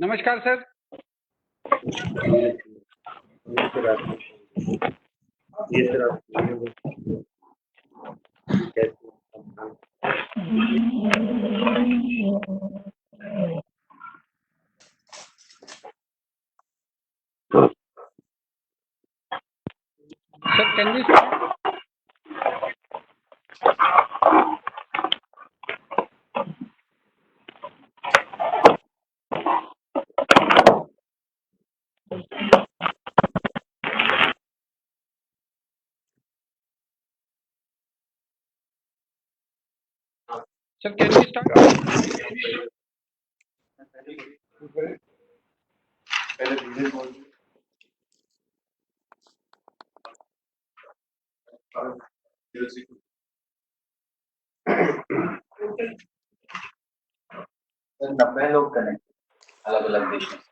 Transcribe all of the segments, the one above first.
नमस्कार sir. Sir can you start? Sir can we start? Sir 90 लोग connect अलग अलग देशों से।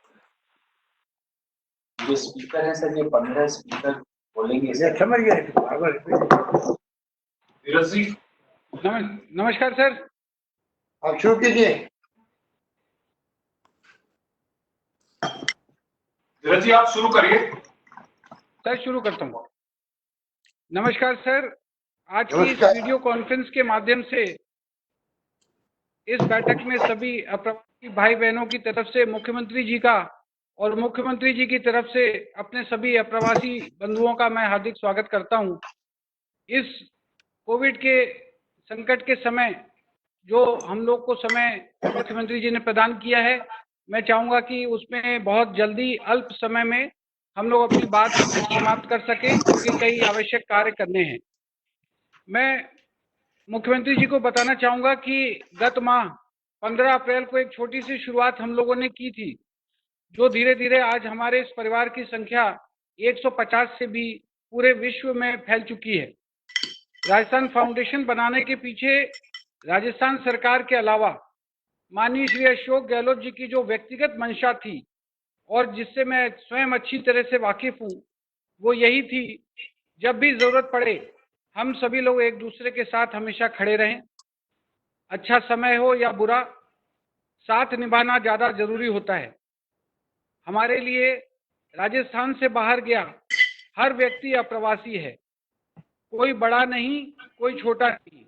जो स्पीकर है सर, ये 15 स्पीकर बोलेंगे सर। समझ गए। नमस्कार सर। आप शुरू कीजिए। धीरज जी आप शुरू करिए। सर शुरू करता हूँ। नमस्कार सर। आज की इस नमस्कार। वीडियो कॉन्फ्रेंस के माध्यम से इस बैठक में सभी अप्रवासी भाई बहनों की तरफ से मुख्यमंत्री जी का और मुख्यमंत्री जी की तरफ से अपने सभी अप्रवासी बंधुओं का मैं हार्दिक स्वागत करता हूं। इस कोविड के संकट के समय जो हम लोग को समय मुख्यमंत्री जी ने प्रदान किया है, मैं चाहूँगा कि उसमें बहुत जल्दी अल्प समय में हम लोग अपनी बात समाप्त कर सकें, क्योंकि कई आवश्यक कार्य करने हैं। मैं मुख्यमंत्री जी को बताना चाहूँगा कि गत माह 15 अप्रैल को एक छोटी सी शुरुआत हम लोगों ने की थी, जो धीरे धीरे आज हमारे इस परिवार की संख्या 150 से भी पूरे विश्व में फैल चुकी है। राजस्थान फाउंडेशन बनाने के पीछे राजस्थान सरकार के अलावा माननीय श्री अशोक गहलोत जी की जो व्यक्तिगत मंशा थी और जिससे मैं स्वयं अच्छी तरह से वाकिफ हूँ, वो यही थी, जब भी जरूरत पड़े हम सभी लोग एक दूसरे के साथ हमेशा खड़े रहें। अच्छा समय हो या बुरा, साथ निभाना ज़्यादा जरूरी होता है। हमारे लिए राजस्थान से बाहर गया हर व्यक्ति अप्रवासी है, कोई बड़ा नहीं, कोई छोटा नहीं,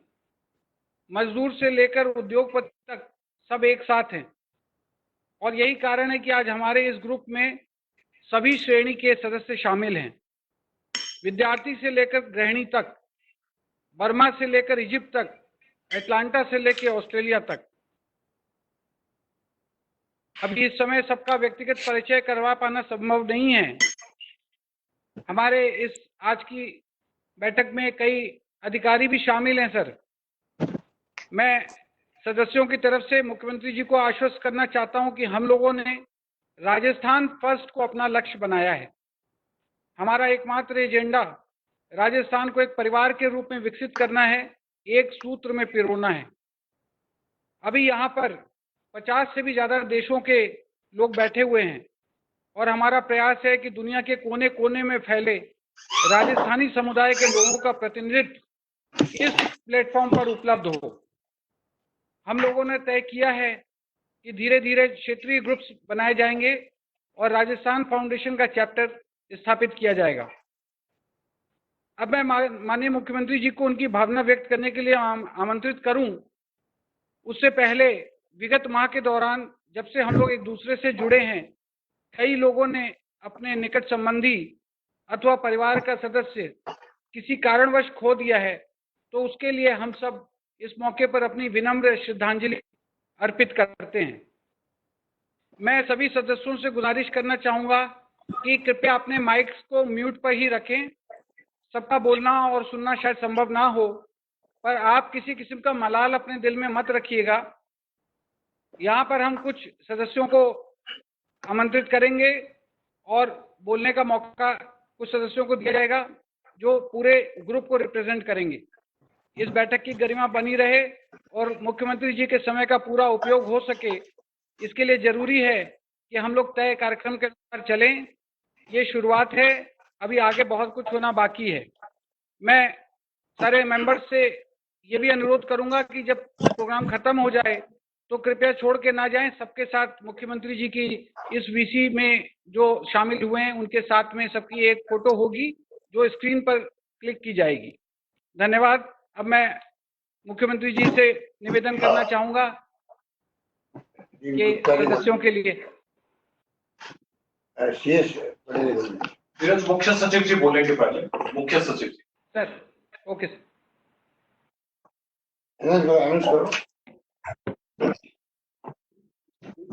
मजदूर से लेकर उद्योगपति तक सब एक साथ हैं। और यही कारण है कि आज हमारे इस ग्रुप में सभी श्रेणी के सदस्य शामिल हैं, विद्यार्थी से लेकर गृहिणी तक, बर्मा से लेकर इजिप्ट तक, अटलांटा से लेकर ऑस्ट्रेलिया तक। अभी इस समय सबका व्यक्तिगत परिचय करवा पाना संभव नहीं है। हमारे इस आज की बैठक में कई अधिकारी भी शामिल हैं। सर, मैं सदस्यों की तरफ से मुख्यमंत्री जी को आश्वस्त करना चाहता हूं कि हम लोगों ने राजस्थान फर्स्ट को अपना लक्ष्य बनाया है। हमारा एकमात्र एजेंडा राजस्थान को एक परिवार के रूप में विकसित करना है, एक सूत्र में पिरोना है। अभी यहाँ पर 50 से भी ज़्यादा देशों के लोग बैठे हुए हैं और हमारा प्रयास है कि दुनिया के कोने कोने में फैले राजस्थानी समुदाय के लोगों का प्रतिनिधित्व इस प्लेटफॉर्म पर उपलब्ध हो। हम लोगों ने तय किया है कि धीरे धीरे क्षेत्रीय ग्रुप्स बनाए जाएंगे और राजस्थान फाउंडेशन का चैप्टर स्थापित किया जाएगा। अब मैं माननीय मुख्यमंत्री जी को उनकी भावना व्यक्त करने के लिए आमंत्रित करूं, उससे पहले विगत माह के दौरान जब से हम लोग एक दूसरे से जुड़े हैं, कई लोगों ने अपने निकट संबंधी अथवा परिवार का सदस्य किसी कारणवश खो दिया है, तो उसके लिए हम सब इस मौके पर अपनी विनम्र श्रद्धांजलि अर्पित करते हैं। मैं सभी सदस्यों से गुजारिश करना चाहूँगा कि कृपया अपने माइक्स को म्यूट पर ही रखें। सबका बोलना और सुनना शायद संभव ना हो, पर आप किसी किस्म का मलाल अपने दिल में मत रखिएगा। यहाँ पर हम कुछ सदस्यों को आमंत्रित करेंगे और बोलने का मौका कुछ सदस्यों को दिया जाएगा जो पूरे ग्रुप को रिप्रेजेंट करेंगे। इस बैठक की गरिमा बनी रहे और मुख्यमंत्री जी के समय का पूरा उपयोग हो सके, इसके लिए जरूरी है कि हम लोग तय कार्यक्रम के अनुसार चलें। ये शुरुआत है, अभी आगे बहुत कुछ होना बाकी है। मैं सारे मेंबर्स से ये भी अनुरोध करूंगा कि जब प्रोग्राम खत्म हो जाए तो कृपया छोड़ के ना जाएं। सबके साथ मुख्यमंत्री जी की इस वीसी में जो शामिल हुए हैं उनके साथ में सबकी एक फोटो होगी जो स्क्रीन पर क्लिक की जाएगी। धन्यवाद। अब मैं मुख्यमंत्री जी से निवेदन करना चाहूंगा कि सदस्यों के लिए शेष बड़े लेवल में। धीरज, मुख्य सचिव जी बोलेंगे पहले। मुख्य सचिव ji. Sir, okay sir. Announce करो।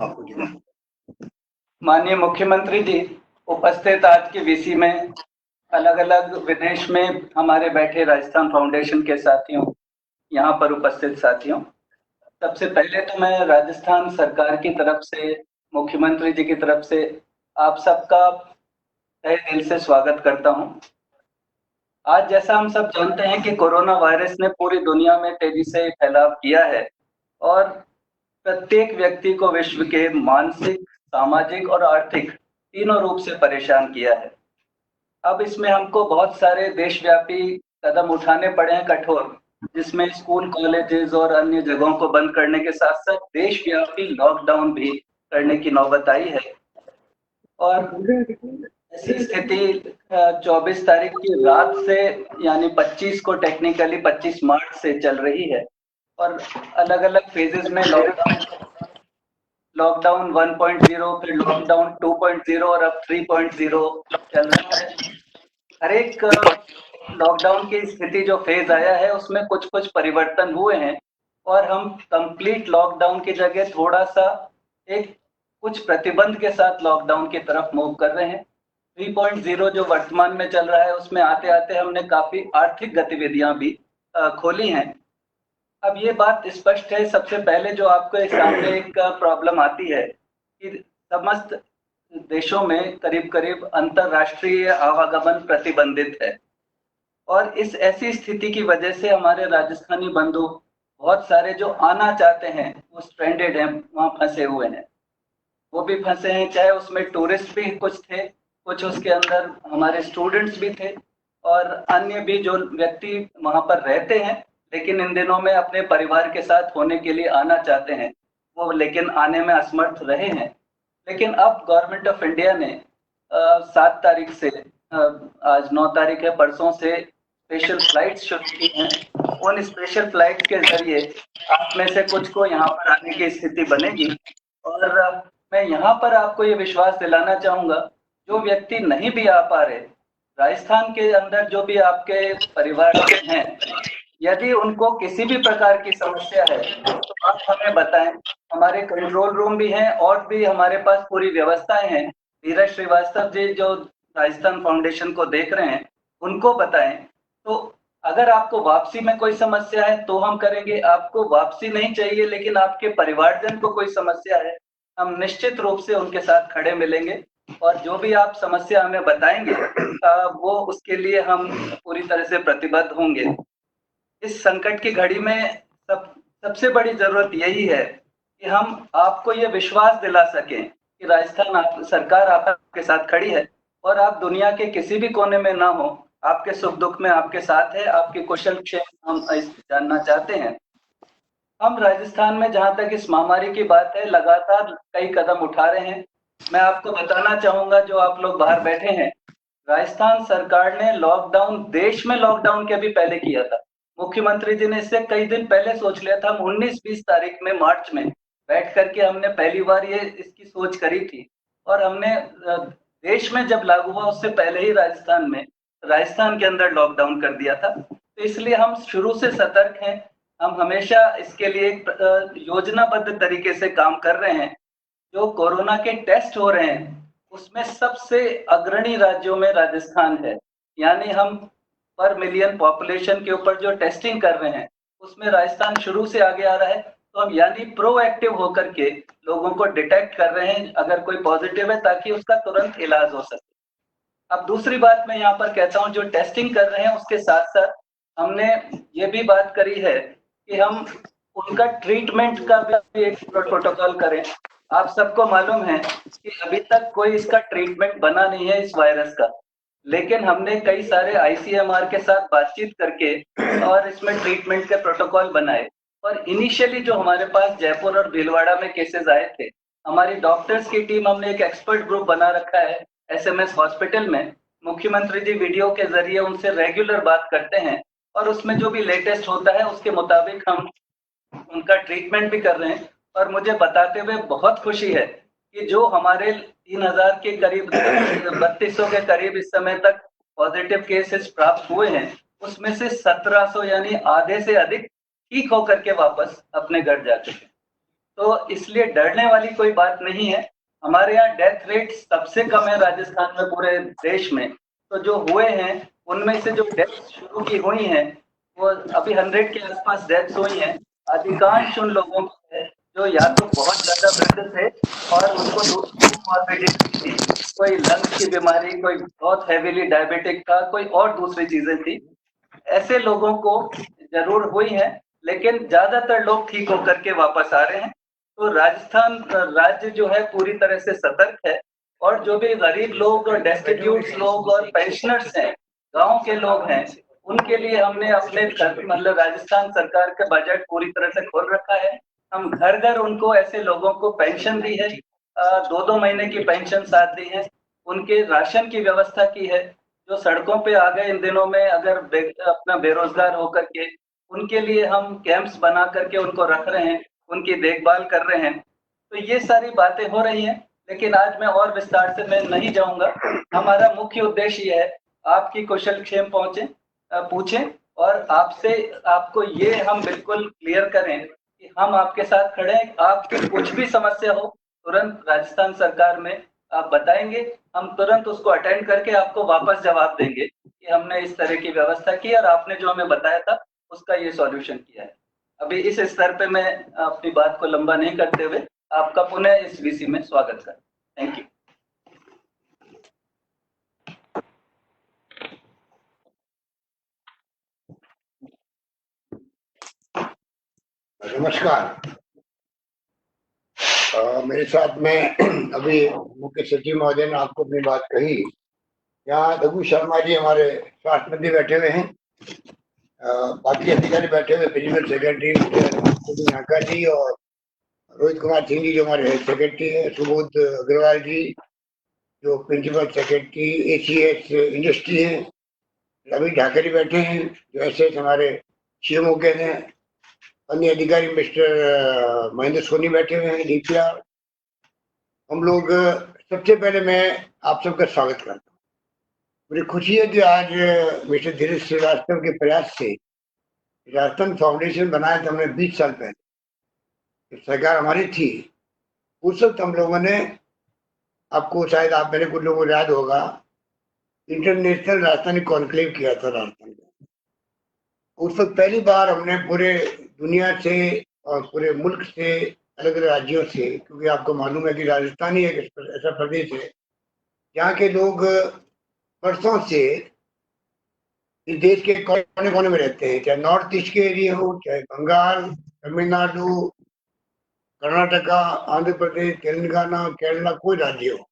आपको जी। माननीय मुख्यमंत्री जी, उपस्थित आज की वीसी में अलग अलग विदेश में हमारे बैठे राजस्थान फाउंडेशन के साथियों, यहाँ पर उपस्थित साथियों, सबसे पहले तो मैं राजस्थान सरकार की तरफ से, मुख्यमंत्री जी की तरफ से आप सबका तहे दिल से स्वागत करता हूँ। आज जैसा हम सब जानते हैं कि कोरोना वायरस ने पूरी दुनिया में तेजी से फैलाव किया है और प्रत्येक व्यक्ति को विश्व के मानसिक, सामाजिक और आर्थिक तीनों रूप से परेशान किया है। अब इसमें हमको बहुत सारे देशव्यापी कदम उठाने पड़े हैं कठोर, जिसमें स्कूल, कॉलेजेस और अन्य जगहों को बंद करने के साथ साथ देशव्यापी लॉकडाउन भी करने की नौबत आई है। और ऐसी स्थिति 24 तारीख की रात से यानी 25 को, टेक्निकली 25 मार्च से चल रही है और अलग अलग फेजेस में लॉकडाउन 1.0, फिर लॉकडाउन 2.0 और अब 3.0 चल रहा है। हर एक लॉकडाउन की स्थिति जो फेज आया है उसमें कुछ कुछ परिवर्तन हुए हैं और हम कंप्लीट लॉकडाउन की जगह थोड़ा सा एक कुछ प्रतिबंध के साथ लॉकडाउन की तरफ मूव कर रहे हैं। 3.0 जो वर्तमान में चल रहा है उसमें आते आते हमने काफी आर्थिक गतिविधियां भी खोली हैं। अब ये बात स्पष्ट है, सबसे पहले जो आपके सामने एक प्रॉब्लम आती है कि समस्त देशों में करीब करीब अंतरराष्ट्रीय आवागमन प्रतिबंधित है और इस ऐसी स्थिति की वजह से हमारे राजस्थानी बंधु बहुत सारे जो आना चाहते हैं वो स्ट्रैंडेड हैं, वहां फंसे हुए हैं। वो भी फंसे हैं, चाहे उसमें टूरिस्ट भी कुछ थे, कुछ उसके अंदर हमारे स्टूडेंट्स भी थे और अन्य भी जो व्यक्ति वहां पर रहते हैं लेकिन इन दिनों में अपने परिवार के साथ होने के लिए आना चाहते हैं, वो लेकिन आने में असमर्थ रहे हैं। लेकिन अब गवर्नमेंट ऑफ इंडिया ने 7 तारीख से, आज 9 तारीख है, परसों से स्पेशल फ्लाइट्स शुरू की हैं। उन स्पेशल फ्लाइट के जरिए आप में से कुछ को यहाँ पर आने की स्थिति बनेगी और मैं यहाँ पर आपको ये विश्वास दिलाना चाहूंगा, जो व्यक्ति नहीं भी आ पा रहे, राजस्थान के अंदर जो भी आपके परिवार हैं, यदि उनको किसी भी प्रकार की समस्या है तो आप हमें बताएं। हमारे कंट्रोल रूम भी हैं और भी हमारे पास पूरी व्यवस्थाएं हैं। धीरज श्रीवास्तव जी जो राजस्थान फाउंडेशन को देख रहे हैं उनको बताएं। तो अगर आपको वापसी में कोई समस्या है तो हम करेंगे, आपको वापसी नहीं चाहिए लेकिन आपके परिवारजन को कोई समस्या है, हम निश्चित रूप से उनके साथ खड़े मिलेंगे और जो भी आप समस्या हमें बताएंगे वो उसके लिए हम पूरी तरह से प्रतिबद्ध होंगे। इस संकट की घड़ी में सबसे बड़ी जरूरत यही है कि हम आपको ये विश्वास दिला सकें कि राजस्थान सरकार आपके साथ खड़ी है और आप दुनिया के किसी भी कोने में ना हो, आपके सुख दुख में आपके साथ है, आपके कुशल क्षेम हम जानना चाहते हैं। हम राजस्थान में जहां तक इस महामारी की बात है लगातार कई कदम उठा रहे हैं। मैं आपको बताना चाहूंगा, जो आप लोग बाहर बैठे हैं, राजस्थान सरकार ने लॉकडाउन देश में लॉकडाउन के भी पहले किया था। मुख्यमंत्री जी ने इससे कई दिन पहले सोच लिया था। 19-20 तारीख में मार्च में बैठ करके हमने पहली बार ये इसकी सोच करी थी और हमने देश में जब लागू हुआ उससे पहले ही राजस्थान के अंदर लॉकडाउन कर दिया था। तो इसलिए हम शुरू से सतर्क हैं। हम हमेशा इसके लिए एक योजनाबद्ध तरीके से काम कर रहे हैं। जो कोरोना के टेस्ट हो रहे हैं उसमें सबसे अग्रणी राज्यों में राजस्थान है, यानी हम पर मिलियन पॉपुलेशन के ऊपर जो टेस्टिंग कर रहे हैं उसमें राजस्थान शुरू से आगे आ रहा है। तो हम यानी प्रोएक्टिव होकर के लोगों को डिटेक्ट कर रहे हैं अगर कोई पॉजिटिव है, ताकि उसका तुरंत इलाज हो सके। अब दूसरी बात मैं यहाँ पर कहता हूँ, जो टेस्टिंग कर रहे हैं उसके साथ साथ हमने ये भी बात करी है कि हम उनका ट्रीटमेंट का भी एक प्रोटोकॉल करें। आप सबको मालूम है कि अभी तक कोई इसका ट्रीटमेंट बना नहीं है इस वायरस का, लेकिन हमने कई सारे ICMR के साथ बातचीत करके और इसमें ट्रीटमेंट के प्रोटोकॉल बनाए। और इनिशियली जो हमारे पास जयपुर और भीलवाड़ा में केसेस आए थे, हमारी डॉक्टर्स की टीम, हमने एक एक्सपर्ट ग्रुप बना रखा है SMS हॉस्पिटल में। मुख्यमंत्री जी वीडियो के जरिए उनसे रेगुलर बात करते हैं और उसमें जो भी लेटेस्ट होता है उसके मुताबिक हम उनका ट्रीटमेंट भी कर रहे हैं। और मुझे बताते हुए बहुत खुशी है कि जो हमारे 3000 के करीब 3200 के करीब इस समय तक पॉजिटिव केसेस प्राप्त हुए हैं, उसमें से 1700 यानी आधे से अधिक ठीक होकर के वापस अपने घर जा चुके हैं। तो इसलिए डरने वाली कोई बात नहीं है। हमारे यहाँ डेथ रेट सबसे कम है राजस्थान में पूरे देश में। तो जो हुए हैं उनमें से जो डेथ शुरू की हुई हैं वो अभी 100 के आसपास डेथ्स हुई हैं। अधिकांश उन लोगों को है जो या तो बहुत ज्यादा वृद्ध थे और उनको दूसरी मॉर्बिडिटी थी, कोई लंग्स की बीमारी, कोई बहुत हैवीली डायबिटिक था, कोई और दूसरी चीजें थी। ऐसे लोगों को जरूर हुई है, लेकिन ज्यादातर लोग ठीक होकर के वापस आ रहे हैं। तो राजस्थान राज्य जो है पूरी तरह से सतर्क है और जो भी गरीब लोग और डेस्टिट्यूट लोग और पेंशनर्स हैं, गांव के लोग हैं, उनके लिए हमने अपने मतलब राजस्थान सरकार का बजट पूरी तरह से खोल रखा है। हम घर घर उनको ऐसे लोगों को पेंशन दी है, 2-2 महीने की पेंशन साथ दी है, उनके राशन की व्यवस्था की है। जो सड़कों पे आ गए इन दिनों में अगर अपना बेरोजगार होकर के, उनके लिए हम कैंप्स बना करके उनको रख रहे हैं, उनकी देखभाल कर रहे हैं। तो ये सारी बातें हो रही हैं, लेकिन आज मैं और विस्तार से मैं नहीं जाऊंगा। हमारा मुख्य उद्देश्य ये है आपकी कुशल क्षेम पूछें और आपसे आपको ये हम बिल्कुल क्लियर करें कि हम आपके साथ खड़े हैं। आपकी कुछ भी समस्या हो तुरंत राजस्थान सरकार में आप बताएंगे, हम तुरंत उसको अटेंड करके आपको वापस जवाब देंगे कि हमने इस तरह की व्यवस्था की और आपने जो हमें बताया था उसका ये सॉल्यूशन किया है। अभी इस स्तर पे मैं अपनी बात को लंबा नहीं करते हुए आपका पुनः इस VC में स्वागत करता हूं। Thank you. नमस्कार। मेरे साथ में अभी मुख्य सचिव महोदय ने आपको अपनी बात कही। यहाँ रघु शर्मा जी हमारे स्वास्थ्य मंत्री बैठे हुए हैं, बाकी अधिकारी बैठे हुए, प्रिंसिपल सेक्रेटरी नाका जी और रोहित कुमार सिंह जी जो हमारे हेल्थ सेक्रेटरी है, सुबोध अग्रवाल जी जो प्रिंसिपल सेक्रेटरी ACS इंडस्ट्री है, रवि ढाकरी बैठे हैं जो ऐसे हमारे CMO के हैं, अन्य अधिकारी मिस्टर महेंद्र सोनी बैठे हुए हैं DPR। हम लोग सबसे पहले मैं आप सबका स्वागत करता हूँ। मुझे खुशी है कि आज मिस्टर धीरज श्रीवास्तव के प्रयास से राजस्थान फाउंडेशन बनाया था हमने 20 साल पहले, सरकार हमारी थी उस वक्त हम लोगों ने, आपको शायद आप मेरे कुछ लोगों को याद होगा, इंटरनेशनल राजस्थानी कॉन्क्लेव किया था राजस्थान में। उस वक्त पहली बार हमने पूरे दुनिया से और पूरे मुल्क से, अलग अलग राज्यों से, क्योंकि आपको मालूम है कि राजस्थान ही एक ऐसा प्रदेश है जहाँ के लोग बरसों से इस देश के कोने कोने में रहते हैं, चाहे नॉर्थ ईस्ट के एरिया हो, चाहे बंगाल, तमिलनाडु, कर्नाटका, आंध्र प्रदेश, तेलंगाना, केरला, कोई राज्य हो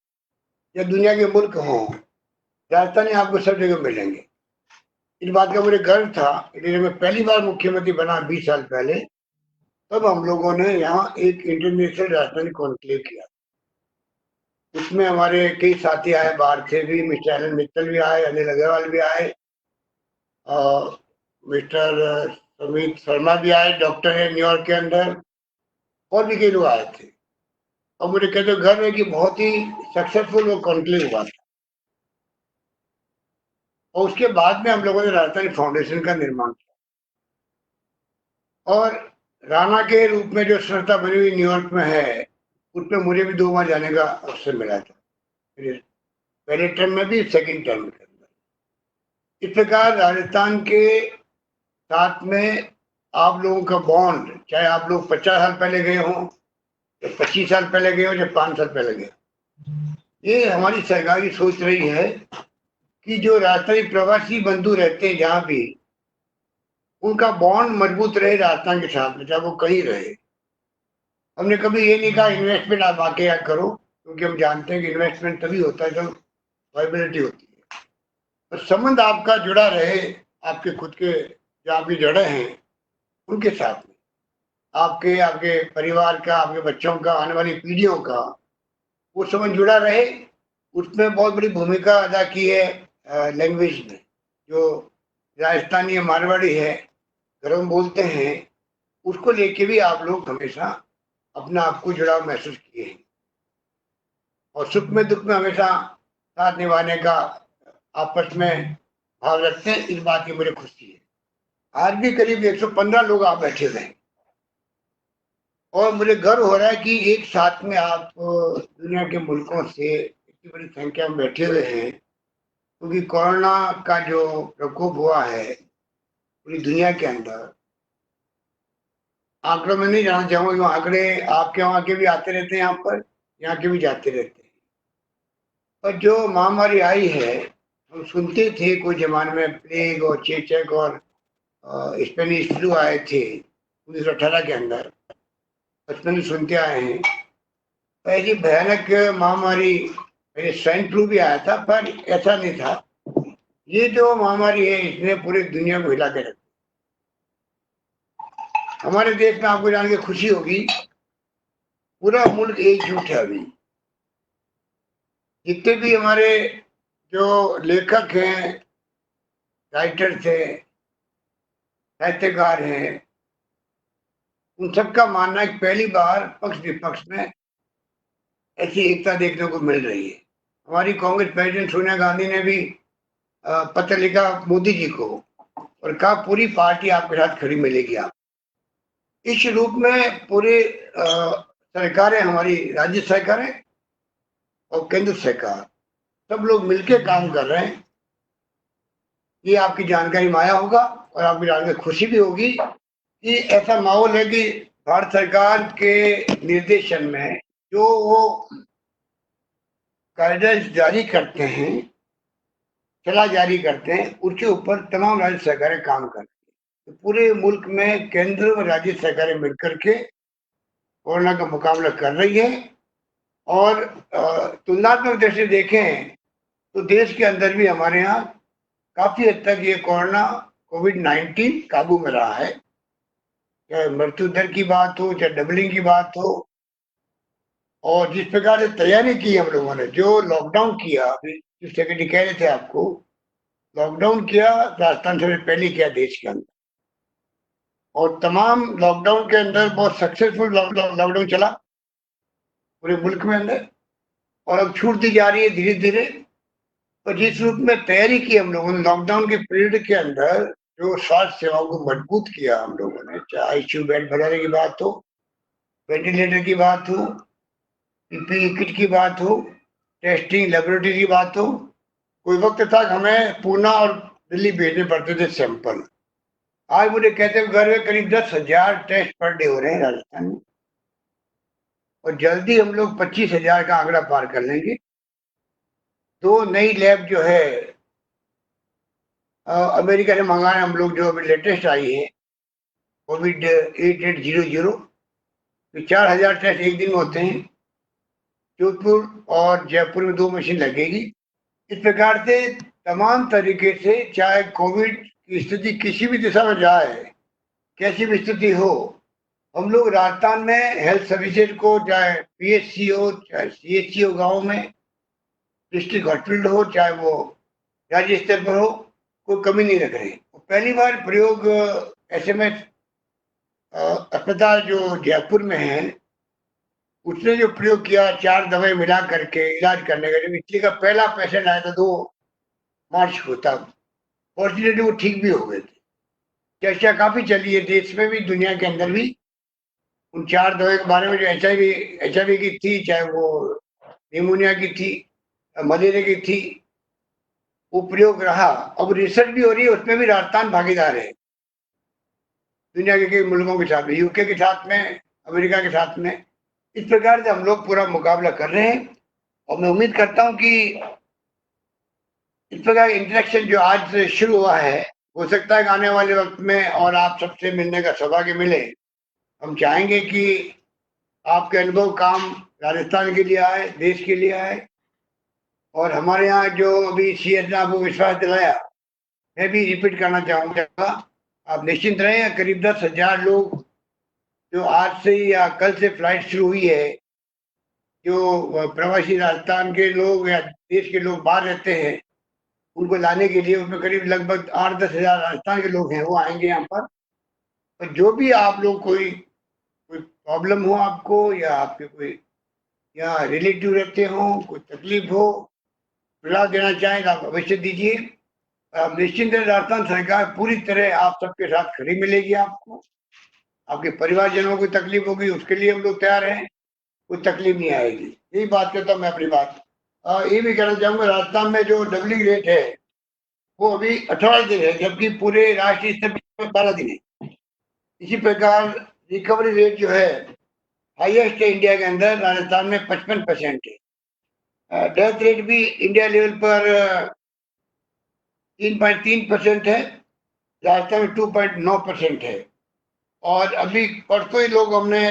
या दुनिया के मुल्क हों, राजस्थानी आपको सब जगह मिलेंगे। इस बात का मुझे गर्व था, इसलिए मैं पहली बार मुख्यमंत्री बना 20 साल पहले, तब हम लोगों ने यहाँ एक इंटरनेशनल राजस्थानी कॉन्क्लेव किया। उसमें हमारे कई साथी आए बाहर से भी, मिस्टर एलन मित्तल भी आए, अनिल अग्रवाल भी आए, और मिस्टर सुमित शर्मा भी आए, डॉक्टर है न्यूयॉर्क के अंदर, और भी कई लोग आए थे। और मुझे कहते गर्व है कि बहुत ही सक्सेसफुल वो कॉन्क्लेव हुआ था। और उसके बाद में हम लोगों ने राजस्थानी फाउंडेशन का निर्माण किया और राणा के रूप में जो संस्था बनी हुई न्यूयॉर्क में है, उसमें मुझे भी 2 बार जाने का अवसर मिला था, पहले टर्म में भी, सेकंड टर्म के अंदर। इस प्रकार राजस्थान के साथ में आप लोगों का बॉन्ड, चाहे आप लोग 50 साल पहले गए हों, या 25 साल पहले गए हो, या 5 साल पहले गए, ये हमारी सरकार की सोच रही है कि जो राजस्थानी प्रवासी बंधु रहते हैं जहाँ भी, उनका बॉन्ड मजबूत रहे राजस्थान के साथ में, चाहे वो कहीं रहे। हमने कभी ये नहीं कहा इन्वेस्टमेंट आप आके यहाँ करो, क्योंकि हम जानते हैं कि इन्वेस्टमेंट तभी होता है जब वाइबिलिटी होती है। तो संबंध आपका जुड़ा रहे आपके खुद के जो आपकी जड़ें हैं उनके साथ में। आपके आपके परिवार का, आपके बच्चों का, आने वाली पीढ़ियों का वो समझ जुड़ा रहे, उसमें बहुत बड़ी भूमिका अदा की है लैंग्वेज ने। जो राजस्थानी मारवाड़ी है, गरम बोलते हैं, उसको लेके भी आप लोग हमेशा अपना आपको जुड़ाव महसूस किए हैं और सुख में दुख में हमेशा साथ निभाने का आपस में भाव रखते हैं। इस बात की मुझे खुशी है। आज भी करीब 115 लोग आप बैठे हुए हैं और मुझे गर्व हो रहा है कि एक साथ में आप दुनिया के मुल्कों से इतनी बड़ी संख्या में बैठे हुए हैं, क्योंकि कोरोना का जो प्रकोप हुआ है पूरी दुनिया के अंदर, आंकड़ों में नहीं जाना चाहूंगा, आंकड़े आपके वहां के भी आते रहते हैं, यहाँ के भी जाते रहते हैं। पर जो महामारी आई है, हम सुनते थे कोई जमाने में प्लेग और चेचक और स्पेनिश फ्लू आए थे 1918 के अंदर, बचपन में सुनते आए हैं। ऐसी भयानक महामारी स्वाइन फ्लू भी आया था, पर ऐसा नहीं था। ये जो महामारी है इसने पूरी दुनिया को हिला के रखा। हमारे देश में आपको जान के खुशी होगी, पूरा मुल्क एकजुट है। अभी जितने भी हमारे जो लेखक हैं, राइटर्स हैं, साहित्यकार हैं, उन सबका मानना है कि पहली बार पक्ष विपक्ष में ऐसी एकता देखने को मिल रही है। हमारी कांग्रेस प्रेसिडेंट सोनिया गांधी ने भी पत्र लिखा मोदी जी को और कहा पूरी पार्टी आपके साथ खड़ी मिलेगी। आप इस रूप में पूरे सरकारें, हमारी राज्य सरकारें और केंद्र सरकार, सब लोग मिलकर काम कर रहे हैं। ये आपकी जानकारी में आया होगा और आपकी जानकारी खुशी भी होगी कि ऐसा माहौल है कि भारत सरकार के निर्देशन में जो वो गाइडेंस जारी करते हैं, सलाह जारी करते हैं, उसके ऊपर तमाम राज्य सरकारें काम करती हैं। तो पूरे मुल्क में केंद्र और राज्य सरकारें मिलकर के कोरोना का मुकाबला कर रही है। और तुलनात्मक दृष्टि से देखें तो देश के अंदर भी हमारे यहाँ काफी हद तक ये कोरोना कोविड-19 काबू में रहा है। चाहे मृत्यु दर की बात हो, चाहे डबलिंग की बात हो, और जिस प्रकार से तैयारी की हम लोगों ने, जो लॉकडाउन किया, जिस सेक्रेटरी कह रहे थे आपको, लॉकडाउन किया राजस्थान से पहले किया देश के अंदर, और तमाम लॉकडाउन के अंदर बहुत सक्सेसफुल लॉकडाउन चला पूरे मुल्क में अंदर, और अब छूट दी जा रही है धीरे धीरे। और जिस रूप में तैयारी की हम लोगों ने लॉकडाउन के पीरियड के अंदर, जो स्वास्थ्य सेवाओं को मजबूत किया हम लोगों ने, चाहे आईसीयू बेड बढ़ाने की बात हो, वेंटिलेटर की बात हो, पीपीई किट की बात हो, टेस्टिंग लेबोरेटरी की बात हो। कोई वक्त तक हमें पूना और दिल्ली भेजने पड़ते थे सैंपल। आज मुझे कहते हुए घर में करीब 10,000 टेस्ट पर डे हो रहे हैं राजस्थान में, और जल्दी हम लोग 25,000 का आंकड़ा पार कर लेंगे। 2 नई लैब जो है अमेरिका से मंगाए हम लोग, जो अभी लेटेस्ट आई है कोविड 8800, तो 4,000 टेस्ट एक दिन में होते हैं। जोधपुर और जयपुर में 2 मशीन लगेगी। इस प्रकार से तमाम तरीके से, चाहे कोविड की स्थिति किसी भी दिशा में जाए, कैसी भी स्थिति हो, हम लोग राजस्थान में हेल्थ सर्विसेज को, चाहे पीएचसी हो, चाहे सीएचसी हो गाँव में, डिस्ट्रिक्ट हॉस्पिटल हो, चाहे वो राज्य स्तर पर हो, कोई कमी नहीं रख रहे। पहली बार प्रयोग एसएमएस अस्पताल जो जयपुर में है, उसने जो प्रयोग किया 4 दवाई मिला करके इलाज करने का, जब इटली का पहला पेशेंट आया था 2 मार्च को, तब फॉर्चुनेटली वो ठीक भी हो गए थे। चर्चा काफी चली है देश में भी, दुनिया के अंदर भी, उन 4 दवाई के बारे में, जो एचआईवी की थी, चाहे वो निमोनिया की थी, मलेरिया की थी, वो प्रयोग रहा। अब रिसर्च भी हो रही है, उसमें भी राजस्थान भागीदार है दुनिया के कई मुल्कों के साथ में, यूके के साथ में, अमेरिका के साथ में। इस प्रकार से हम लोग पूरा मुकाबला कर रहे हैं, और मैं उम्मीद करता हूं कि इस प्रकार इंटरेक्शन जो आज से शुरू हुआ है, हो सकता है कि आने वाले वक्त में और आप सबसे मिलने का सौभाग्य मिले। हम चाहेंगे कि आपके अनुभव काम राजस्थान के लिए आए, देश के लिए आए। और हमारे यहाँ जो अभी सीएस ने आपको विश्वास दिलाया, मैं भी रिपीट करना चाहूँगा, आप निश्चिंत रहें। करीब 10,000 लोग जो आज से या कल से फ्लाइट शुरू हुई है, जो प्रवासी राजस्थान के लोग या देश के लोग बाहर रहते हैं उनको लाने के लिए, उसमें करीब लगभग 8-10 हजार राजस्थान के लोग हैं, वो आएंगे यहाँ पर। और जो भी आप लोग कोई प्रॉब्लम हो आपको, या आपके कोई या रिलेटिव रहते हो, कोई तकलीफ हो, सलाह देना चाहें तो आप अवश्य दीजिए। आप निश्चिंत रहे, राजस्थान सरकार पूरी तरह आप सबके साथ खड़ी मिलेगी। आपको आपके परिवारजनों को तकलीफ होगी उसके लिए हम लोग तैयार हैं, कोई तकलीफ नहीं आएगी। यही बात करता हूँ मैं अपनी बात। ये भी कहना चाहूंगा, राजस्थान में जो डबलिंग रेट है वो अभी 18 दिन है, जबकि पूरे राष्ट्रीय स्तर पर 12 दिन है। इसी प्रकार रिकवरी रेट जो है हाईएस्ट है इंडिया के अंदर, राजस्थान में 55% है। डेथ रेट भी इंडिया लेवल पर 3.3% है, राजस्थान में 2.9% है। और अभी परसों ही लोग हमने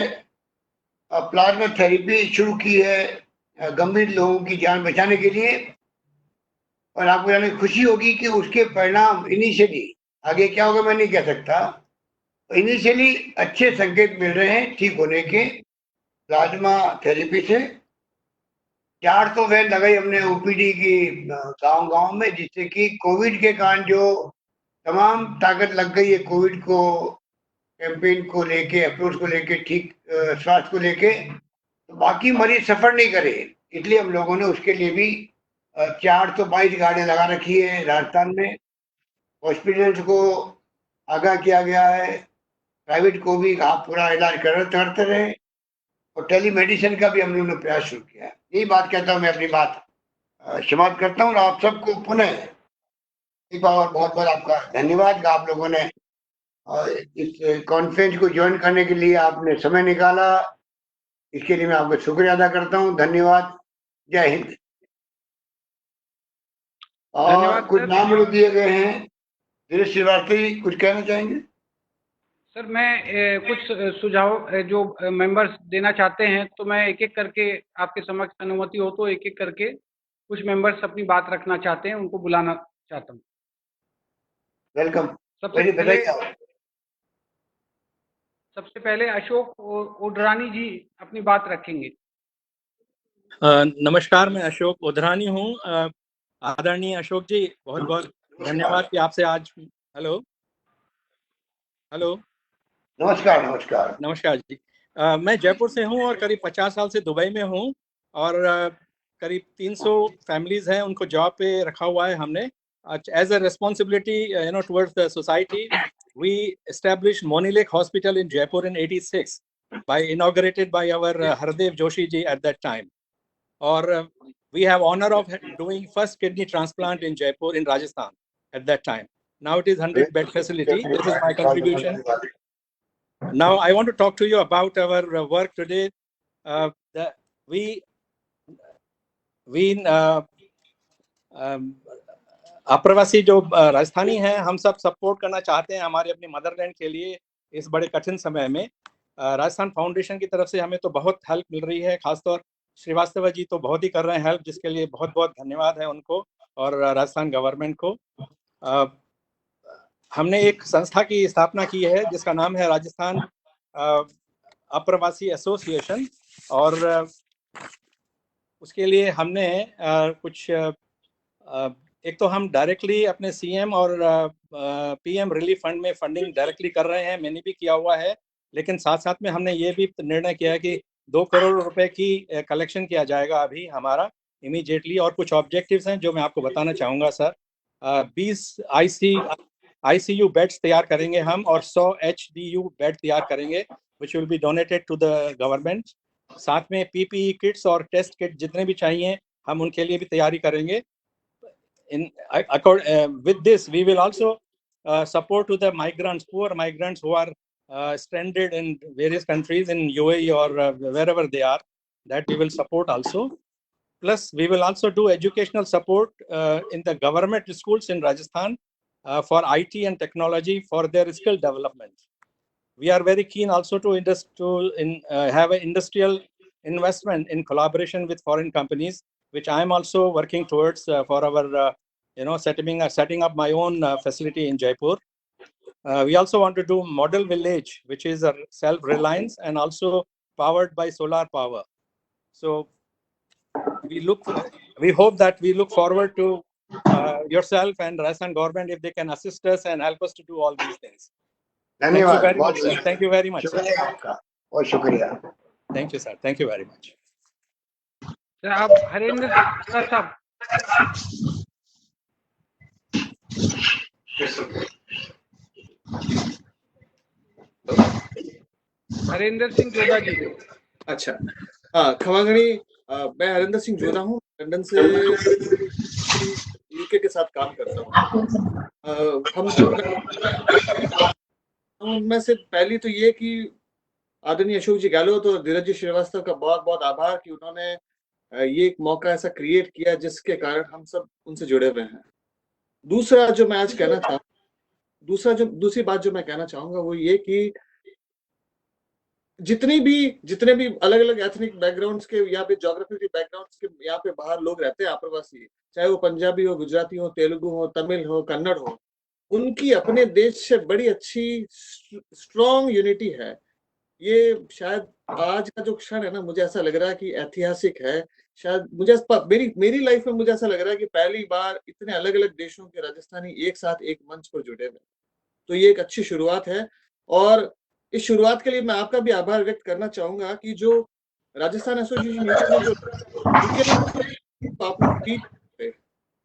प्लाज्मा थेरेपी शुरू की है गंभीर लोगों की जान बचाने के लिए। और आपको जाने खुशी होगी कि उसके परिणाम इनिशियली, आगे क्या होगा मैं नहीं कह सकता, इनिशियली अच्छे संकेत मिल रहे हैं ठीक होने के प्लाज्मा थेरेपी से। 400 वैन लगाई हमने ओपीडी की गांव-गांव में, जिससे कि कोविड के कारण जो तमाम ताकत लग गई है कोविड को कैंपेन को लेके, अप्रोच को लेके, ठीक स्वास्थ्य को लेके, तो बाकी मरीज सफर नहीं करे। इसलिए हम लोगों ने उसके लिए भी 422 गाड़ियां लगा रखी है राजस्थान में। हॉस्पिटल्स को आगाह किया गया है, प्राइवेट को भी आप पूरा इलाज करते रहे, और टेलीमेडिसिन का भी हम लोगों ने प्रयास शुरू किया है। यही बात कहता हूँ मैं, अपनी बात समाप्त करता हूँ। आप सबको पुनः एक बार बहुत बहुत आपका धन्यवाद कि आप लोगों ने इस कॉन्फ्रेंस को ज्वाइन करने के लिए आपने समय निकाला। इसके लिए मैं आपका शुक्रिया अदा करता हूँ। धन्यवाद। जय हिंद। और कुछ नाम लोग दिए गए हैं। धीरेश श्रीवास्तव कुछ कहना चाहेंगे? सर मैं कुछ सुझाव जो मेंबर्स देना चाहते हैं, तो मैं एक एक करके आपके समक्ष अनुमति हो तो एक एक करके कुछ मेंबर्स अपनी बात रखना चाहते हैं, उनको बुलाना चाहता हूँ। वेलकम। सबसे पहले अशोक ओढ़रानी जी अपनी बात रखेंगे। नमस्कार, मैं अशोक ओढ़रानी हूँ। आदरणीय अशोक जी, बहुत बहुत धन्यवाद कि आपसे आज हेलो नमस्कार जी। मैं जयपुर से हूँ और करीब 50 साल से दुबई में हूँ, और करीब 300 फैमिलीज हैं, उनको जॉब पे रखा हुआ है हमने। As a responsibility towards the society, we established Moni Lake Hospital in Jaipur in 86, inaugurated by our Hardev Joshi ji at that time. Or we have honor of doing first kidney transplant in Jaipur in Rajasthan at that time. Now it is 100 bed facility. This is my contribution. Now I want to talk to you about our work today. अप्रवासी जो राजस्थानी हैं, हम सब support करना चाहते हैं हमारे अपनी मदरलैंड के लिए इस बड़े कठिन समय में। राजस्थान फाउंडेशन की तरफ से हमें तो बहुत हेल्प मिल रही है, खासतौर श्रीवास्तव जी तो बहुत ही कर रहे हैं हेल्प, जिसके लिए बहुत बहुत धन्यवाद है उनको और राजस्थान गवर्नमेंट को। हमने एक संस्था की स्थापना की है जिसका नाम है राजस्थान अप्रवासी एसोसिएशन, और उसके लिए हमने कुछ एक तो हम डायरेक्टली अपने सीएम और पीएम रिलीफ फंड में फंडिंग डायरेक्टली कर रहे हैं, मैंने भी किया हुआ है, लेकिन साथ साथ में हमने ये भी निर्णय किया है कि 2 करोड़ रुपए की कलेक्शन किया जाएगा अभी हमारा इमीडिएटली। और कुछ ऑब्जेक्टिव्स हैं जो मैं आपको बताना चाहूँगा सर। 20 ICU बेड्स तैयार करेंगे हम, और 100 HDU बेड तैयार करेंगे which will be donated to the government. साथ में PPE किट्स और टेस्ट किट जितने भी चाहिए हम उनके लिए भी तैयारी करेंगे। With this, we will also support to the migrants, poor migrants who are stranded in various countries in UAE or wherever they are, that we will support also. Plus, we will also do educational support in the government schools in Rajasthan for IT and technology for their skill development. We are very keen also to have an industrial investment in collaboration with foreign companies, which I am also working towards for our, setting up my own facility in Jaipur. we also want to do model village, which is a self-reliance and also powered by solar power. So we hope that we look forward to yourself and Rajasthan government if they can assist us and help us to do all these things. Thank you very much, sir. Thank you very much, sir. शुक्रिया आपका, बहुत शुक्रिया. Thank you, sir. Thank you very much. Sir आप हरेंद्र साहब, Yes, sir. Harendra Singh Jodha जी. अच्छा, हाँ, खमागणी, मैं हरिंदर सिंह जोधा हूँ, लंदन से यूके के साथ काम करता हूँ. उनमें से पहली तो ये कि आदरणीय अशोक जी गहलोत और धीरज जी श्रीवास्तव का बहुत बहुत आभार कि उन्होंने ये एक मौका ऐसा क्रिएट किया जिसके कारण हम सब उनसे जुड़े हुए हैं. दूसरा जो मैं आज कहना चाहूँ, दूसरी बात जो मैं कहना चाहूंगा वो ये कि जितने भी अलग अलग एथनिक बैकग्राउंड्स के या फिर ज्योग्राफिकल बैकग्राउंड्स के यहाँ पे बाहर लोग रहते हैं अप्रवासी, चाहे वो पंजाबी हो, गुजराती हो, तेलुगु हो, तमिल हो, कन्नड़ हो, उनकी अपने देश से बड़ी अच्छी स्ट्रॉन्ग यूनिटी है. ये शायद आज का जो क्षण है ना, मुझे ऐसा लग रहा है कि ऐतिहासिक है. शायद मुझे मेरी लाइफ में मुझे ऐसा लग रहा है कि पहली बार इतने अलग अलग देशों के राजस्थानी एक साथ एक मंच पर जुड़े हुए. तो ये एक अच्छी शुरुआत है और इस शुरुआत के लिए मैं आपका भी आभार व्यक्त करना चाहूंगा कि जो राजस्थान एसोसिएशन ने जो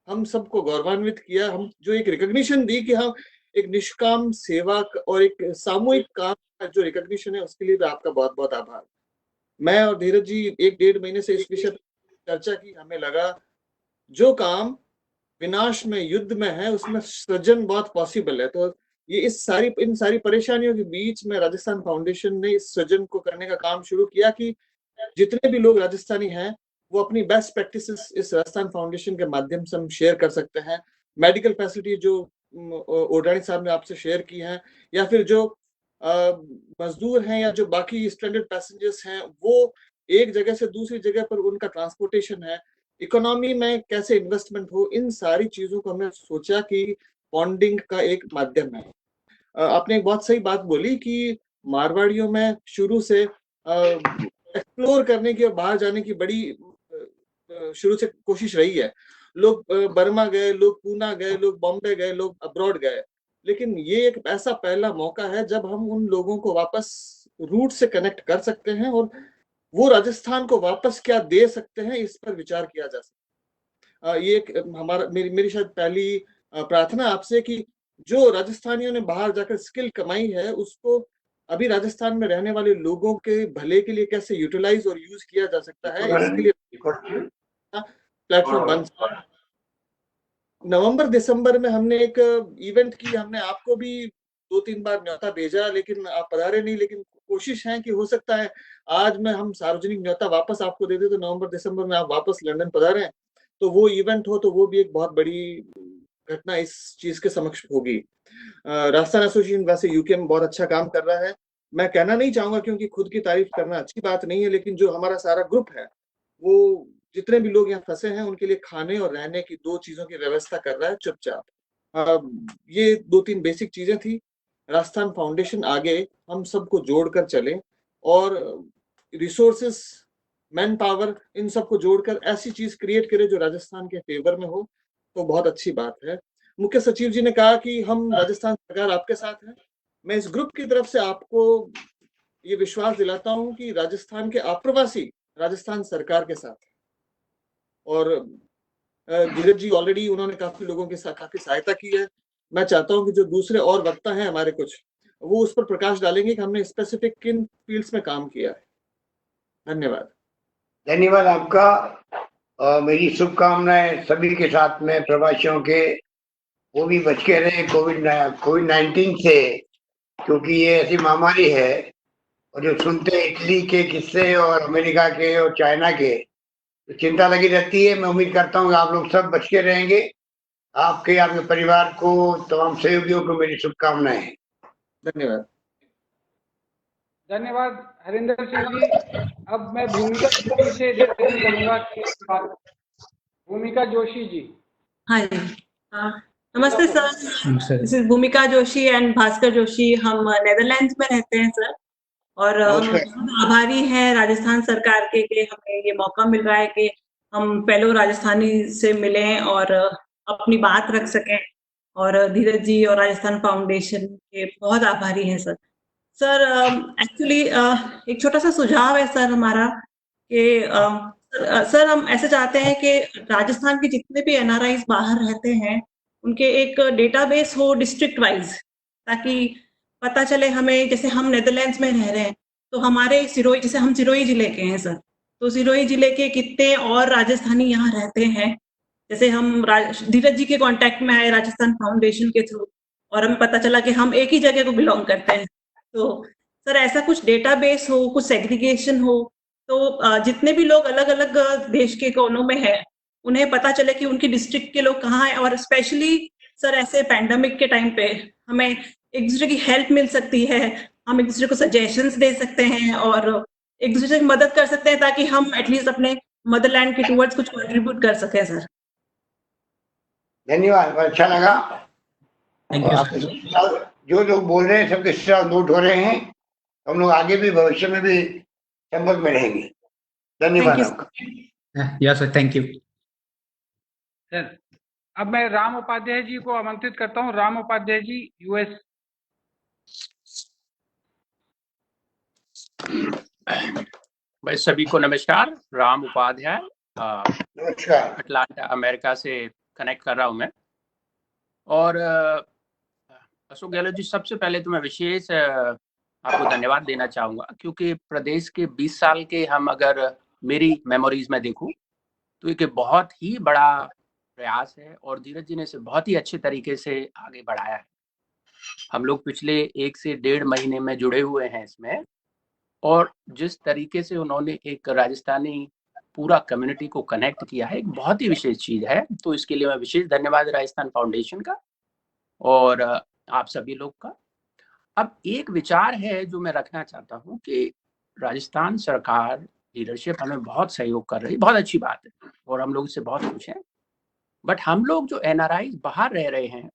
हम सबको गौरवान्वित किया, हम जो एक रिकॉग्निशन दी कि हम एक निष्काम सेवा और एक सामूहिक काम का जो रिकॉग्निशन है, उसके लिए भी आपका बहुत बहुत आभार. मैं और धीरज जी 1-1.5 महीने से इस विषय पर चर्चा की. हमें लगा जो काम विनाश में, युद्ध में है, उसमें सृजन बहुत पॉसिबल है. तो ये इन सारी परेशानियों के बीच में राजस्थान फाउंडेशन ने इस सृजन को करने का काम शुरू किया कि जितने भी लोग राजस्थानी हैं वो अपनी बेस्ट प्रैक्टिसेस इस राजस्थान फाउंडेशन के माध्यम से हम शेयर कर सकते हैं. मेडिकल फैसिलिटी जो ओडानी साहब ने आपसे शेयर की हैं, या फिर जो मजदूर हैं या जो बाकी स्ट्रैंडेड पैसेंजर्स हैं, वो एक जगह से दूसरी जगह पर उनका ट्रांसपोर्टेशन है, इकोनॉमी में कैसे इन्वेस्टमेंट हो, इन सारी चीजों को हमने सोचा कि बॉन्डिंग का एक माध्यम है. आपने एक बहुत सही बात बोली कि मारवाड़ियों में शुरू से एक्सप्लोर करने की और बाहर जाने की बड़ी शुरू से कोशिश रही है. लोग बर्मा गए, लोग पूना गए, लोग बॉम्बे गए, लोग अब्रॉड गए, लेकिन ये एक ऐसा पहला मौका है जब हम उन लोगों को वापस रूट से कनेक्ट कर सकते हैं और वो राजस्थान को वापस क्या दे सकते हैं, इस पर विचार किया जा सकता है. ये एक मेरी शायद पहली प्रार्थना आपसे कि जो राजस्थानियों ने बाहर जाकर स्किल कमाई है, उसको अभी राजस्थान में रहने वाले लोगों के भले के लिए कैसे यूटिलाइज और यूज किया जा सकता है, इसके लिए प्लेटफॉर्म बन सकता है. नवंबर दिसंबर में हमने एक इवेंट की, हमने आपको भी 2-3 बार न्योता भेजा, लेकिन आप पधारे नहीं. लेकिन कोशिश है कि हो सकता है आज में हम सार्वजनिक न्योता वापस आपको दे दे, तो नवंबर दिसंबर में आप वापस लंदन पधारे, तो वो इवेंट हो, तो वो भी एक बहुत बड़ी घटना इस चीज के समक्ष होगी. राजस्थान एसोसिएशन वैसे यूके में बहुत अच्छा काम कर रहा है. मैं कहना नहीं चाहूंगा क्योंकि खुद की तारीफ करना अच्छी बात नहीं है, लेकिन जो हमारा सारा ग्रुप है वो जितने भी लोग यहाँ फंसे हैं उनके लिए खाने और रहने की 2 चीजों की व्यवस्था कर रहा है चुपचाप. ये 2-3 बेसिक चीजें थी. राजस्थान फाउंडेशन आगे हम सबको जोड़कर चले और रिसोर्सेस, मैन पावर, इन सबको जोड़कर ऐसी चीज क्रिएट करे जो राजस्थान के फेवर में हो, तो बहुत अच्छी बात है. मुख्य सचिव जी ने कहा कि हम राजस्थान सरकार आपके साथ है. मैं इस ग्रुप की तरफ से आपको ये विश्वास दिलाता हूं कि राजस्थान के अप्रवासी राजस्थान सरकार के साथ है. और धीरज जी ऑलरेडी उन्होंने काफी लोगों के साथ काफी सहायता की है. मैं चाहता हूं कि जो दूसरे और वक्ता हैं हमारे कुछ, वो उस पर प्रकाश डालेंगे कि हमने स्पेसिफिक किन फील्ड्स में काम किया है. धन्यवाद. धन्यवाद आपका. मेरी शुभकामनाएं सभी के साथ में, प्रवासियों के, वो भी बच के रहे कोविड-19 से, क्योंकि ये ऐसी महामारी है. और जो सुनते हैं इटली के किस्से और अमेरिका के और चाइना के, तो चिंता लगी रहती है. मैं उम्मीद करता हूँ आप लोग सब बच के रहेंगे. आपके परिवार को, तमाम सहयोगियों को मेरी शुभकामनाएं. धन्यवाद. धन्यवाद हरिंदर सिंह जी. अब मैं भूमिका जोशी से कहूंगा. भूमिका जोशी जी. हाँ जी. नमस्ते सर, दिस इज भूमिका जोशी एंड भास्कर जोशी। हम नेदरलैंड्स में रहते हैं सर, और हम बहुत आभारी हैं राजस्थान सरकार के कि हमें ये मौका मिल रहा है कि हम फेलो राजस्थानी से मिलें और अपनी बात रख सकें। और धीरज जी और राजस्थान फाउंडेशन के बहुत आभारी हैं सर। सर एक्चुअली एक छोटा सा सुझाव है सर हमारा कि सर हम ऐसे चाहते हैं कि राजस्थान के जितने भी एनआरआईज बाहर रहते हैं उनके एक डेटाबेस हो डिस्ट्रिक्ट वाइज, ताकि पता चले हमें। जैसे हम नेदरलैंड्स में रह रहे हैं तो हमारे सिरोही, जैसे हम सिरोही जिले के हैं सर, तो सिरोही जिले के कितने और राजस्थानी यहाँ रहते हैं। जैसे हम धीरज जी के कांटेक्ट में आए राजस्थान फाउंडेशन के थ्रू, और हमें पता चला कि हम एक ही जगह को बिलोंग करते हैं। तो सर ऐसा कुछ डेटाबेस हो, कुछ सेग्रीगेशन हो, तो जितने भी लोग अलग अलग देश के कोनों में हैं उन्हें पता चले कि उनकी डिस्ट्रिक्ट के लोग कहाँ हैं। और स्पेशली सर ऐसे पैंडेमिक के टाइम पे हमें एक दूसरे की हेल्प मिल सकती है, हम एक दूसरे को सजेशंस दे सकते हैं और एक दूसरे की मदद कर सकते हैं, ताकि हम एटलीस्ट अपने मदरलैंड के टूवर्ड्स कुछ कंट्रीब्यूट कर सकें सर। धन्यवाद, अच्छा लगा। जो लोग बोल रहे हैं सबके साथ नोट हो रहे हैं, हम लोग आगे भी भविष्य में भी संपर्क में रहेंगे। धन्यवाद आपका। Yes sir, thank you sir. अब मैं राम उपाध्याय जी को आमंत्रित करता हूं। राम उपाध्याय जी, यूएस। भाई सभी को नमस्कार। राम उपाध्याय, नमस्कार। अटलांटा अमेरिका से कनेक्ट कर रहा हूं मैं। और अशोक गहलोत जी, सबसे पहले तो मैं विशेष आपको धन्यवाद देना चाहूँगा, क्योंकि प्रदेश के 20 साल के हम अगर मेरी मेमोरीज में देखूं तो एक बहुत ही बड़ा प्रयास है और धीरज जी ने इसे बहुत ही अच्छे तरीके से आगे बढ़ाया है। हम लोग पिछले 1 से 1.5 महीने में जुड़े हुए हैं इसमें, और जिस तरीके से उन्होंने एक राजस्थानी पूरा कम्युनिटी को कनेक्ट किया है, एक बहुत ही विशेष चीज़ है। तो इसके लिए मैं विशेष धन्यवाद राजस्थान फाउंडेशन का और आप सभी लोग का। अब एक विचार है जो मैं रखना चाहता हूँ कि राजस्थान सरकार लीडरशिप हमें बहुत सहयोग कर रही है, बहुत अच्छी बात है और हम लोग इससे बहुत खुश हैं। बट हम लोग जो एनआरआई बाहर रह रहे हैं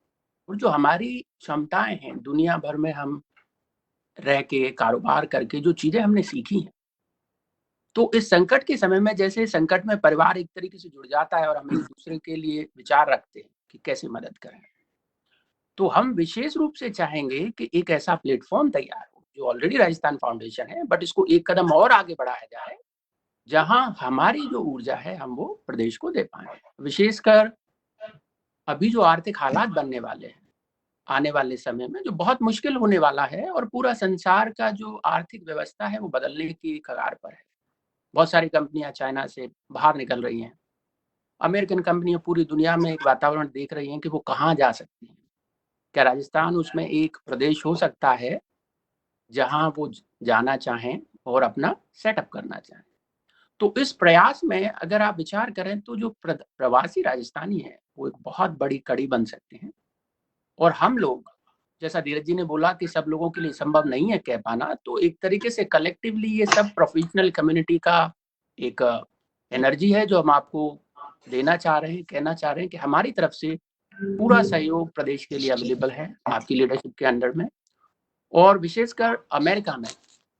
और जो हमारी क्षमताएं हैं, दुनिया भर में हम रह के कारोबार करके जो चीजें हमने सीखी हैं, तो इस संकट के समय में जैसे संकट में परिवार एक तरीके से जुड़ जाता है और हम एक दूसरे के लिए विचार रखते हैं कि कैसे मदद करें, तो हम विशेष रूप से चाहेंगे कि एक ऐसा प्लेटफॉर्म तैयार हो जो ऑलरेडी राजस्थान फाउंडेशन है, बट इसको एक कदम और आगे बढ़ाया जाए, जहां हमारी जो ऊर्जा है हम वो प्रदेश को दे पाए। विशेषकर अभी जो आर्थिक हालात बनने वाले हैं आने वाले समय में, जो बहुत मुश्किल होने वाला है और पूरा संसार का जो आर्थिक व्यवस्था है वो बदलने की कगार पर है। बहुत सारी कंपनियां चाइना से बाहर निकल रही हैं, अमेरिकन कंपनियां पूरी दुनिया में एक वातावरण देख रही हैं कि वो कहाँ जा सकती हैं। क्या राजस्थान उसमें एक प्रदेश हो सकता है जहां वो जाना चाहें और अपना सेटअप करना चाहें? तो इस प्रयास में अगर आप विचार करें तो जो प्रवासी राजस्थानी है वो एक बहुत बड़ी कड़ी बन सकते हैं। और हम लोग, जैसा धीरज जी ने बोला कि सब लोगों के लिए संभव नहीं है कह पाना, तो एक तरीके से कलेक्टिवली ये सब प्रोफेशनल कम्युनिटी का एक एनर्जी है जो हम आपको देना चाह रहे हैं, कहना चाह रहे हैं कि हमारी तरफ से पूरा सहयोग प्रदेश के लिए अवेलेबल है आपकी लीडरशिप के अंडर में। और विशेषकर अमेरिका में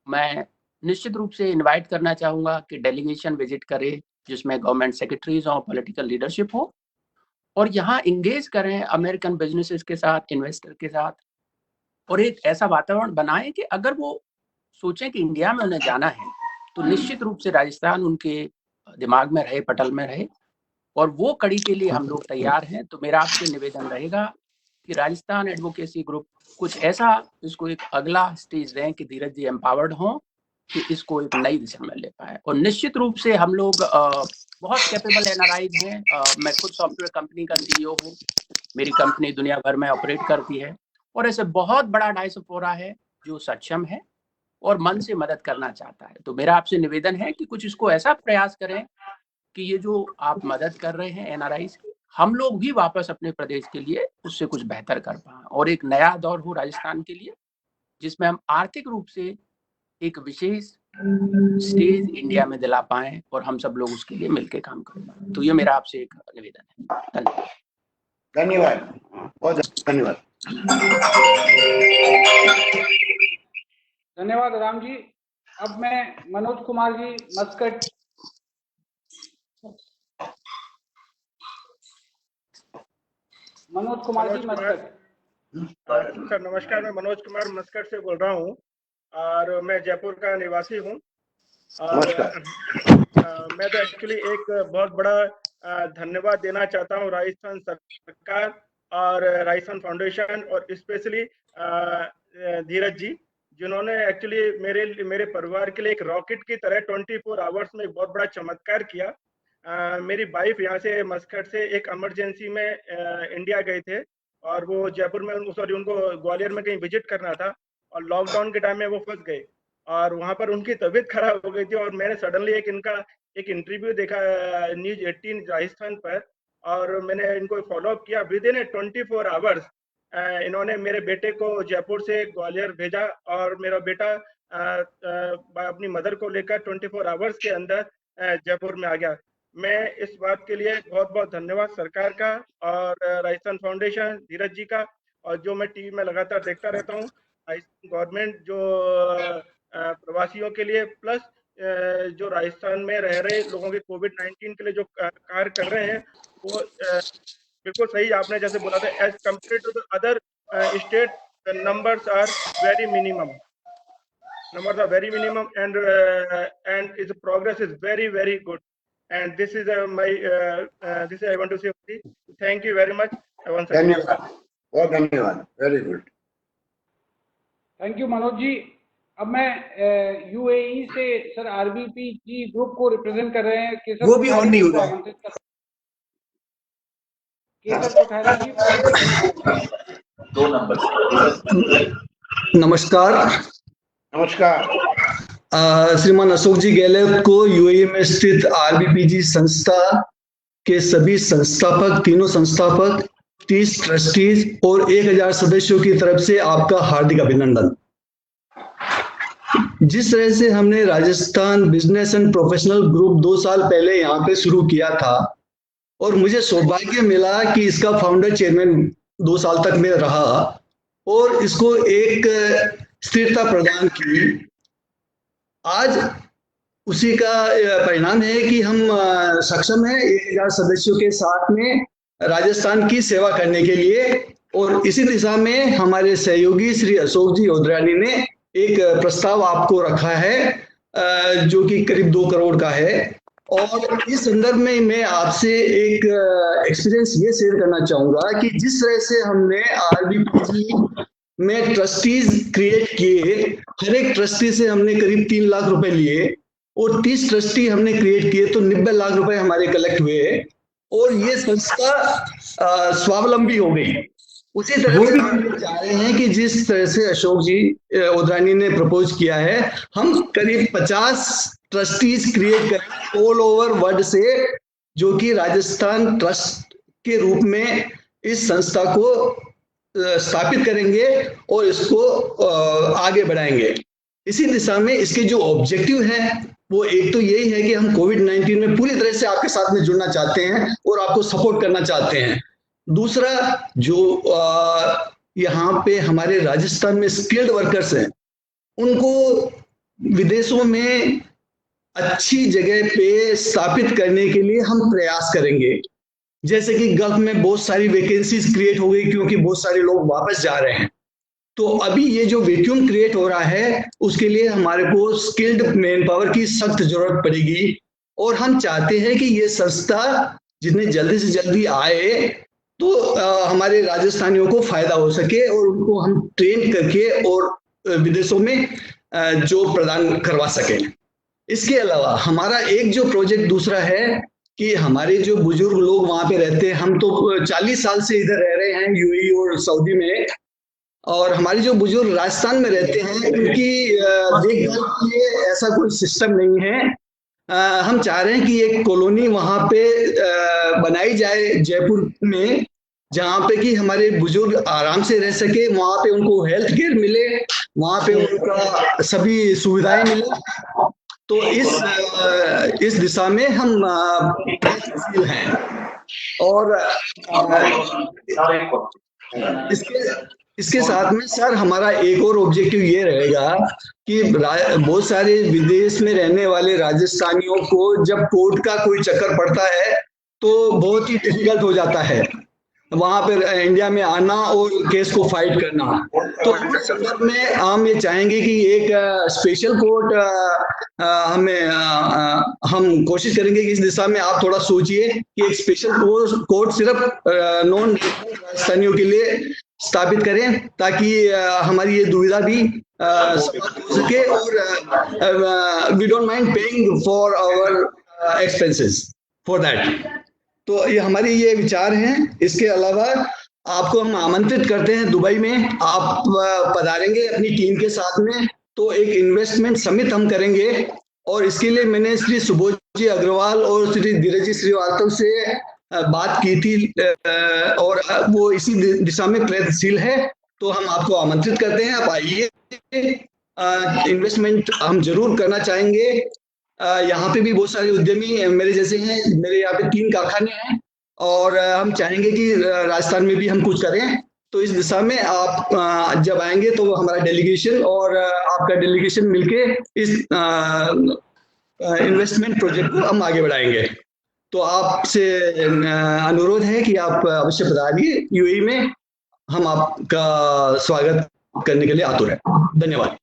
मैं निश्चित रूप से इनवाइट करना चाहूँगा कि डेलीगेशन विजिट करे जिसमें गवर्नमेंट सेक्रेटरीज और पॉलिटिकल लीडरशिप हो, और यहाँ इंगेज करें अमेरिकन बिजनेसेस के साथ, इन्वेस्टर के साथ, और एक ऐसा वातावरण बनाएं कि अगर वो सोचें कि इंडिया में उन्हें जाना है तो निश्चित रूप से राजस्थान उनके दिमाग में रहे, पटल में रहे, और वो कड़ी के लिए हम लोग तैयार हैं। तो मेरा आपसे निवेदन रहेगा कि राजस्थान एडवोकेसी ग्रुप कुछ ऐसा इसको एक अगला स्टेज दें कि धीरज जी एम्पावर्ड हों कि इसको एक नई दिशा में ले पाए। और निश्चित रूप से हम लोग बहुत कैपेबल एनआरआई हैं। मैं खुद सॉफ्टवेयर कंपनी का सीईओ हूँ, मेरी कंपनी दुनिया भर में ऑपरेट करती है, और ऐसे बहुत बड़ा डायस्पोरा है जो सक्षम है और मन से मदद करना चाहता है। तो मेरा आपसे निवेदन है कि कुछ इसको ऐसा प्रयास करें कि ये जो आप मदद कर रहे हैं एनआरआई की, हम लोग भी वापस अपने प्रदेश के लिए उससे कुछ बेहतर कर पाए और एक नया दौर हो राजस्थान के लिए जिसमें हम आर्थिक रूप से एक विशेष स्टेज इंडिया में दिला पाए और हम सब लोग उसके लिए मिलकर काम कर पाए। तो ये मेरा आपसे एक निवेदन है। धन्यवाद। धन्यवाद, बहुत धन्यवाद। धन्यवाद राम जी। अब मैं Manoj Kumar ji Muscat. Manoj Kumar ji Muscat. Sir नमस्कार, मैं मनोज कुमार मस्कट से बोल रहा हूँ और मैं जयपुर का निवासी हूँ। और मैं तो एक्चुअली एक बहुत बड़ा धन्यवाद देना चाहता हूँ राजस्थान सरकार और राजस्थान फाउंडेशन और स्पेशली धीरज जी, जिन्होंने एक्चुअली मेरे परिवार के लिए एक रॉकेट की तरह 24 आवर्स में एक बहुत बड़ा चमत्कार किया। मेरी वाइफ यहाँ से मस्कट से एक इमरजेंसी में इंडिया गए थे और वो जयपुर में उनको ग्वालियर में कहीं विजिट करना था और लॉकडाउन के टाइम में वो फंस गए और वहाँ पर उनकी तबीयत खराब हो गई थी और मैंने सडनली एक इंटरव्यू देखा न्यूज 18 राजस्थान पर और मैंने इनको फॉलो अप किया। विद इन 24 आवर्स इन्होंने मेरे बेटे को जयपुर से ग्वालियर भेजा और मेरा बेटा अपनी मदर को लेकर 24 आवर्स के अंदर जयपुर में आ गया। मैं इस बात के लिए बहुत बहुत धन्यवाद सरकार का और राजस्थान फाउंडेशन धीरज जी का, और जो मैं टीवी में लगातार देखता रहता हूँ गवर्नमेंट जो प्रवासियों के लिए प्लस जो राजस्थान में रह रहे लोगों के कोविड-19 के लिए जो कार्य कर रहे हैं वो बिल्कुल सही आपने जैसे बोला था, as compare to the other state the numbers are very minimum, and its progress is very good, and this is this I want to say. Thank you very much. धन्यवाद, बहुत धन्यवाद, very good. Thank you Manoj ji. अब मैं UAE से sir RBP ji group को represent कर रहे हैं केसर, वो भी ऑन नहीं हो रहा है। केसर कोठारी जी। 2 नंबर। नमस्कार। नमस्कार। श्रीमान अशोक जी गहलोत को यूएई में स्थित आरबीपीजी संस्था के सभी संस्थापक, तीनों संस्थापक, 30 ट्रस्टीज और 1000 सदस्यों की तरफ से आपका हार्दिक अभिनंदन। जिस तरह से हमने Rajasthan business and professional group 2 साल पहले यहाँ पे शुरू किया था और मुझे सौभाग्य मिला कि इसका फाउंडर चेयरमैन 2 साल तक मैं रहा और इसको एक स्थिरता प्रदान की। आज उसी का परिणाम है कि हम सक्षम हैं 1000 सदस्यों के साथ में राजस्थान की सेवा करने के लिए, और इसी दिशा में हमारे सहयोगी श्री अशोक जी ओदरानी ने एक प्रस्ताव आपको रखा है जो कि करीब 2 करोड़ का है। और इस संदर्भ में मैं आपसे एक एक्सपीरियंस ये शेयर करना चाहूंगा कि जिस तरह से हमने आरबीपीजी में ट्रस्टीज क्रिएट किए, हर एक ट्रस्टी से हमने करीब 3 लाख रुपए लिए और 30 ट्रस्टी हमने क्रिएट किए तो 90 लाख रुपए हमारे कलेक्ट हुए और ये संस्था स्वावलंबी हो गई। उसी तरह से हम चाह रहे हैं कि जिस तरह से अशोक जी ओदरानी ने प्रपोज किया है, हम करीब 50 ट्रस्टीज क्रिएट करें ऑल ओवर वर्ल्ड से, जो कि राजस्थान ट्रस्ट के रूप में इस संस्था को स्थापित करेंगे और इसको आगे बढ़ाएंगे। इसी दिशा में इसके जो ऑब्जेक्टिव है वो एक तो यही है कि हम कोविड-19 में पूरी तरह से आपके साथ में जुड़ना चाहते हैं और आपको सपोर्ट करना चाहते हैं। दूसरा, जो यहाँ पे हमारे राजस्थान में स्किल्ड वर्कर्स हैं, उनको विदेशों में अच्छी जगह पे स्थापित करने के लिए हम प्रयास करेंगे। जैसे कि गल्फ में बहुत सारी वैकेंसीज क्रिएट हो गई क्योंकि बहुत सारे लोग वापस जा रहे हैं, तो अभी ये जो वैक्यूम क्रिएट हो रहा है उसके लिए हमारे को स्किल्ड मैन पावर की सख्त जरूरत पड़ेगी। और हम चाहते हैं कि ये संस्था जितने जल्दी से जल्दी आए तो हमारे राजस्थानियों को फायदा हो सके और उनको हम ट्रेन करके और विदेशों में जॉब प्रदान करवा सकें। इसके अलावा हमारा एक जो प्रोजेक्ट दूसरा है कि हमारे जो बुजुर्ग लोग वहां पे रहते हैं, हम तो 40 साल से इधर रह रहे हैं यूएई और सऊदी में, और हमारे जो बुजुर्ग राजस्थान में रहते हैं उनकी देखभाल के लिए ऐसा कोई सिस्टम नहीं है। हम चाह रहे हैं कि एक कॉलोनी वहां पे बनाई जाए जयपुर में, जहाँ पे कि हमारे बुजुर्ग आराम से रह सके, वहां पे उनको हेल्थ केयर मिले, वहां पे उनका सभी सुविधाएं मिले। तो इस दिशा में हम प्रयत्नशील हैं। और इसके साथ में सर हमारा एक और ऑब्जेक्टिव ये रहेगा कि बहुत सारे विदेश में रहने वाले राजस्थानियों को जब कोर्ट का कोई चक्कर पड़ता है तो बहुत ही डिफिकल्ट हो जाता है वहां पर इंडिया में आना और केस को फाइट करना। तो इस संदर्भ में हम ये चाहेंगे कि एक स्पेशल कोर्ट हम कोशिश करेंगे कि इस दिशा में आप थोड़ा सोचिए कि एक स्पेशल कोर्ट सिर्फ नॉन राजस्थानियों के लिए स्थापित करें ताकि हमारी ये दुविधा भी समाप्त हो सके और we don't mind paying for our expenses for that. तो ये हमारे ये विचार हैं। इसके अलावा आपको हम आमंत्रित करते हैं दुबई में, आप पधारेंगे अपनी टीम के साथ में तो एक इन्वेस्टमेंट समिट हम करेंगे और इसके लिए मैंने श्री सुबोध जी अग्रवाल और श्री धीरज जी श्रीवास्तव से बात की थी और वो इसी दिशा में प्रयत्नशील है। तो हम आपको आमंत्रित करते हैं, आप आइए, इन्वेस्टमेंट हम जरूर करना चाहेंगे। यहाँ पे भी बहुत सारे उद्यमी मेरे जैसे हैं, मेरे यहाँ पे 3 कारखाने हैं और हम चाहेंगे कि राजस्थान में भी हम कुछ करें। तो इस दिशा में आप जब आएंगे तो हमारा डेलीगेशन और आपका डेलीगेशन मिलके इस इन्वेस्टमेंट प्रोजेक्ट को हम आगे बढ़ाएंगे। तो आपसे अनुरोध है कि आप अवश्य पधारिए यूएई में, हम आपका स्वागत करने के लिए आतुर हैं। धन्यवाद।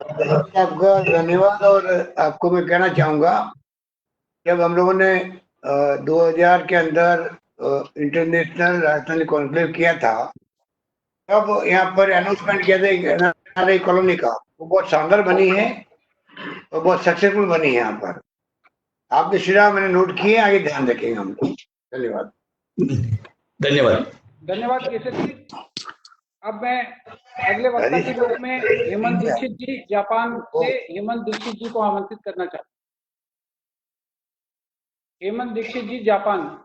आपका धन्यवाद। और आपको मैं कहना चाहूँगा, जब हम लोगों ने 2000 के अंदर इंटरनेशनल राजस्थानी कॉन्क्लेव किया था तब यहाँ पर अनाउंसमेंट किया था नई कॉलोनी का, वो बहुत शानदार बनी है और बहुत सक्सेसफुल बनी है। यहाँ पर आपके सुझाव मैंने नोट किए, आगे ध्यान रखेंगे हम लोग। धन्यवाद। धन्यवाद। धन्यवाद केसरी जी। अब मैं अगले वक्ता के रूप में हेमंत दीक्षित जी जापान से, हेमंत दीक्षित जी को आमंत्रित करना चाहता हूँ। हेमंत दीक्षित जी जापान।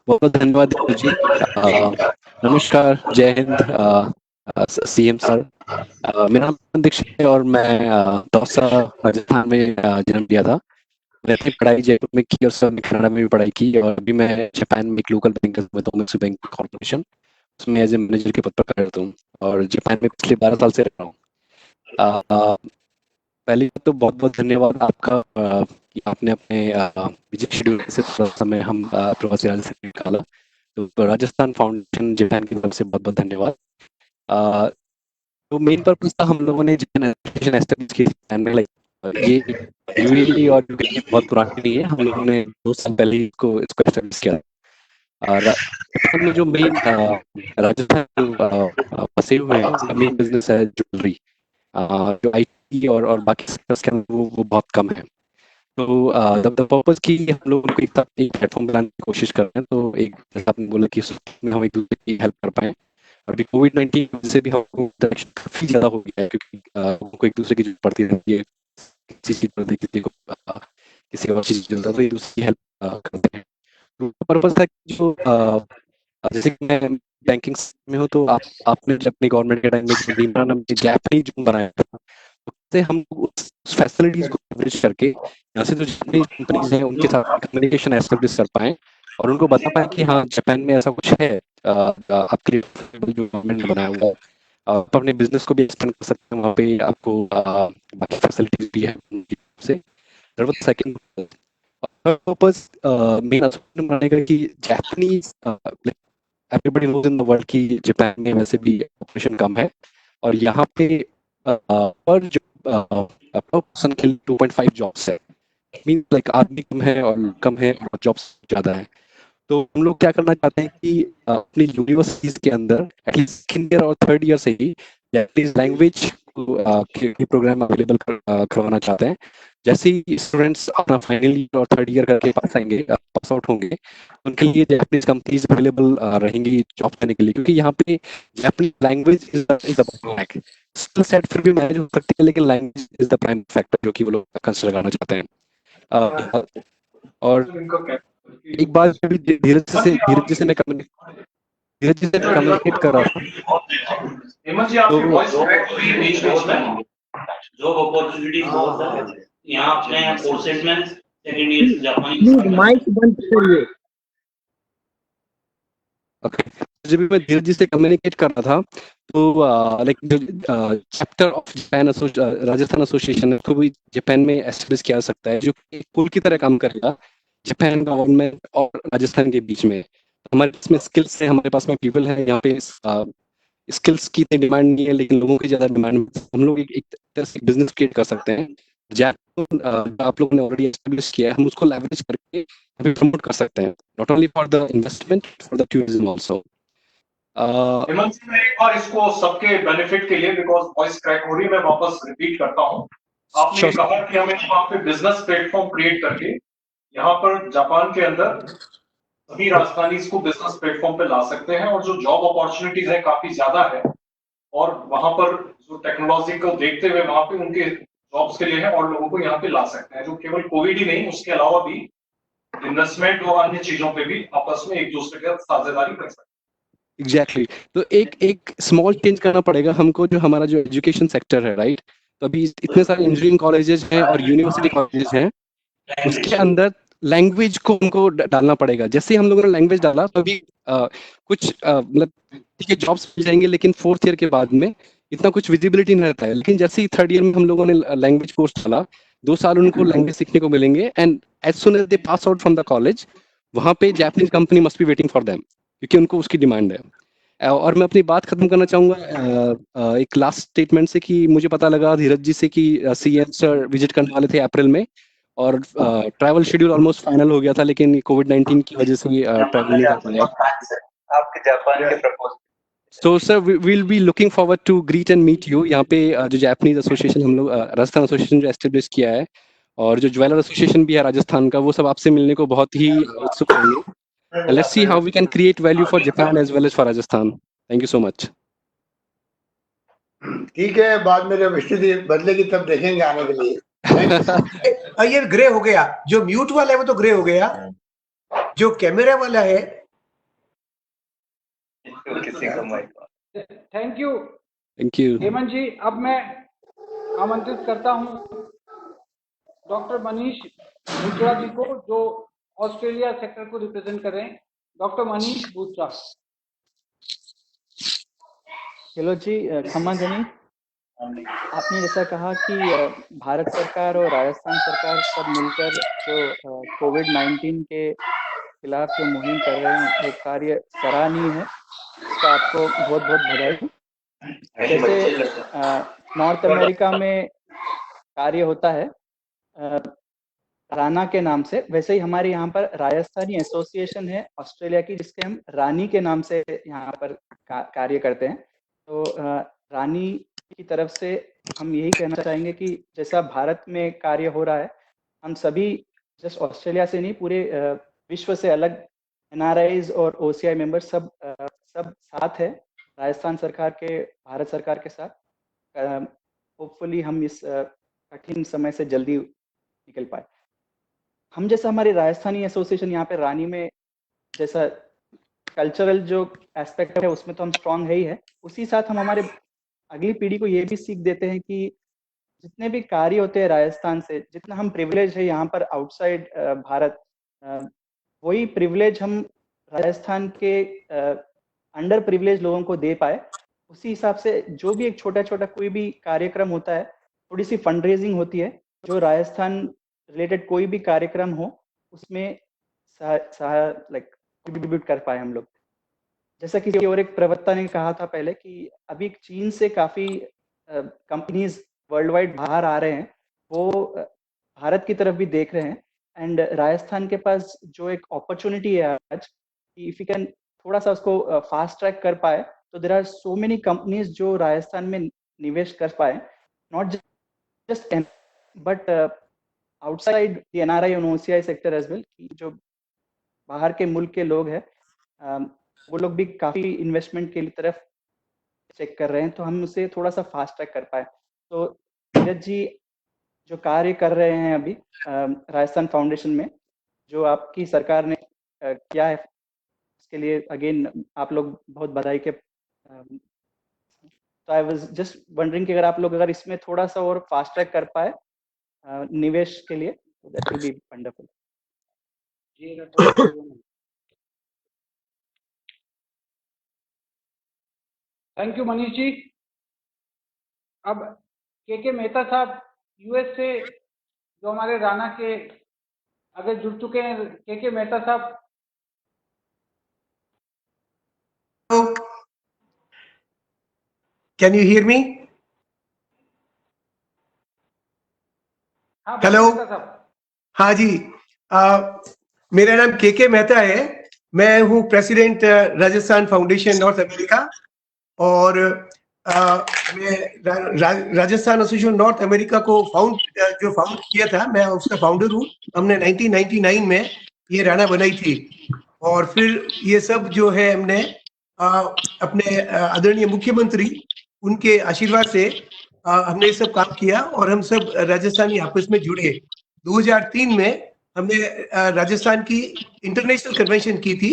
बहुत धन्यवाद जी। नमस्कार, जय हिंद सीएम सर। मेरा नाम दीक्षित है और मैं दौसा राजस्थान में जन्म लिया था। मैंने अपनी पढ़ाई जयपुर में की और सब कनाडा में भी पढ़ाई की और अभी मैं जापान में एक लोकल बैंक बैंक कॉर्पोरेशन, उसमें एज ए मैनेजर के पद पर कार्यरत हूँ और जापान में पिछले 12 साल से रह रहा हूँ। पहले तो बहुत बहुत धन्यवाद आपका कि आपने अपने बिजी शेड्यूल से थोड़ा समय हम प्रवासी राजस्थान निकाला। तो राजस्थान फाउंडेशन जापान की तरफ से बहुत बहुत धन्यवाद। तो मेन पर्पज था, हम लोगों ने एजुकेशन एस्टेब्लिश की ये यूएई और बहुत पुरानी नहीं है, हम लोगों ने 2 साल पहले इसको एस्टेब्लिश किया। राजस्थान में जो मेन राजस्थान बसे हुए हैं उसका मेन बिजनेस है ज्वेलरी, जो आईटी और बाकी सेक्टर्स के अंदर वो बहुत कम है। तो द पर्पज की हम लोग उनको एक प्लेटफॉर्म बनाने की कोशिश कर रहे हैं। तो एक जैसा आपने बोला कि उसमें हम एक दूसरे की हेल्प कर पाए। और अभी कोविड-19 से भी हमको काफी ज्यादा हो गया है क्योंकि हमको एक दूसरे की जरूरत पड़ती रहती है, किसी चीज पर किसी को किसी और चीज जरूरत है तो एक दूसरे की हेल्प करते हैं। तो पर्पज था कि जो जैसे कि मैं बैंकिंग में हूँ तो आपने जब अपनी गवर्नमेंट के टाइम में जापानी जोन बनाया था, तो हम उस फैसिलिटीज को लेवरेज करके यहाँ से जो जितनी कंपनीज हैं उनके साथ कम्युनिकेशन एस्टेब्लिश कर पाए और उनको बता पाए कि हाँ जापान में ऐसा कुछ है आपके लिए जो गवर्नमेंट ने बनाया हुआ है, आप अपने बिजनेस को भी एक्सपेंड कर सकते हैं वहाँ पे, आपको बाकी फैसिलिटीज भी है से। सेकंड पर्पस मेन बनाने का कि Japanese everybody knows in the world की जापान में वैसे भी पॉपुलेशन कम है और यहाँ पे पर जो पर्सन के लिए 2.5 जॉब्स है, मीन लाइक आदमी कम है और जॉब्स ज्यादा है। तो हम लोग क्या करना चाहते हैं कि अपनी यूनिवर्सिटीज के अंदर एटलीस्ट सेकंड ईयर और थर्ड ईयर से ही जापानीज लैंग्वेज के प्रोग्राम अवेलेबल करवाना चाहते हैं। जैसे ही स्टूडेंट्स अपना फाइनल ईयर और थर्ड ईयर करके पास आउट होंगे, उनके लिए जापानीज कंपनीज अवेलेबल रहेंगी जॉब करने के लिए, क्योंकि यहाँ पे Japanese language is the bottleneck. Skill set फिर भी मैनेज हो सकती है लेकिन language is the prime factor जो कि वो लोग कंसिडर करना चाहते हैं। और एक बार धीरज से मैं कम्युनिकेट कर रहा था हेमंत जी, आपकी वॉइस जॉब अपॉर्चुनिटीज बहुत है। यहाँ अपने कोर्सेज में सेकेंड ईयर से जापानी माइक बंद करिए। ओके, जब भी मैं धीरज जी से कम्युनिकेट कर रहा था तो like chapter of Japan Rajasthan association को भी जापान में एस्टेब्लिश किया जा सकता है, जो एक पुल की तरह काम करेगा जापान गवर्नमेंट और राजस्थान के बीच में। हमारे पास में स्किल्स है, हमारे पास में पीपल है, यहाँ पे स्किल्स की इतनी डिमांड नहीं है लेकिन लोगों की ज्यादा डिमांड। हम लोग एक तरह से बिजनेस क्रिएट कर सकते हैं। आप लोगों ने ऑलरेडी एस्टेब्लिश किया है, हम उसको लेवरेज करके अभी प्रमोट कर सकते हैं, not only for the investment, for the tourism also. Hemant ji, मैं एक बार इसको सबके बेनिफिट के लिए, बिकॉज वॉइस क्रैक हो रही है, मैं वापस रिपीट करता हूँ। आपने Sure. कहा कि हमें वहाँ पे बिजनेस प्लेटफॉर्म क्रिएट करके यहाँ पर जापान के अंदर सभी राजस्थानी को बिजनेस प्लेटफॉर्म पे ला सकते हैं, और जो जॉब अपॉर्चुनिटीज है काफी ज्यादा है, और वहां पर जो टेक्नोलॉजी को देखते हुए वहां पे उनके जॉब्स के लिए है, और लोगों को यहाँ पे ला सकते हैं, जो केवल कोविड ही नहीं, उसके अलावा भी इन्वेस्टमेंट और अन्य चीजों पे भी आपस में एक दूसरे के साथ साझेदारी कर सकते हैं। एग्जैक्टली तो एक स्मॉल चेंज करना पड़ेगा हमको, जो हमारा जो एजुकेशन सेक्टर है, राइट। तो अभी इतने सारे इंजीनियरिंग कॉलेजेस हैं और यूनिवर्सिटी कॉलेजेस हैं, उसके अंदर लैंग्वेज को उनको डालना पड़ेगा। जैसे हम लोगों ने लैंग्वेज डाला तो अभी कुछ मतलब ठीक है जॉब्स मिल जाएंगे, लेकिन 4th ईयर के बाद में इतना कुछ विजिबिलिटी नहीं रहता है। लेकिन जैसे ही 3rd ईयर में हम लोगों ने लैंग्वेज कोर्स डाला, 2 साल उनको लैंग्वेज सीखने को मिलेंगे, and as soon as they pass out from the college, वहां पे Japanese company must be waiting for them, क्योंकि उनको उसकी डिमांड है। और मैं अपनी बात खत्म करना चाहूंगा एक लास्ट स्टेटमेंट से, कि मुझे पता लगा धीरज जी से कि सीएम सर विजिट करने वाले थे अप्रैल में, और ट्रैवल शेड्यूल ऑलमोस्ट फाइनल हो गया था, लेकिन कोविड-19 की वजह से ट्रैवल नहीं कर पाए। आपके जापान के proposal. So sir, we'll be looking forward to greet and meet you। यहाँ पे जो जापानीज एसोसिएशन हम लोग राजस्थान एसोसिएशन जो एस्टेब्लिश किया है, और जो ज्वेलर एसोसिएशन भी है राजस्थान का, वो सब आपसे मिलने को बहुत ही उत्सुक होंगे। Let's see how we can create value for Japan as well as for Rajasthan। Thank you so much। ठीक है, बाद में जब स्थिति बदलेगी तब देखेंगे आने के लिए। ये ग्रे हो गया, जो म्यूट वाला है वो तो ग्रे हो गया, जो कैमरा वाला है थैंक यू हेमंत जी। अब मैं आमंत्रित करता हूं डॉक्टर मनीष बूत्रा जी को, जो ऑस्ट्रेलिया सेक्टर को रिप्रेजेंट कर रहे हैं। डॉक्टर मनीष बूत्रा। हेलो जी, खम्मा जनी, आपने जैसा कहा कि भारत सरकार और राजस्थान सरकार सब मिलकर जो कोविड-19 के खिलाफ जो मुहिम कर रहे हैं, वो कार्य सराहनीय है, इसका आपको बहुत बहुत बधाई। जैसे नॉर्थ अमेरिका में कार्य होता है राना के नाम से, वैसे ही हमारे यहाँ पर राजस्थानी एसोसिएशन है ऑस्ट्रेलिया की, जिसके हम रानी के नाम से यहाँ पर कार्य करते हैं। तो रानी की तरफ से हम यही कहना चाहेंगे कि जैसा भारत में कार्य हो रहा है, हम सभी जस्ट ऑस्ट्रेलिया से नहीं, पूरे विश्व से अलग NRIs और OCI मेंबर्स सब साथ है राजस्थान सरकार के, भारत सरकार के साथ। होपफुली हम इस कठिन समय से जल्दी निकल पाए। हम जैसा हमारी राजस्थानी एसोसिएशन यहाँ पे रानी में, जैसा कल्चरल जो एस्पेक्ट है उसमें तो हम स्ट्रांग है ही है, उसी साथ हम हमारे अगली पीढ़ी को ये भी सीख देते हैं कि जितने भी कार्य होते हैं राजस्थान से, जितना हम प्रिविलेज है यहाँ पर आउटसाइड भारत, वही प्रिविलेज हम राजस्थान के अंडर प्रिविलेज लोगों को दे पाए। उसी हिसाब से जो भी एक छोटा छोटा कोई भी कार्यक्रम होता है, थोड़ी सी फंड रेजिंग होती है, जो राजस्थान रिलेटेड कोई भी कार्यक्रम हो उसमें कंट्रीब्यूट कर पाए हम लोग। जैसा कि और एक प्रवक्ता ने कहा था पहले कि अभी चीन से काफी कंपनीज वर्ल्ड वाइड बाहर आ रहे हैं, वो भारत की तरफ भी देख रहे हैं। एंड राजस्थान के पास जो एक अपॉर्चुनिटी है आज, कि इफ यू कैन थोड़ा सा उसको फास्ट ट्रैक कर पाए, तो there are so many companies जो राजस्थान में निवेश कर पाए, not just but outside the NRI और OCI सेक्टर एज वेल, कि जो बाहर के मुल्क के लोग हैं, वो लोग भी काफी इन्वेस्टमेंट के तरफ चेक कर रहे हैं, तो हम उसे थोड़ा सा फास्ट ट्रैक कर पाए। तो धीरज जी जो कार्य कर रहे हैं अभी राजस्थान फाउंडेशन में, जो आपकी सरकार ने किया है, इसके लिए अगेन आप लोग बहुत बधाई के। तो आई वाज जस्ट वंडरिंग कि अगर आप लोग इसमें थोड़ा सा और फास्ट ट्रैक कर पाए, निवेश के लिए, that will be wonderful. Thank you Manish ji. अब के मेहता साहब यूएस से जो हमारे राणा के आगे जुड़ चुके हैं, के मेहता साहब। Can you hear me? Hello. हाँ जी, मेरा नाम के मेहता है। मैं हूँ president Rajasthan foundation north America, और मैं राजस्थान एसोसिएशन नॉर्थ अमेरिका को फाउंड किया था। मैं उसका फाउंडर हूँ। हमने 1999 में ये राणा बनाई थी, और फिर ये सब जो है हमने अपने आदरणीय मुख्यमंत्री उनके आशीर्वाद से हमने ये सब काम किया, और हम सब राजस्थानी आपस में जुड़े। 2003 में हमने राजस्थान की इंटरनेशनल कन्वेंशन की थी,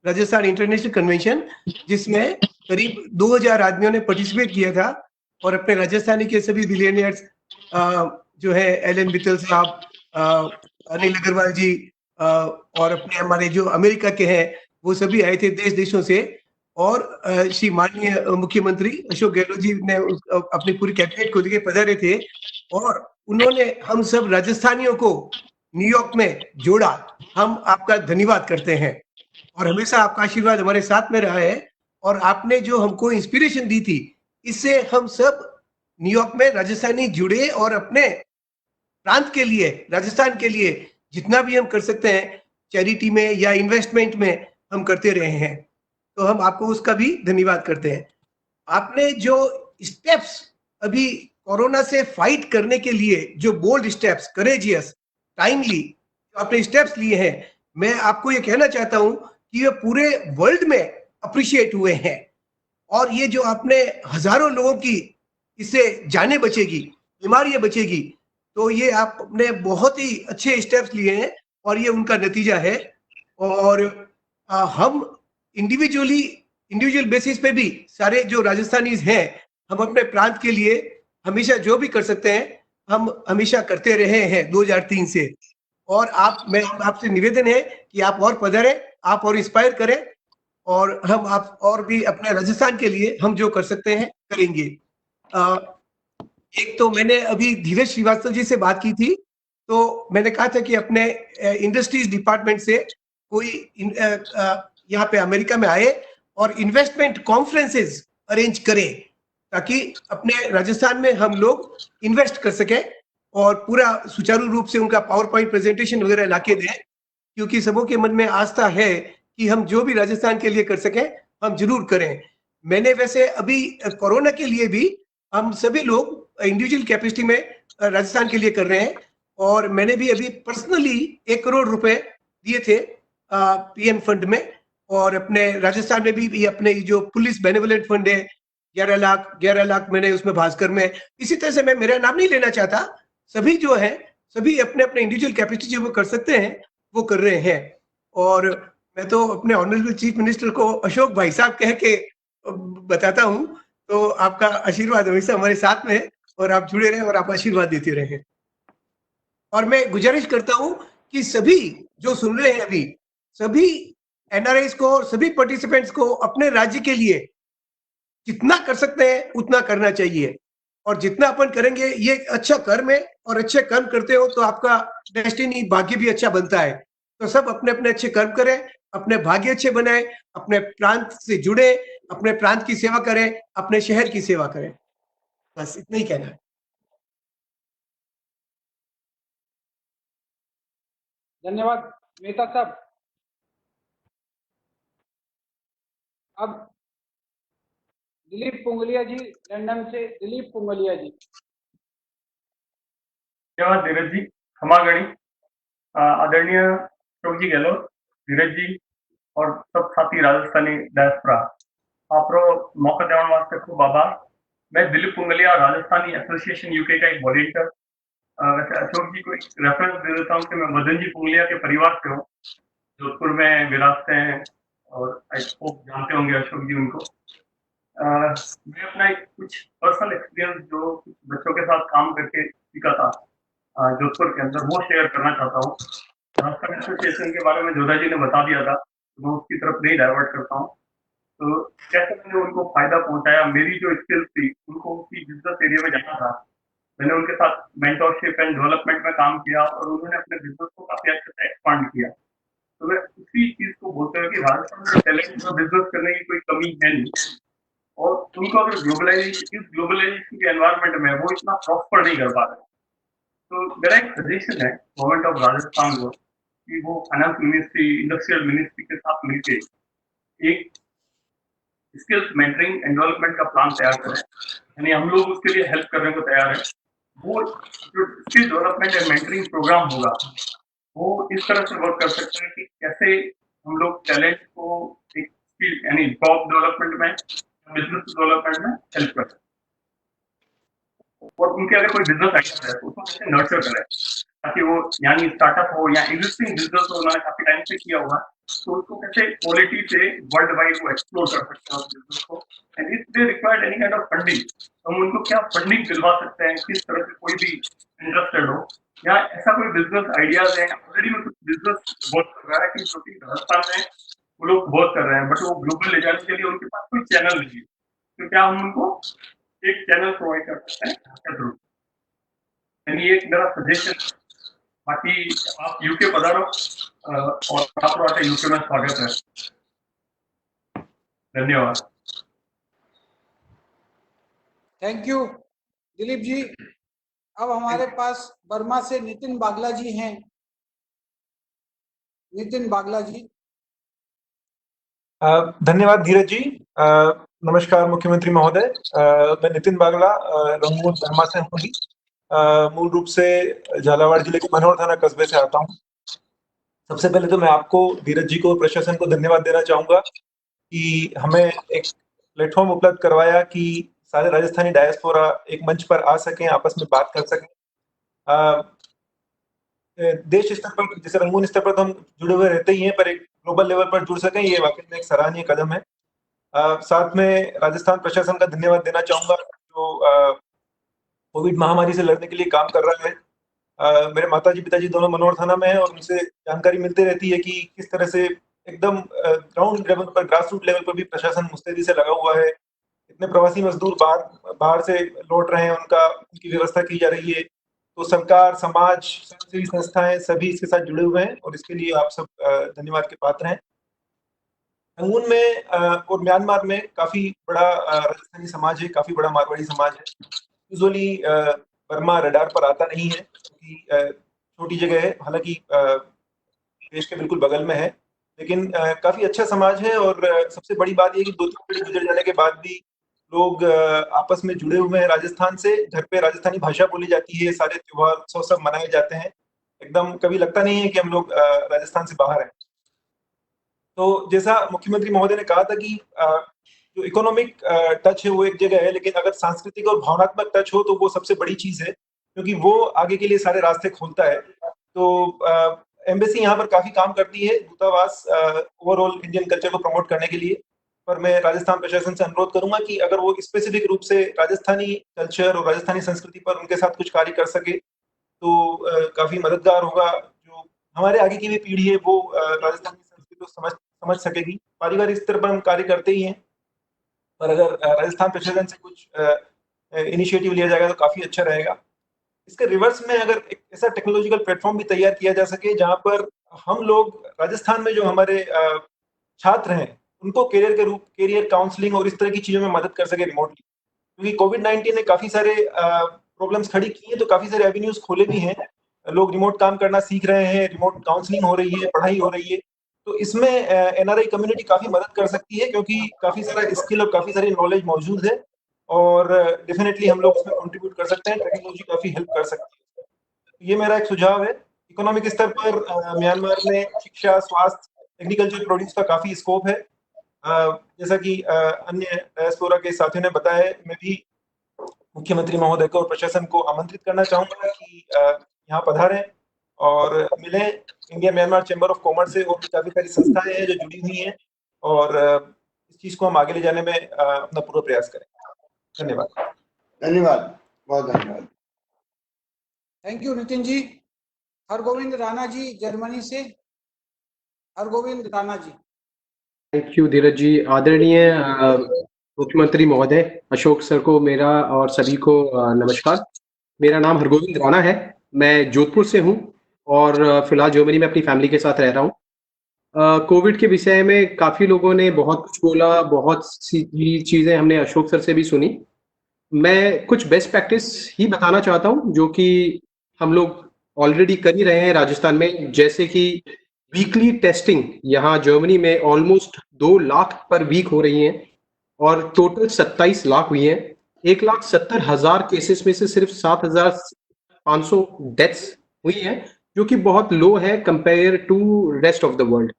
राजस्थान इंटरनेशनल कन्वेंशन, जिसमें करीब 2000 आदमियों ने पार्टिसिपेट किया था। और अपने राजस्थानी के सभी बिलियनियर्स जो है एलन मित्तल साहब, अनिल अग्रवाल जी, और अपने हमारे जो अमेरिका के हैं वो सभी आए थे देश देशों से। और श्री माननीय मुख्यमंत्री अशोक गहलोत जी ने अपनी पूरी कैबिनेट को लेके पधारे थे, और उन्होंने हम सब राजस्थानियों को न्यूयॉर्क में जोड़ा। हम आपका धन्यवाद करते हैं, और हमेशा आपका आशीर्वाद हमारे साथ में रहा है। और आपने जो हमको इंस्पिरेशन दी थी, इससे हम सब न्यूयॉर्क में राजस्थानी जुड़े, और अपने प्रांत के लिए, राजस्थान के लिए जितना भी हम कर सकते हैं चैरिटी में या इन्वेस्टमेंट में, हम करते रहे हैं। तो हम आपको उसका भी धन्यवाद करते हैं। आपने जो स्टेप्स अभी कोरोना से फाइट करने के लिए, जो बोल्ड स्टेप्स, करेजियस, टाइमली जो आपने स्टेप्स लिए हैं, मैं आपको ये कहना चाहता हूं कि ये पूरे वर्ल्ड में अप्रिशिएट हुए हैं। और ये जो आपने हजारों लोगों की इससे जानें बचेगी, बीमारियां बचेगी, तो ये आपने बहुत ही अच्छे स्टेप्स लिए हैं, और ये उनका नतीजा है। और हम इंडिविजुअल बेसिस पे भी सारे जो राजस्थानीज हैं, हम अपने प्रांत के लिए हमेशा जो भी कर सकते हैं हम हमेशा करते रहे हैं 2003 से। और मैं आपसे निवेदन है कि आप और पधारें, आप और इंस्पायर करें, और हम आप और भी अपने राजस्थान के लिए हम जो कर सकते हैं करेंगे। एक तो मैंने अभी धीरज श्रीवास्तव जी से बात की थी, तो मैंने कहा था कि अपने इंडस्ट्रीज डिपार्टमेंट से कोई यहाँ पे अमेरिका में आए और इन्वेस्टमेंट कॉन्फ्रेंसेस अरेंज करें, ताकि अपने राजस्थान में हम लोग इन्वेस्ट कर सकें, और पूरा सुचारू रूप से उनका पावर पॉइंट प्रेजेंटेशन वगैरह लाके दें। क्योंकि सबों के मन में आस्था है कि हम जो भी राजस्थान के लिए कर सकें हम जरूर करें। मैंने वैसे अभी कोरोना के लिए भी हम सभी लोग इंडिविजुअल कैपेसिटी में राजस्थान के लिए कर रहे हैं, और मैंने भी अभी पर्सनली 1 करोड़ रुपए दिए थे पीएम फंड में। और अपने राजस्थान में भी अपने जो पुलिस बेनेवलेंट फंड है 11 लाख मैंने उसमें भास्कर में। इसी तरह से मैं मेरा नाम नहीं लेना चाहता, सभी जो है सभी अपने अपने इंडिविजुअल कैपेसिटी जो वो कर सकते हैं वो कर रहे हैं। और मैं तो अपने ऑनरेबल चीफ मिनिस्टर को अशोक भाई साहब कह के बताता हूँ, तो आपका आशीर्वाद हमेशा हमारे साथ में है, और आप जुड़े रहे और आप आशीर्वाद देते रहे। और मैं गुजारिश करता हूँ कि सभी जो सुन रहे हैं अभी, सभी एनआरआईज को, सभी पार्टिसिपेंट्स को अपने राज्य के लिए जितना कर सकते हैं उतना करना चाहिए। और जितना अपन करेंगे ये अच्छा कर्म है, और अच्छे कर्म करते हो तो आपका डेस्टिनी, भाग्य भी अच्छा बनता है। तो सब अपने अपने अच्छे कर्म करें, अपने भाग्य अच्छे बनाएं, अपने प्रांत से जुड़े, अपने प्रांत की सेवा करें, अपने शहर की सेवा करें। बस इतना ही कहना है। धन्यवाद मेहता साहब। अब दिलीप पुंगलिया जी लंदन से, दिलीप पुंगलिया जी। धन्यवाद धीरज जी। क्षमागणी आदरणीय अशोक जी गहलोत, धीरज जी और सब साथी राजस्थानी डायस्पोरा, आपरो मौका देने वास्ते खूब आभार। मैं दिलीप पुंगलिया, राजस्थानी एसोसिएशन यूके का एक वॉलंटियर। वैसे अशोक जी को एक रेफरेंस दे देता हूँ कि मैं मदन जी पुंगलिया के परिवार से हूँ, जोधपुर में विरासते हैं, और आई होप जानते होंगे अशोक जी उनको। मैं अपना एक कुछ पर्सनल एक्सपीरियंस जो बच्चों के साथ काम करके सीखा था जोधपुर के अंदर, वो शेयर करना चाहता हूँ। राजस्थान एसोसिएशन के बारे में जोधा जी ने बता दिया था, मैं उसकी तरफ नहीं डाइवर्ट करता हूँ। तो कैसे मैंने उनको फायदा पहुंचाया, मेरी जो स्किल्स थी उनको उसी बिजनेस एरिया में जाना था, मैंने उनके साथ मेंटरशिप एंड डेवलपमेंट में काम किया और उन्होंने अपने बिजनेस को काफी अच्छे से एक्सपांड किया। तो मैं उसी चीज को बोलते हुए कि राजस्थान में टैलेंट और बिजनेस करने की कोई कमी है नहीं, और उनको अगर ग्लोबलाइजेशन के एनवायरनमेंट में वो इतना प्रॉस्पर नहीं कर पा रहे। तो मेरा एक सजेशन है गवर्नमेंट ऑफ राजस्थान को कि वो फाइनेंस मिनिस्ट्री, इंडस्ट्रियल मिनिस्ट्री के साथ मिलकर एक स्किल्स मेंटरिंग एंड डेवलपमेंट का प्लान तैयार करें, यानी हम लोग उसके लिए हेल्प करने को तैयार है। वो जो skill development and mentoring program होगा वो इस तरह से वर्क कर सकते हैं कि कैसे हम लोग टैलेंट को एक स्किल यानी जॉब डेवलपमेंट में, बिजनेस डेवलपमेंट में हेल्प कर सकते हैं, और उनके अगर कोई बिजनेस आइडिया है तो उसको कैसे नर्चर करें ताकि वो यानी स्टार्टअप हो या एग्जिस्टिंग बिजनेस हो, उन्होंने काफी टाइम से किया हुआ, तो उसको कैसे क्वालिटी से वर्ल्ड वाइड वो एक्सप्लोर कर सकते हैं उस बिजनेस को। And if they required any kind of funding, हम उनको क्या फंडिंग दिलवा सकते हैं, किस तरह से कोई भी इंटरेस्टेड हो या ऐसा कोई बिजनेस आइडियाज है। ऑलरेडी में कुछ बिजनेस वर्क कर रहा है कि जो कि राजस्थान में वो लोग वर्क कर रहे हैं, बट वो ग्लोबल ले जाने के लिए उनके पास कोई चैनल नहीं है, तो क्या हम उनको एक चैनल प्रोवाइड कर सकते हैं थ्रू। यानी एक मेरा सजेशन, बाकी आप यूके पधारो और आप यूके में स्वागत है। धन्यवाद। Thank you Dilip ji. अब हमारे पास बर्मा से नितिन बागला जी हैं। नितिन बागला जी। धन्यवाद धीरज जी। नमस्कार मुख्यमंत्री महोदय, मैं नितिन बागला रंगून बर्मा से हूँ जी। मूल रूप से झालावाड़ जिले के मनोहर थाना कस्बे से आता हूँ। सबसे पहले तो मैं आपको, धीरज जी को, प्रशासन को धन्यवाद देना चाहूंगा कि हमें एक प्लेटफॉर्म उपलब्ध करवाया कि सारे राजस्थानी डायस्पोरा एक मंच पर आ सकें, आपस में बात कर सकें। देश स्तर पर, जैसे रंगून स्तर पर तो हम जुड़े हुए रहते ही हैं, पर एक ग्लोबल लेवल पर जुड़ सकें, ये वाकई में एक सराहनीय कदम है। साथ में राजस्थान प्रशासन का धन्यवाद देना चाहूंगा जो कोविड महामारी से लड़ने के लिए काम कर रहा है। मेरे माताजी पिताजी दोनों मनोहर थाना में है और उनसे जानकारी मिलती रहती है कि किस तरह से एकदम ग्राउंड लेवल पर, ग्रास रूट लेवल पर भी प्रशासन मुस्तैदी से लगा हुआ है। इतने प्रवासी मजदूर बाहर से लौट रहे हैं, उनकी व्यवस्था की जा रही है। तो सरकार, समाज, स्वयंसेवी संस्थाएं सभी इसके साथ जुड़े हुए हैं और इसके लिए आप सब धन्यवाद के पात्र हैं। रंगून में और म्यांमार में काफी बड़ा राजस्थानी समाज है, काफी बड़ा मारवाड़ी समाज है। यूजुअली बर्मा रडार पर आता नहीं है क्योंकि छोटी जगह है, हालांकि देश के बिल्कुल बगल में है, लेकिन काफी अच्छा समाज है। और सबसे बड़ी बात यह कि 2-3 पीढ़ी गुजर जाने के बाद भी लोग आपस में जुड़े हुए हैं राजस्थान से। घर पे राजस्थानी भाषा बोली जाती है, सारे त्योहार उत्सव सब मनाए जाते हैं। एकदम कभी लगता नहीं है कि हम लोग राजस्थान से बाहर हैं। तो जैसा मुख्यमंत्री महोदय ने कहा था कि जो इकोनॉमिक टच है वो एक जगह है, लेकिन अगर सांस्कृतिक और भावनात्मक टच हो तो वो सबसे बड़ी चीज है, क्योंकि वो आगे के लिए सारे रास्ते खोलता है। तो एम्बेसी यहाँ पर काफी काम करती है, दूतावास, ओवरऑल इंडियन कल्चर को प्रमोट करने के लिए। पर मैं राजस्थान प्रशासन से अनुरोध करूंगा कि अगर वो स्पेसिफिक रूप से राजस्थानी कल्चर और राजस्थानी संस्कृति पर उनके साथ कुछ कार्य कर सके तो काफी मददगार होगा। जो हमारे आगे की भी पीढ़ी है वो राजस्थानी संस्कृति को समझ सकेगी। पारिवारिक स्तर पर हम कार्य करते ही हैं, पर अगर राजस्थान प्रशासन से कुछ इनिशिएटिव लिया जाएगा तो काफी अच्छा रहेगा। इसके रिवर्स में अगर एक ऐसा टेक्नोलॉजिकल प्लेटफॉर्म भी तैयार किया जा सके जहां पर हम लोग राजस्थान में जो हमारे छात्र हैं उनको कैरियर काउंसलिंग और इस तरह की चीजों में मदद कर सके रिमोटली, क्योंकि कोविड-19 ने काफी सारे प्रॉब्लम्स खड़ी की है, तो काफी सारे एवेन्यूज खोले भी हैं। लोग रिमोट काम करना सीख रहे हैं, रिमोट काउंसलिंग हो रही है, पढ़ाई हो रही है। तो इसमें एनआरआई कम्युनिटी काफी मदद कर सकती है, क्योंकि काफी सारा स्किल और काफी सारी नॉलेज मौजूद है और डेफिनेटली हम लोग उसमें कंट्रीब्यूट कर सकते हैं। टेक्नोलॉजी काफी हेल्प कर सकती है। ये मेरा एक सुझाव है। इकोनॉमिक स्तर पर म्यांमार में शिक्षा, स्वास्थ्य, एग्रीकल्चर प्रोड्यूस का काफी स्कोप है। जैसा कि अन्य डायस्पोरा के साथियों ने बताया, मैं भी मुख्यमंत्री महोदय को और प्रशासन को आमंत्रित करना चाहूंगा कि यहाँ पधारें और मिलें। India Myanmar chamber of commerce से और भी काफी सारी संस्थाएं हैं जो जुड़ी हुई हैं और इस चीज को हम आगे ले जाने में अपना पूरा प्रयास करें। धन्यवाद। धन्यवाद, बहुत धन्यवाद। Thank you Nitin ji. Hargovind Rana ji Germany से, हरगोविंद राणा जी। Thank you Dheeraj ji. आदरणीय मुख्यमंत्री महोदय अशोक सर को मेरा और सभी को नमस्कार। मेरा नाम हरगोविंद राणा है, मैं जोधपुर से हूँ और फिलहाल जर्मनी में अपनी फैमिली के साथ रह रहा हूँ। कोविड के विषय में काफ़ी लोगों ने बहुत कुछ बोला, बहुत सी चीज़ें हमने अशोक सर से भी सुनी। मैं कुछ बेस्ट प्रैक्टिस ही बताना चाहता हूँ जो कि हम लोग ऑलरेडी कर ही रहे हैं राजस्थान में, जैसे कि वीकली टेस्टिंग यहाँ जर्मनी में ऑलमोस्ट 2 लाख पर वीक हो रही हैं और टोटल 27 लाख हुई हैं। 1,70,000 केसेस में से सिर्फ 7,500 डेथ्स हुई हैं, जो कि बहुत लो है compare to rest of the world.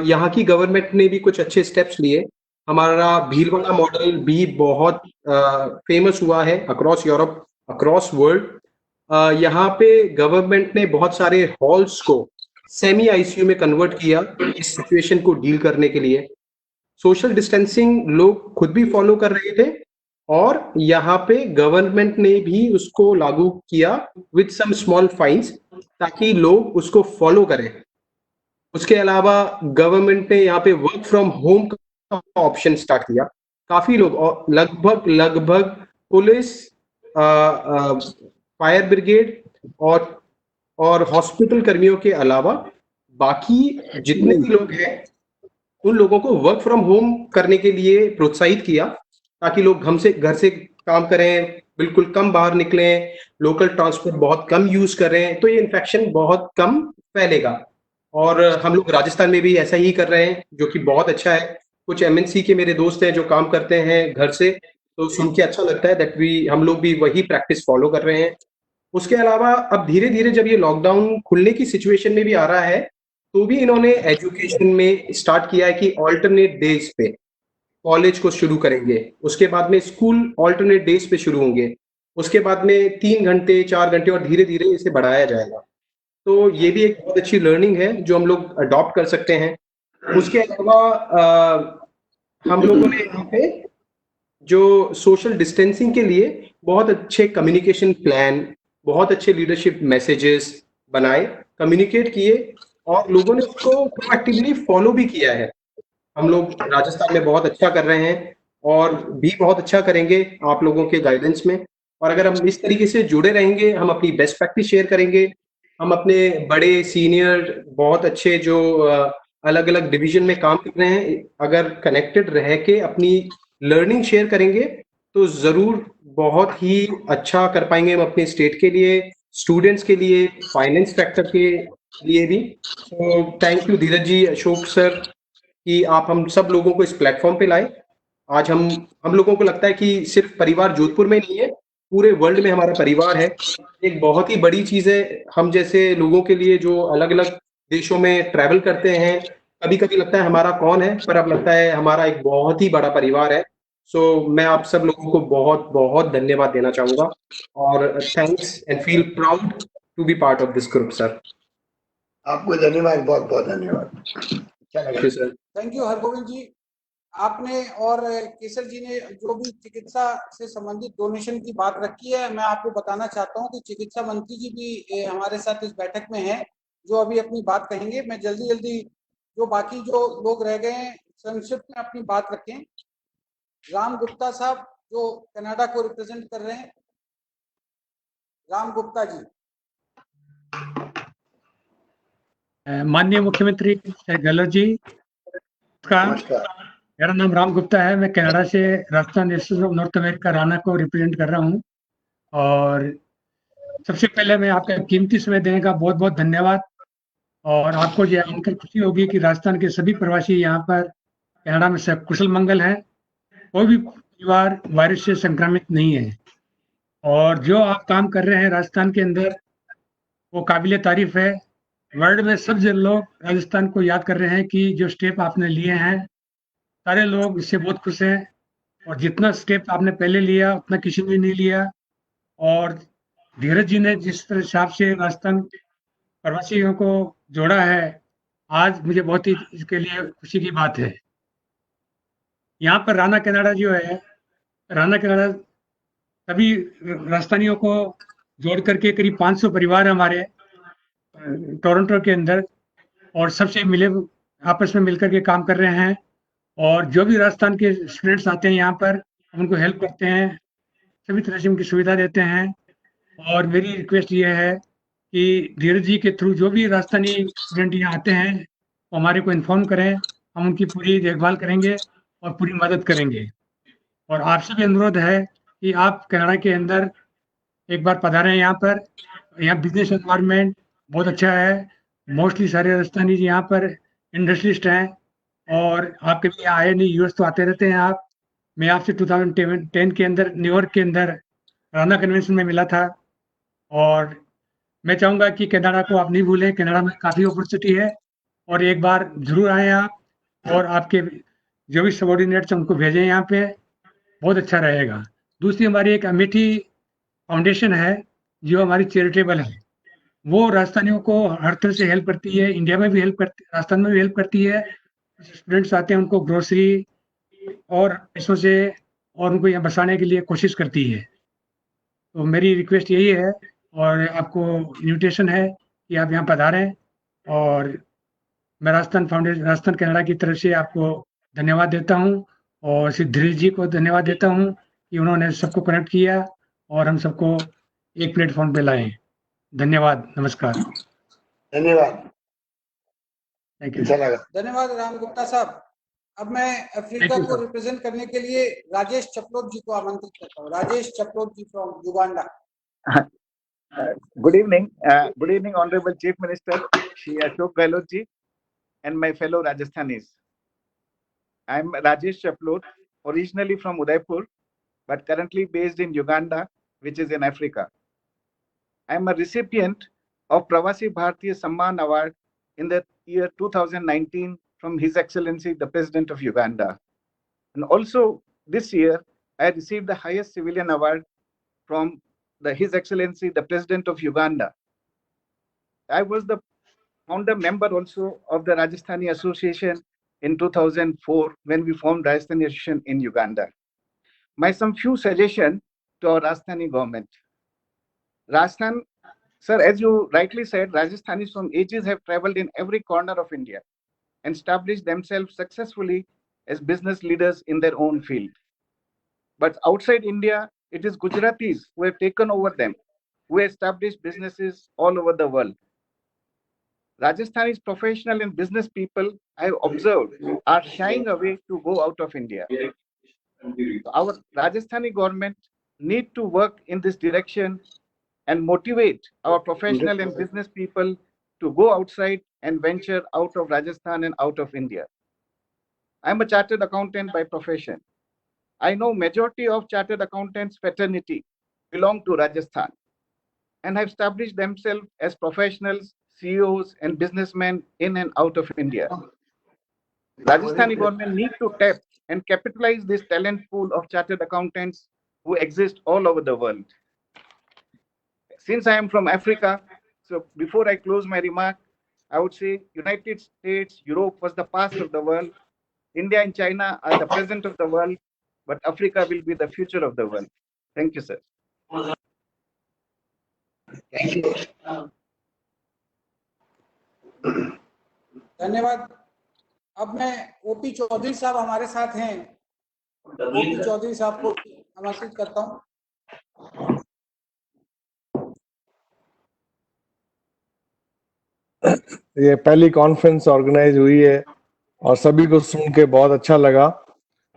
यहाँ की गवर्नमेंट ने भी कुछ अच्छे स्टेप्स लिए। हमारा भीलवाड़ा मॉडल भी बहुत फेमस हुआ है अक्रॉस यूरोप, अक्रॉस वर्ल्ड। यहाँ पे गवर्नमेंट ने बहुत सारे हॉल्स को सेमी आईसीयू में कन्वर्ट किया इस सिचुएशन को डील करने के लिए। सोशल डिस्टेंसिंग लोग खुद भी फॉलो कर रहे थे और यहाँ पे गवर्नमेंट ने भी उसको लागू किया विद सम स्मॉल फाइन्स, ताकि लोग उसको फॉलो करें। उसके अलावा गवर्नमेंट ने यहाँ पे वर्क फ्रॉम होम का ऑप्शन स्टार्ट किया। काफी लोग, लगभग पुलिस, फायर ब्रिगेड और हॉस्पिटल कर्मियों के अलावा बाकी जितने भी लोग हैं उन लोगों को वर्क फ्रॉम होम करने के लिए प्रोत्साहित किया, ताकि लोग घर से काम करें, बिल्कुल कम बाहर निकलें, लोकल ट्रांसपोर्ट बहुत कम यूज करें, तो ये इन्फेक्शन बहुत कम फैलेगा। और हम लोग राजस्थान में भी ऐसा ही कर रहे हैं, जो कि बहुत अच्छा है। कुछ एमएनसी के मेरे दोस्त हैं जो काम करते हैं घर से, तो सुन के अच्छा लगता है दैट हम लोग भी वही प्रैक्टिस फॉलो कर रहे हैं। उसके अलावा अब धीरे धीरे जब ये लॉकडाउन खुलने की सिचुएशन में भी आ रहा है, तो भी इन्होंने एजुकेशन में स्टार्ट किया है कि ऑल्टरनेट डेज पे कॉलेज को शुरू करेंगे, उसके बाद में स्कूल ऑल्टरनेट डेज पे शुरू होंगे, उसके बाद में 3 घंटे 4 घंटे और धीरे धीरे इसे बढ़ाया जाएगा। तो ये भी एक बहुत अच्छी लर्निंग है जो हम लोग अडॉप्ट कर सकते हैं। उसके अलावा हम लोगों ने यहाँ पे जो सोशल डिस्टेंसिंग के लिए बहुत अच्छे कम्युनिकेशन प्लान, बहुत अच्छे लीडरशिप मैसेजेस बनाए, कम्युनिकेट किए और लोगों ने उसको प्रोएक्टिवली फॉलो भी किया है। हम लोग राजस्थान में बहुत अच्छा कर रहे हैं और भी बहुत अच्छा करेंगे आप लोगों के गाइडेंस में। और अगर हम इस तरीके से जुड़े रहेंगे, हम अपनी बेस्ट प्रैक्टिस शेयर करेंगे, हम अपने बड़े सीनियर बहुत अच्छे जो अलग अलग डिवीजन में काम कर रहे हैं, अगर कनेक्टेड रह के अपनी लर्निंग शेयर करेंगे तो जरूर बहुत ही अच्छा कर पाएंगे हम अपने स्टेट के लिए, स्टूडेंट्स के लिए, फाइनेंस सेक्टर के लिए भी। तो thank you Dheeraj ji, Ashok sir, कि आप हम सब लोगों को इस प्लेटफॉर्म पे लाए। आज हम लोगों को लगता है कि सिर्फ परिवार जोधपुर में नहीं है, पूरे वर्ल्ड में हमारा परिवार है। एक बहुत ही बड़ी चीज है हम जैसे लोगों के लिए जो अलग अलग देशों में ट्रैवल करते हैं। कभी कभी लगता है हमारा कौन है, पर अब लगता है हमारा एक बहुत ही बड़ा परिवार है। सो मैं आप सब लोगों को बहुत बहुत धन्यवाद देना चाहूंगा और thanks and feel proud to be part of this group sir. आपको धन्यवाद, बहुत बहुत धन्यवाद। Thank you sir. Thank you Hargovind ji. आपने और केसर जी ने जो भी चिकित्सा से संबंधित डोनेशन की बात रखी है, मैं आपको बताना चाहता हूं कि चिकित्सा मंत्री जी भी हमारे साथ इस बैठक में हैं, जो अभी अपनी बात कहेंगे। मैं जल्दी जो बाकी जो लोग रह गए हैं संक्षिप्त में अपनी बात रखें। राम गुप्ता साहब जो कनाडा को रिप्रेजेंट कर रहे हैं, राम गुप्ता जी। माननीय मुख्यमंत्री गहलोत जी का, मेरा नाम राम गुप्ता है। मैं कनाडा से Rajasthan institute of north America Rana को रिप्रेजेंट कर रहा हूं। और सबसे पहले मैं आपका कीमती समय देने का बहुत बहुत धन्यवाद। और आपको ये जानकर खुशी होगी कि राजस्थान के सभी प्रवासी यहाँ पर कनाडा में सब कुशल मंगल हैं, कोई भी परिवार वायरस से संक्रमित नहीं है। और जो आप काम कर रहे हैं राजस्थान के अंदर वो काबिले तारीफ है। वर्ल्ड में सब लोग राजस्थान को याद कर रहे हैं कि जो स्टेप आपने लिए हैं, सारे लोग इससे बहुत खुश हैं। और जितना स्टेप आपने पहले लिया उतना किसी ने नहीं लिया। और धीरज जी ने जिस तरह हिसाब से राजस्थान प्रवासियों को जोड़ा है, आज मुझे बहुत ही इसके लिए खुशी की बात है। यहाँ पर राना कनाडा जो है, राना कनाडा सभी राजस्थानियों को जोड़ करके करीब 500 परिवार हमारे टोरंटो के अंदर, और सबसे मिले आपस में मिलकर के काम कर रहे हैं। और जो भी राजस्थान के स्टूडेंट्स आते हैं यहाँ पर, उनको हेल्प करते हैं, सभी तरह से उनकी सुविधा देते हैं। और मेरी रिक्वेस्ट ये है कि धीरज जी के थ्रू जो भी राजस्थानी स्टूडेंट यहाँ आते हैं वो हमारे को इन्फॉर्म करें, हम उनकी पूरी देखभाल करेंगे और पूरी मदद करेंगे। और आपसे भी अनुरोध है कि आप कनाडा के अंदर एक बार पधारें यहाँ पर। यहाँ बिजनेस एनवायरनमेंट बहुत अच्छा है, मोस्टली सारे राजस्थानी जी यहाँ पर इंडस्ट्रिस्ट हैं। और आप कभी आए नहीं, यूएस तो आते रहते हैं आप। मैं आपसे 2010 के अंदर न्यूयॉर्क के अंदर राना कन्वेंशन में मिला था। और मैं चाहूँगा कि कनाडा को आप नहीं भूलें, कनाडा में काफ़ी अपॉर्चुनिटी है, और एक बार जरूर आएँ आप, और आपके जो भी सबॉर्डिनेट्स उनको भेजें यहाँ पे, बहुत अच्छा रहेगा। दूसरी हमारी एक अमेठी फाउंडेशन है जो हमारी चैरिटेबल है, वो राजस्थानियों को हर तरह से हेल्प करती है, इंडिया में भी हेल्प करती, राजस्थान में भी हेल्प करती है। स्टूडेंट्स आते हैं उनको ग्रोसरी और पैसों से और उनको यहाँ बसाने के लिए कोशिश करती है। तो मेरी रिक्वेस्ट यही है, और आपको इन्विटेशन है कि आप यहाँ पधारें। और मैं राजस्थान कनाडा की तरफ से आपको धन्यवाद देता हूँ, और श्री धीरज जी को धन्यवाद देता हूँ कि उन्होंने सबको कनेक्ट किया और हम सबको एक प्लेटफॉर्म पे लाए। धन्यवाद, नमस्कार। धन्यवाद, थैंक यू। धन्यवाद राम गुप्ता साहब। अब मैं अफ्रीका को रिप्रेजेंट करने के लिए राजेश चपलोत जी को आमंत्रित करता हूँ। Rajesh Chaplot ji from Uganda. Good evening, Honorable Chief Minister Shri Ashok Gehlot ji and my fellow Rajasthanis. I am Rajesh Chaplot, originally from Udaipur, but currently based in Uganda, which is in Africa. I am a recipient of Pravasi Bharatiya Samman Award in the year 2019 from His Excellency the President of Uganda. And also this year, I received the highest civilian award from His Excellency the President of Uganda. I was the founder member also of the Rajasthani Association in 2004 when we formed Rajasthani Association in Uganda. My some few suggestions to our Rajasthani government. Rajasthan, sir, as you rightly said, Rajasthanis from ages have traveled in every corner of India and established themselves successfully as business leaders in their own field. But outside India, it is Gujaratis who have taken over them, who established businesses all over the world. Rajasthanis professional and business people, I have observed, are shying away to go out of India. Our Rajasthani government need to work in this direction and motivate our professional and business people to go outside and venture out of Rajasthan and out of India. I am a chartered accountant by profession. I know majority of chartered accountants fraternity belong to Rajasthan and have established themselves as professionals, CEOs and businessmen in and out of India. Rajasthani government need to tap and capitalize this talent pool of chartered accountants who exist all over the world. Since I am from Africa, so before I close my remark, I would say United States, Europe was the past of the world. India and China are the present of the world, but Africa will be the future of the world. Thank you, sir. Thank you. धन्यवाद। अब मैं OP Chaudhary साहब हमारे साथ हैं, OP Chaudhary साहब को आमंत्रित करता हूँ। ये पहली कॉन्फ्रेंस ऑर्गेनाइज हुई है और सभी को सुन के बहुत अच्छा लगा,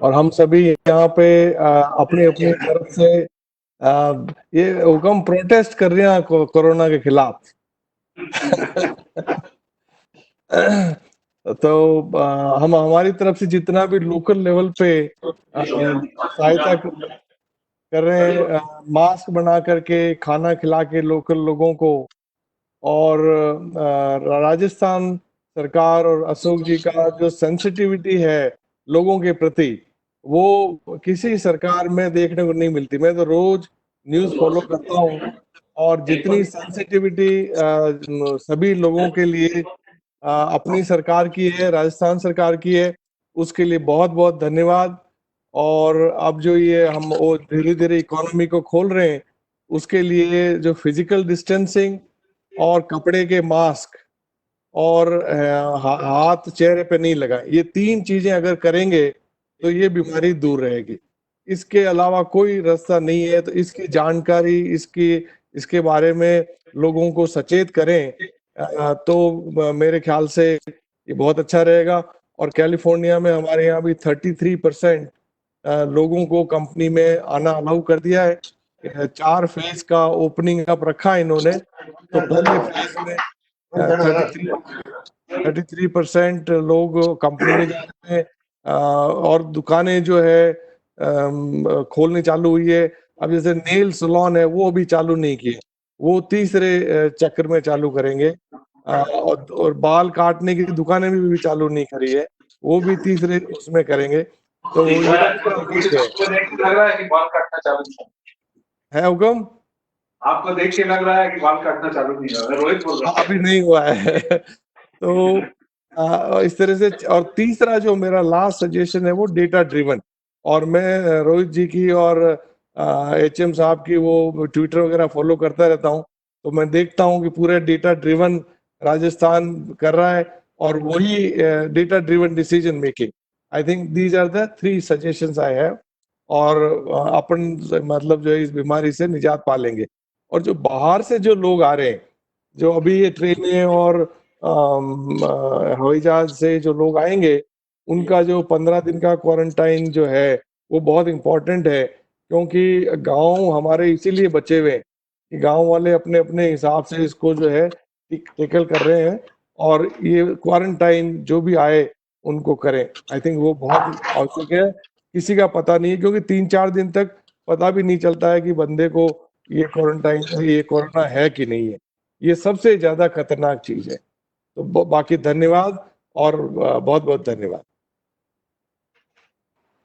और हम सभी यहाँ पे अपनी अपनी तरफ से ये हुक्म प्रोटेस्ट कर रहे हैं कोरोना के खिलाफ। तो हम हमारी तरफ से जितना भी लोकल लेवल पे सहायता कर रहे हैं, मास्क बना करके खाना खिला के लोकल लोगों को, और राजस्थान सरकार और अशोक जी का जो सेंसिटिविटी है लोगों के प्रति, वो किसी सरकार में देखने को नहीं मिलती। मैं तो रोज न्यूज फॉलो करता हूँ, और जितनी सेंसिटिविटी सभी लोगों के लिए अपनी सरकार की है, राजस्थान सरकार की है, उसके लिए बहुत बहुत धन्यवाद। और अब जो ये हम धीरे धीरे इकोनॉमी को खोल रहे हैं, उसके लिए जो फिजिकल डिस्टेंसिंग और कपड़े के मास्क और हाथ चेहरे पे नहीं लगाए, ये 3 चीजें अगर करेंगे तो ये बीमारी दूर रहेगी। इसके अलावा कोई रास्ता नहीं है। तो इसकी जानकारी, इसके बारे में लोगों को सचेत करें तो मेरे ख्याल से ये बहुत अच्छा रहेगा। और कैलिफोर्निया में हमारे यहाँ भी 33% लोगों को कंपनी में आना अलाउ कर दिया है। 4 फेज का ओपनिंग अप रखा है इन्होंने। तो पहले फेज में 33% लोग कंपनी में जा रहे हैं और दुकानें जो है खोलनी चालू हुई है। अब जैसे नेल सैलून है वो भी चालू नहीं किए, वो तीसरे चक्र में चालू करेंगे। और बाल काटने की दुकानें भी चालू नहीं करी है, वो भी तीसरे उसमें करेंगे। तो लग रहा है कि बाल काटना चालू है हुक्म, आपको देख के लग रहा है कि बाल काटना चालू नहीं हुआ। रोहित बोल रहा है अभी नहीं हुआ है। तो इस तरह से। और तीसरा जो मेरा लास्ट सजेशन है वो डेटा ड्रिवन। और मैं रोहित जी की और HM साहब की वो ट्विटर वगैरह फॉलो करता रहता हूँ, तो मैं देखता हूँ कि पूरे डेटा ड्रिवन राजस्थान कर रहा है और वही data driven decision making. I think these are the 3 suggestions I have. और अपन मतलब जो है इस बीमारी से निजात पा लेंगे। और जो बाहर से जो लोग आ रहे हैं, जो अभी ये ट्रेनें और हवाई जहाज से जो लोग आएंगे, उनका जो 15 दिन का क्वारंटाइन जो है वो बहुत इंपॉर्टेंट है। क्योंकि गांव हमारे इसीलिए बचे हुए हैं कि गांव वाले अपने अपने हिसाब से इसको जो है टेकल कर रहे हैं और ये क्वारंटाइन जो भी आए उनको करें। आई थिंक वो बहुत आवश्यक है। किसी का पता नहीं है, क्योंकि 3-4 दिन तक पता भी नहीं चलता है कि बंदे को ये क्वारंटाइन, ये कोरोना है कि नहीं है। ये सबसे ज्यादा खतरनाक चीज है। तो बाकी धन्यवाद और बहुत बहुत धन्यवाद।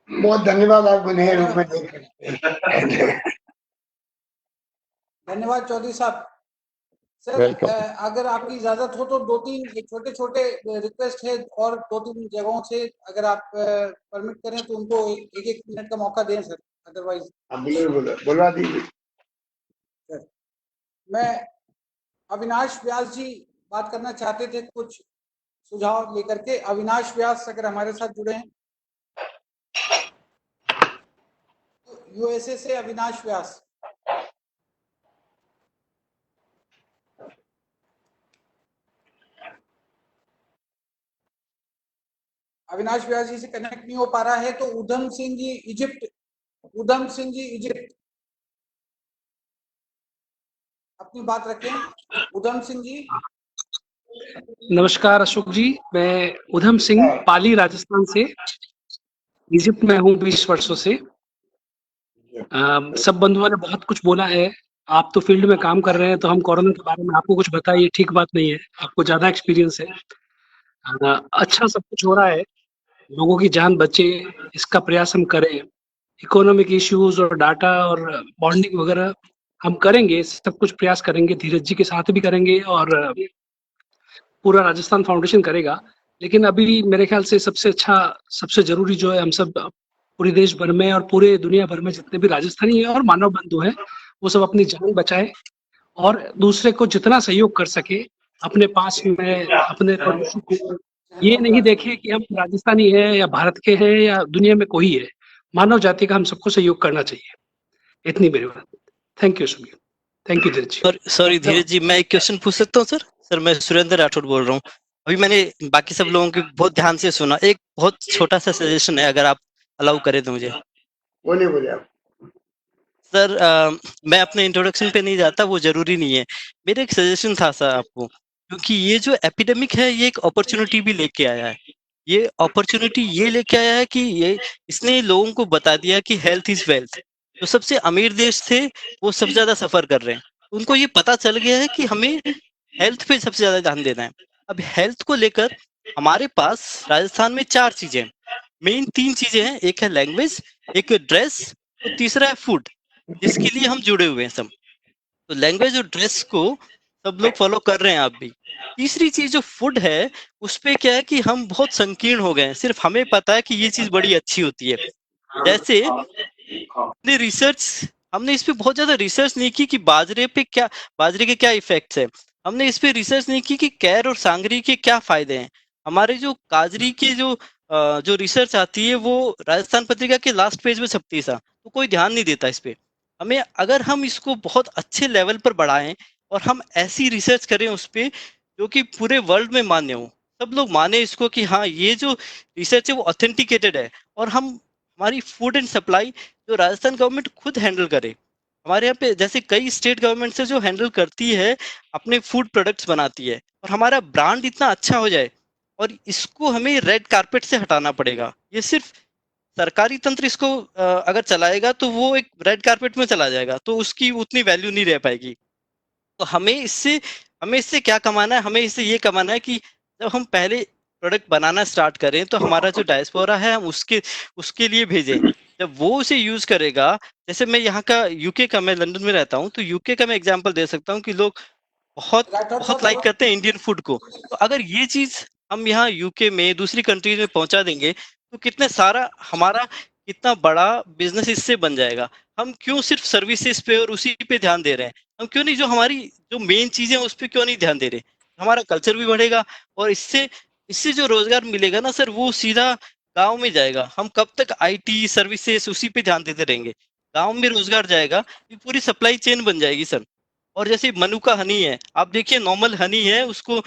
बहुत धन्यवाद आपको नए रूप में देख। धन्यवाद चौधरी साहब। सर अगर आपकी इजाजत हो तो 2-3 छोटे छोटे रिक्वेस्ट है और 2-3 जगहों से अगर आप परमिट करें तो उनको 1-1 मिनट का मौका दें सर। अदरवाइज बोलवा दीजिए सर। मैं अविनाश व्यास जी बात करना चाहते थे, कुछ सुझाव लेकर के। अविनाश व्यास अगर हमारे साथ जुड़े हैं, USA से अविनाश व्यास। अविनाश व्यास जी से कनेक्ट नहीं हो पा रहा है। तो उधम सिंह जी इजिप्ट, उधम सिंह जी इजिप्ट अपनी बात रखें। उधम सिंह जी। नमस्कार अशोक जी, मैं उधम सिंह पाली राजस्थान से, इजिप्ट में हूँ 20 वर्षों से। सब बंधुओं ने बहुत कुछ बोला है। आप तो फील्ड में काम कर रहे हैं, तो हम कोरोना के बारे में आपको कुछ बताइए, ठीक बात नहीं है, आपको ज्यादा एक्सपीरियंस है। अच्छा सब कुछ हो रहा है, लोगों की जान बचे इसका प्रयास हम करें। इकोनॉमिक इश्यूज और डाटा और बॉन्डिंग वगैरह हम करेंगे, सब कुछ प्रयास करेंगे, धीरज जी के साथ भी करेंगे और पूरा राजस्थान फाउंडेशन करेगा। लेकिन अभी मेरे ख्याल से सबसे अच्छा, सबसे जरूरी जो है, हम सब पूरे देश भर में और पूरे दुनिया भर में जितने भी राजस्थानी हैं और मानव बंधु हैं, वो सब अपनी जान बचाए और दूसरे को जितना सहयोग कर सके अपने पास में, अपने पड़ोसी को। ये नहीं देखे कि हम राजस्थानी हैं या भारत के हैं या दुनिया में कोई है, मानव जाति का हम सबको सहयोग करना चाहिए। इतनी मेरी बात। Thank you Sumit, thank you Dheeraj ji. Sorry Dheeraj ji, मैं एक क्वेश्चन पूछ सकता हूँ सर? सर मैं सुरेंद्र राठौड़ बोल रहा हूँ। अभी मैंने बाकी सब लोगों की बहुत ध्यान से सुना, एक बहुत छोटा सा सजेशन है, अगर आप अलाउ करें तो मुझे। बोलिए आप। सर मैं अपने इंट्रोडक्शन पे नहीं जाता, वो जरूरी नहीं है। मेरा एक सजेशन था सर आपको, क्योंकि ये जो एपिडेमिक है ये एक अपॉर्चुनिटी भी लेके आया है। ये अपॉर्चुनिटी ये लेके आया है कि इसने लोगों को बता दिया कि हेल्थ इज वेल्थ। जो सबसे अमीर देश थे वो सबसे ज्यादा सफर कर रहे हैं, उनको ये पता चल गया है कि हमें हेल्थ पे सबसे ज्यादा ध्यान देना है। अब हेल्थ को लेकर हमारे पास राजस्थान में 4 चीजें, मेन 3 चीजें हैं। एक है लैंग्वेज, एक ड्रेस और तीसरा है फूड, जिसके लिए हम जुड़े हुए हैं सब। तो लैंग्वेज और ड्रेस को सब लोग फॉलो कर रहे हैं आप भी। तीसरी चीज जो फूड है, उस पे क्या है कि हम बहुत संकीर्ण हो गए हैं, सिर्फ हमें पता है कि ये चीज बड़ी अच्छी होती है। जैसे रिसर्च हमने इस पे बहुत ज्यादा रिसर्च नहीं की कि बाजरे के क्या इफेक्ट्स है। हमने इस पे रिसर्च नहीं की कि कैर और सांगरी के क्या फायदे हैं। हमारे जो काजरी के जो रिसर्च आती है वो राजस्थान पत्रिका के लास्ट पेज में छपती है, तो कोई ध्यान नहीं देता इस पे। हमें अगर हम इसको बहुत अच्छे लेवल पर बढ़ाएं और हम ऐसी रिसर्च करें उस पे जो कि पूरे वर्ल्ड में मान्य हो, सब लोग माने इसको कि हाँ ये जो रिसर्च है वो ऑथेंटिकेटेड है, और हमारी फूड एंड सप्लाई जो राजस्थान गवर्नमेंट खुद हैंडल करे। हमारे यहाँ पे जैसे कई स्टेट गवर्नमेंट से जो हैंडल करती है, अपने फूड प्रोडक्ट्स बनाती है, और हमारा ब्रांड इतना अच्छा हो जाए, और इसको हमें रेड कारपेट से हटाना पड़ेगा। ये सिर्फ सरकारी तंत्र इसको अगर चलाएगा तो वो एक रेड कारपेट में चला जाएगा, तो उसकी उतनी वैल्यू नहीं रह पाएगी। तो हमें इससे क्या कमाना है? हमें इससे ये कमाना है कि जब हम पहले प्रोडक्ट बनाना स्टार्ट करें तो हमारा जो डायस्पोरा है हम उसके लिए भेजें। जब वो उसे यूज करेगा, जैसे मैं यहाँ का यूके का, मैं लंदन में रहता हूँ, तो यूके का मैं एग्जांपल दे सकता हूँ कि लोग बहुत बहुत लाइक करते हैं इंडियन फूड को। तो अगर ये चीज हम यहाँ यूके में दूसरी कंट्रीज में पहुंचा देंगे तो हमारा कितना बड़ा बिजनेस इससे बन जाएगा। हम क्यों सिर्फ सर्विसेज पे और उसी पे ध्यान दे रहे हैं? हम क्यों नहीं जो मेन चीजें उस पर क्यों नहीं ध्यान दे रहे? हमारा कल्चर भी बढ़ेगा, और इससे जो रोजगार मिलेगा ना सर, वो सीधा गांव में जाएगा। हम कब तक आईटी सर्विसेज उसी पे ध्यान देते रहेंगे? गांव में रोजगार जाएगा, ये पूरी सप्लाई चेन बन जाएगी सर। और जैसे मनुका हनी है, आप देखिए नॉर्मल हनी है, उसको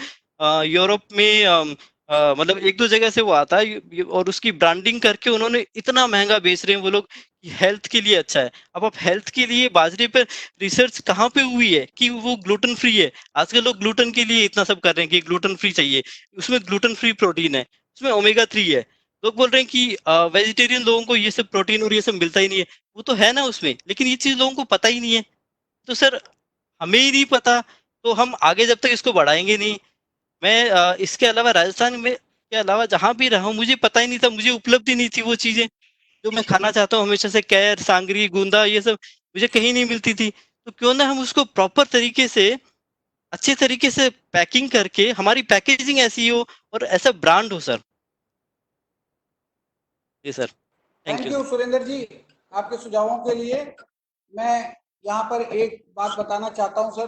यूरोप में मतलब 1-2 जगह से वो आता है, और उसकी ब्रांडिंग करके उन्होंने इतना महंगा बेच रहे हैं वो लोग कि हेल्थ के लिए अच्छा है। अब आप हेल्थ के लिए बाजरे पर रिसर्च कहाँ पे हुई है कि वो ग्लूटेन फ्री है? आजकल लोग ग्लूटेन के लिए इतना सब कर रहे हैं कि ग्लूटेन फ्री चाहिए, उसमें ग्लूटेन फ्री प्रोटीन है, उसमें ओमेगा 3 है। लोग बोल रहे हैं कि वेजिटेरियन लोगों को ये सब प्रोटीन और ये सब मिलता ही नहीं है। वो तो है ना उसमें, लेकिन ये चीज लोगों को पता ही नहीं है। तो सर हमें ही नहीं पता, तो हम आगे जब तक इसको बढ़ाएंगे नहीं। मैं इसके अलावा राजस्थान में के अलावा जहाँ भी रहा हूँ, मुझे पता ही नहीं था, मुझे उपलब्धि नहीं थी वो चीजें जो मैं खाना चाहता हूँ हमेशा से। कैर, सांगरी, गूंदा, ये सब मुझे कहीं नहीं मिलती थी। तो क्यों ना हम उसको प्रॉपर तरीके से, अच्छे तरीके से पैकिंग करके, हमारी पैकेजिंग ऐसी हो और ऐसा ब्रांड हो सर। जी sir, thank you Surendra ji आपके सुझावों के लिए। मैं यहाँ पर एक बात बताना चाहता हूँ सर,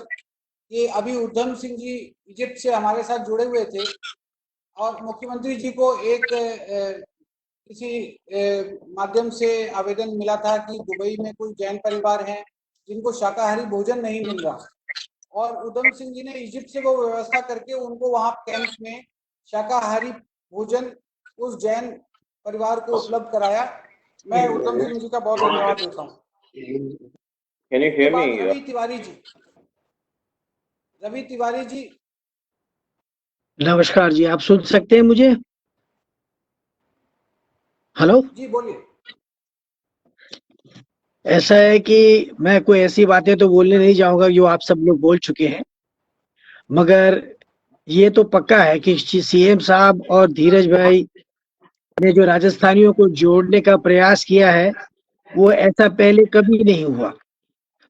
कि अभी उधम सिंह जी इजिप्ट से हमारे साथ जुड़े हुए थे, और मुख्यमंत्री जी को एक किसी माध्यम से आवेदन मिला था कि दुबई में कोई जैन परिवार हैं जिनको शाकाहारी भोजन नहीं मिल रहा, और उधम सिंह जी ने इजिप्ट से वो व्यवस्था करके उनको वहाँ कैंप में शाकाहारी भोजन उस जैन परिवार को उपलब्ध कराया। मैं उधम सिंह जी का बहुत धन्यवाद देता हूँ। Can you hear me? Ravi Tiwari ji. नमस्कार जी, आप सुन सकते हैं मुझे? हेलो जी बोलिए। ऐसा है कि मैं कोई ऐसी बातें तो बोलने नहीं जाऊंगा जो आप सब लोग बोल चुके हैं, मगर ये तो पक्का है कि सीएम साहब और धीरज भाई ने जो राजस्थानियों को जोड़ने का प्रयास किया है वो ऐसा पहले कभी नहीं हुआ,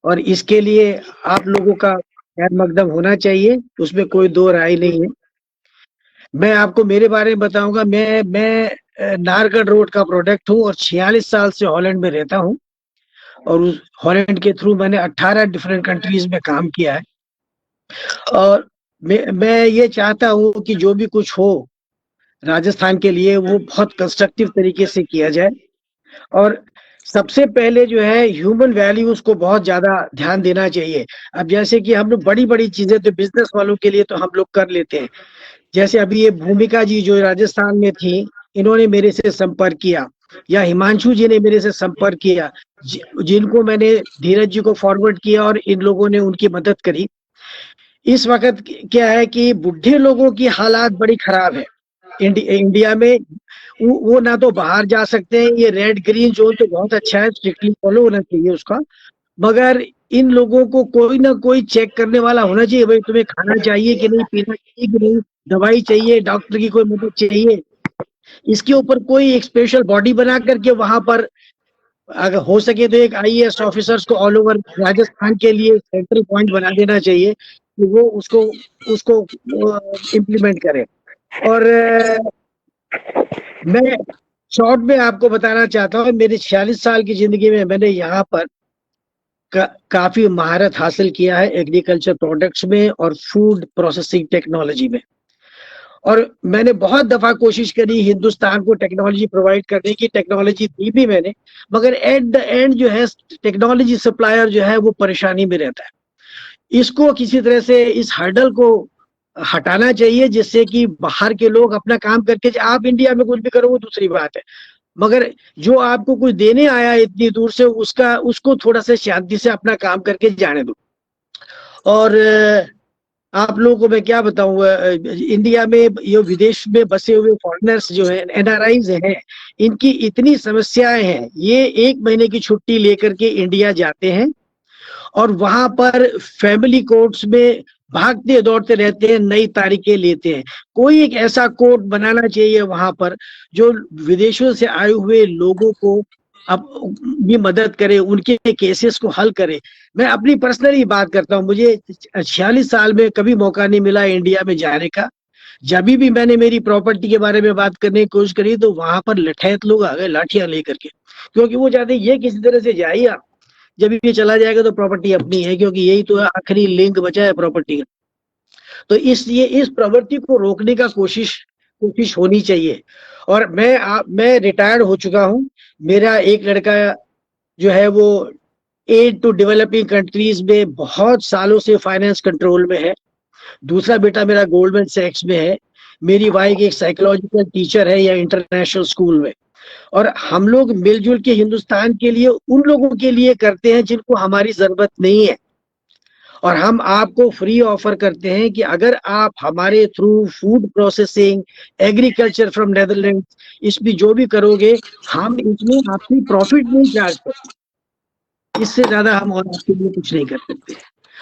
और इसके लिए आप लोगों का खैर मकदम होना चाहिए, उसमें कोई दो राय नहीं है। मैं आपको मेरे बारे में बताऊंगा। मैं नारगढ़ रोड का प्रोडक्ट हूँ और 46 साल से हॉलैंड में रहता हूँ, और उस हॉलैंड के थ्रू मैंने 18 डिफरेंट कंट्रीज में काम किया है। और मैं ये चाहता हूँ कि जो भी कुछ हो राजस्थान के लिए वो बहुत कंस्ट्रक्टिव तरीके से किया जाए, और सबसे पहले जो है ह्यूमन वैल्यूज को बहुत ज्यादा ध्यान देना चाहिए। अब जैसे कि हम लोग बड़ी बड़ी चीजें तो बिजनेस वालों के लिए तो हम लोग कर लेते हैं, जैसे अभी ये भूमिका जी जो राजस्थान में थी, इन्होंने मेरे से संपर्क किया, या हिमांशु जी ने मेरे से संपर्क किया, जिनको मैंने धीरज जी को फॉरवर्ड किया और इन लोगों ने उनकी मदद करी। इस वक्त क्या है कि बुढ़े लोगों की हालात बड़ी खराब है इंडिया में। वो ना तो बाहर जा सकते हैं। ये रेड ग्रीन जोन तो बहुत अच्छा है, स्ट्रिक्टली फॉलो होना चाहिए उसका, मगर इन लोगों को कोई ना कोई चेक करने वाला होना चाहिए। भाई तुम्हें खाना चाहिए कि नहीं, पीना चाहिए कि नहीं, दवाई चाहिए, डॉक्टर की कोई मदद चाहिए, इसके ऊपर कोई एक स्पेशल बॉडी बना करके वहां पर अगर हो सके तो एक आईएएस ऑफिसर्स को ऑल ओवर राजस्थान के लिए सेंट्रल पॉइंट बना देना चाहिए कि वो उसको इम्प्लीमेंट करे। और मैं शॉर्ट में आपको बताना चाहता हूँ, मेरे 46 साल की जिंदगी में मैंने यहाँ पर काफी महारत हासिल किया है एग्रीकल्चर प्रोडक्ट्स में और फूड प्रोसेसिंग टेक्नोलॉजी में। और मैंने बहुत दफा कोशिश करी हिंदुस्तान को टेक्नोलॉजी प्रोवाइड करने की, टेक्नोलॉजी दी भी मैंने, मगर एट द एंड जो है टेक्नोलॉजी सप्लायर जो है वो परेशानी में रहता है। इसको किसी तरह से इस हर्डल को हटाना चाहिए जिससे कि बाहर के लोग अपना काम करके, आप इंडिया में कुछ भी करो वो दूसरी बात है, मगर जो आपको कुछ देने आया इतनी दूर से उसको थोड़ा सा शांति से अपना काम करके जाने दो। और आप लोगों को मैं क्या बताऊं, इंडिया में ये विदेश में बसे हुए फॉरेनर्स जो हैं, एनआरआईज हैं, इनकी इतनी समस्याएं हैं। ये 1 महीने की छुट्टी लेकर के इंडिया जाते हैं और वहां पर फैमिली कोर्ट्स में भागते दौड़ते रहते हैं, नई तारीखें लेते हैं। कोई एक ऐसा कोर्ट बनाना चाहिए वहां पर जो विदेशों से आए हुए लोगों को अब भी मदद करे, उनके केसेस को हल करे। मैं अपनी पर्सनली बात करता हूँ, मुझे 46 साल में कभी मौका नहीं मिला इंडिया में जाने का। जब भी मैंने मेरी प्रॉपर्टी के बारे में बात करने की कोशिश करी तो वहां पर लठैत लोग आ गए लाठियां लेकर के, क्योंकि वो चाहते ये किसी तरह से जाइए आप, जब ये चला जाएगा तो प्रॉपर्टी अपनी है, क्योंकि यही तो आखिरी लिंक बचा है प्रॉपर्टी का। तो इसलिए इस प्रवृत्ति को रोकने का कोशिश होनी चाहिए। और मैं रिटायर्ड हो चुका हूँ। मेरा एक लड़का जो है वो एड टू डेवलपिंग कंट्रीज में बहुत सालों से फाइनेंस कंट्रोल में है। दूसरा बेटा मेरा गोल्डमैन सैक्स में है। मेरी वाइफ एक साइकोलॉजिकल टीचर है या इंटरनेशनल स्कूल में। और हम लोग मिलजुल के हिंदुस्तान के लिए उन लोगों के लिए करते हैं जिनको हमारी जरूरत नहीं है। और हम आपको फ्री ऑफर करते हैं कि अगर आप हमारे through food processing, agriculture from Netherland, इसमें जो भी करोगे हम इसमें आपकी प्रॉफिट नहीं चार्ज करते। इससे ज्यादा हम और आपके लिए कुछ नहीं कर सकते।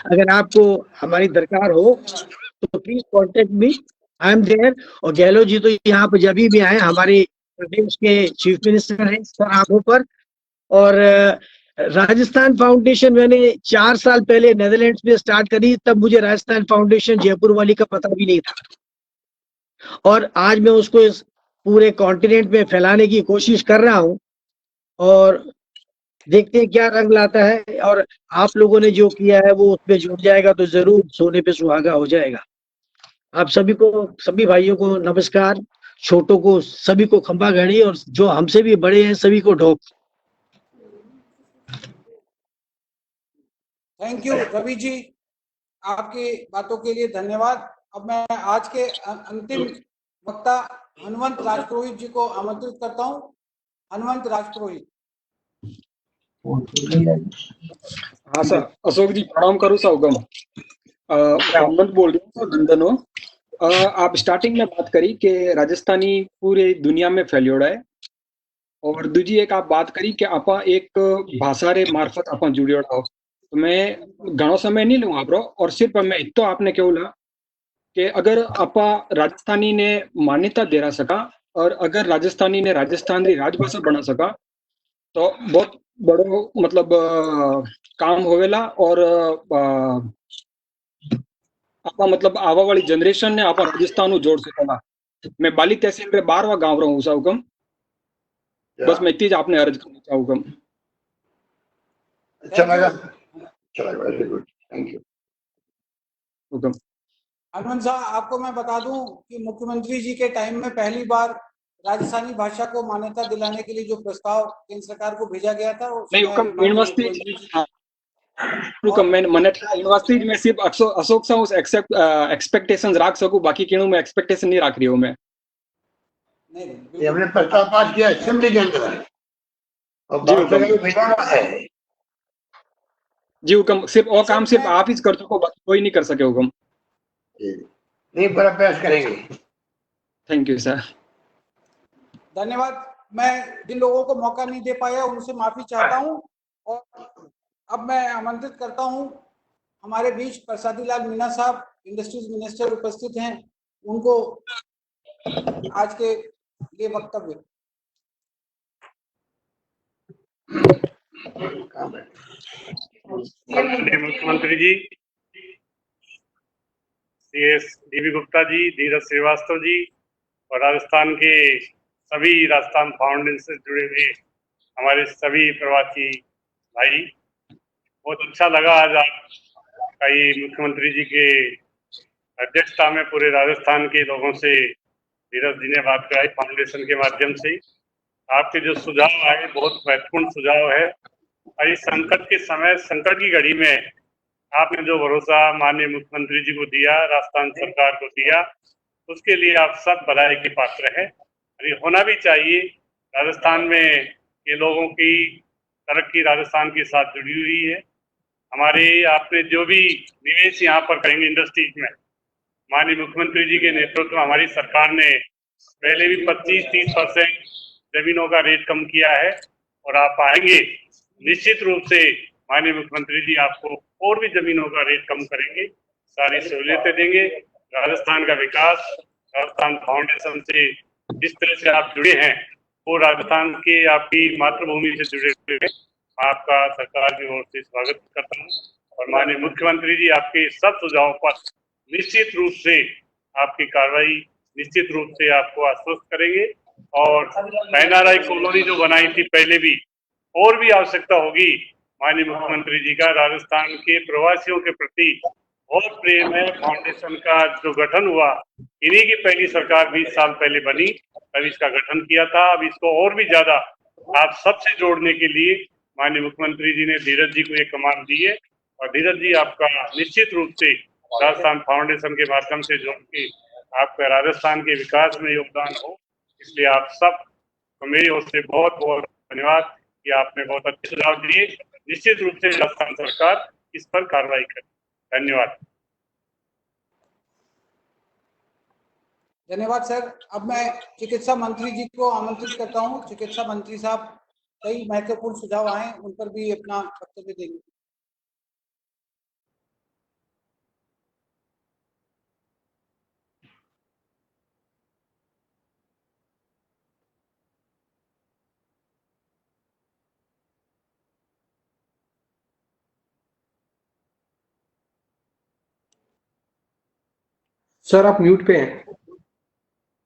अगर आपको हमारी दरकार हो तो please contact me, I am there. और गहलोत जी तो यहाँ पर जब भी आए, हमारे प्रदेश के चीफ मिनिस्टर हैं सर आंखों पर। और राजस्थान फाउंडेशन मैंने 4 साल पहले नेदरलैंड्स में स्टार्ट करी, तब मुझे राजस्थान फाउंडेशन जयपुर वाली का पता भी नहीं था। और आज मैं उसको इस पूरे कॉन्टिनेंट में फैलाने की कोशिश कर रहा हूँ और देखते हैं क्या रंग लाता है। और आप लोगों ने जो किया है वो उसमें जुड़ जाएगा तो जरूर सोने पे सुहागा हो जाएगा। आप सभी को, सभी भाइयों को नमस्कार, छोटों को सभी को खंबा घड़ी, और जो हमसे भी बड़े हैं सभी को ढोक। थैंक यू रवि जी, आपकी बातों के लिए धन्यवाद। अब मैं आज के अंतिम वक्ता हनुमंत राजपुरोहित जी को आमंत्रित करता हूं। हनुमंत राजपुरोहित। हाँ सर, अशोक जी प्रणाम करूँ सौगम। हनुमंत बोल रहा हूँ दंदनो। आप स्टार्टिंग में बात करी कि राजस्थानी पूरे दुनिया में फैलियोड़ा है, और दूजी एक आप बात करी कि आप एक भाषा रे मार्फत आप जुड़ियोड़ा हो। तो मैं घणो समय नहीं लूँ आपरो, और सिर्फ मैं इतो आपने केवला कि अगर आप राजस्थानी ने मान्यता दे रहा सका और अगर राजस्थानी ने राजस्थान की राजभाषा बना सका तो बहुत बड़ो मतलब काम होवेला। और आप मतलब आवा वाली जनरेशन ने आप राजस्थान जोड़ सकेला। मैं बाली तहसील रे 12वां गांव रहा हूँ हुकम। बस मैं इतनी आपने अर्ज करना चाहूँ हुकम। अच्छा लगा, वेरी गुड, थैंक यू हुकम। हनुमंत साहब, आपको मैं बता दूं कि मुख्यमंत्री जी के टाइम में पहली बार राजस्थानी भाषा को मान्यता दिलाने के लिए जो प्रस्ताव केंद्र सरकार को भेजा गया था, नहीं हुकम यूनिवर्सिटी हुकम मैं मनेठा यूनिवर्सिटी में सिर्फ अशोक सा उस एक्सपेक्टेशंस रख सकूं, बाकी किणु में एक्सपेक्टेशन नहीं रख रही हूं मैं। ये हमने प्रस्ताव पास किया असेंबली के अंदर और बहुत जगह भेजना है जी हुकम। सिर्फ वो काम सिर्फ आप ही कर सको, बाकी कोई नहीं कर सके हुकम। नहीं, बड़ा प्रयास करेंगे। Thank you sir. धन्यवाद। मैं जिन लोगों को मौका नहीं दे पाया उनसे माफी चाहता हूं। और अब मैं आमंत्रित करता हूं हमारे बीच प्रसादी लाल मीणा साहब, इंडस्ट्रीज मिनिस्टर उपस्थित हैं, उनको आज के लिए वक्तव्य। मुख्यमंत्री जी, CS DB गुप्ता जी, धीरज श्रीवास्तव जी और राजस्थान के सभी राजस्थान फाउंडेशन से जुड़े हुए हमारे सभी प्रवासी भाई, बहुत अच्छा लगा आज आपका ये मुख्यमंत्री जी के अध्यक्षता में पूरे राजस्थान के लोगों से धीरज जी ने बात कराई फाउंडेशन के माध्यम से। आपके जो सुझाव आए बहुत महत्वपूर्ण सुझाव है। और इस संकट के समय, संकट की घड़ी में आपने जो भरोसा माननीय मुख्यमंत्री जी को दिया, राजस्थान सरकार को दिया, उसके लिए आप सब बधाई के पात्र हैं। और ये होना भी चाहिए। राजस्थान में ये लोगों की तरक्की राजस्थान के साथ जुड़ी हुई है। हमारे आपने जो भी निवेश यहाँ पर करेंगे इंडस्ट्रीज में, माननीय मुख्यमंत्री जी के नेतृत्व में हमारी सरकार ने पहले भी 25-30% जमीनों का रेट कम किया है। और आप आएंगे निश्चित रूप से माननीय मुख्यमंत्री जी आपको और भी जमीनों का रेट कम करेंगे, सारी सहूलियतें देंगे। राजस्थान का विकास, राजस्थान फाउंडेशन से जिस तरह से आप जुड़े हैं, वो राजस्थान के आपकी मातृभूमि से जुड़े हुए हैं। आपका सरकार की ओर से स्वागत करता हूँ। और माननीय मुख्यमंत्री जी आपके सब सुझावों पर निश्चित रूप से आपकी कार्रवाई निश्चित रूप से आपको आश्वस्त करेंगे। और एनआरआई कॉलोनी जो बनाई थी पहले भी, और भी आवश्यकता होगी। माननीय मुख्यमंत्री जी का राजस्थान के प्रवासियों के प्रति बहुत प्रेम है। फाउंडेशन का जो गठन हुआ, इन्हीं की पहली सरकार 20 साल पहले बनी, तब इसका गठन किया था। अब इसको और भी ज्यादा आप सबसे जोड़ने के लिए माननीय मुख्यमंत्री जी ने धीरज जी को ये कमान दी है। और धीरज जी आपका निश्चित रूप से राजस्थान फाउंडेशन के माध्यम से जोड़ के आपका राजस्थान के विकास में योगदान हो, इसलिए आप सब तो मेरी ओर से बहुत बहुत धन्यवाद कि आपने बहुत अच्छे सुझाव दिए। निश्चित रूप से राजस्थान सरकार इस पर कार्रवाई करे। धन्यवाद। धन्यवाद सर। अब मैं चिकित्सा मंत्री जी को आमंत्रित करता हूं। चिकित्सा मंत्री साहब कई महत्वपूर्ण सुझाव आए, उन पर भी अपना वक्तव्य देंगे। सर आप म्यूट पे हैं।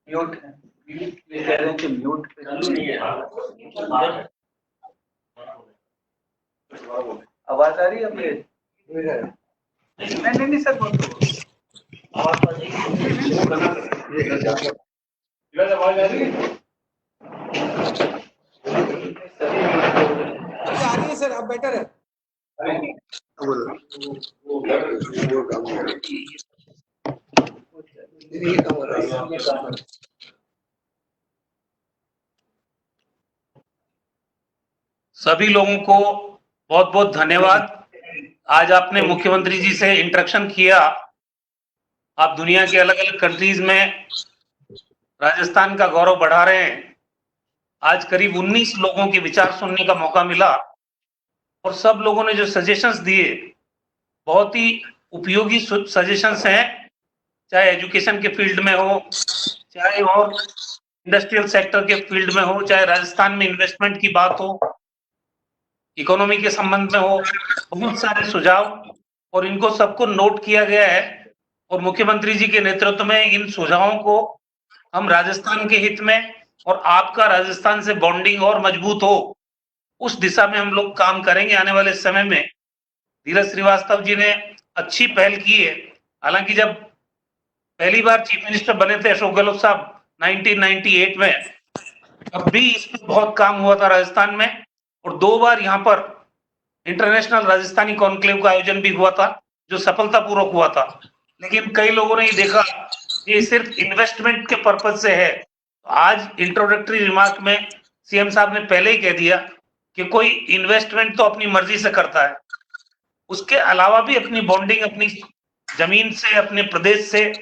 म्यूट है, कह रहे हैं कि म्यूट पे आवाज आ रही है अपने? नहीं सर, बोल दो। आवाज आ रही है सर, अब बेटर है। सभी लोगों को बहुत बहुत धन्यवाद। आज आपने मुख्यमंत्री जी से इंटरेक्शन किया। आप दुनिया के अलग अलग कंट्रीज में राजस्थान का गौरव बढ़ा रहे हैं। आज करीब 19 लोगों के विचार सुनने का मौका मिला और सब लोगों ने जो सजेशंस दिए बहुत ही उपयोगी सजेशंस हैं, चाहे एजुकेशन के फील्ड में हो, चाहे और इंडस्ट्रियल सेक्टर के फील्ड में हो, चाहे राजस्थान में इन्वेस्टमेंट की बात हो, इकोनॉमी के संबंध में हो, बहुत सारे सुझाव और इनको सबको नोट किया गया है। और मुख्यमंत्री जी के नेतृत्व में इन सुझावों को हम राजस्थान के हित में और आपका राजस्थान से बॉन्डिंग और मजबूत हो, उस दिशा में हम लोग काम करेंगे आने वाले समय में। धीरज श्रीवास्तव जी ने अच्छी पहल की है। हालांकि जब पहली बार चीफ मिनिस्टर बने थे अशोक गहलोत साहब 1998 में, तब भी इस पर बहुत काम हुआ था राजस्थान में और 2 बार यहाँ पर इंटरनेशनल राजस्थानी कॉन्क्लेव का आयोजन भी हुआ था जो सफलतापूर्वक हुआ था। लेकिन कई लोगों ने ये देखा ये सिर्फ इन्वेस्टमेंट के पर्पज से है। आज इंट्रोडक्टरी रिमार्क में सीएम साहब ने पहले ही कह दिया कि कोई इन्वेस्टमेंट तो अपनी मर्जी से करता है, उसके अलावा भी अपनी बॉन्डिंग अपनी जमीन से, अपने प्रदेश से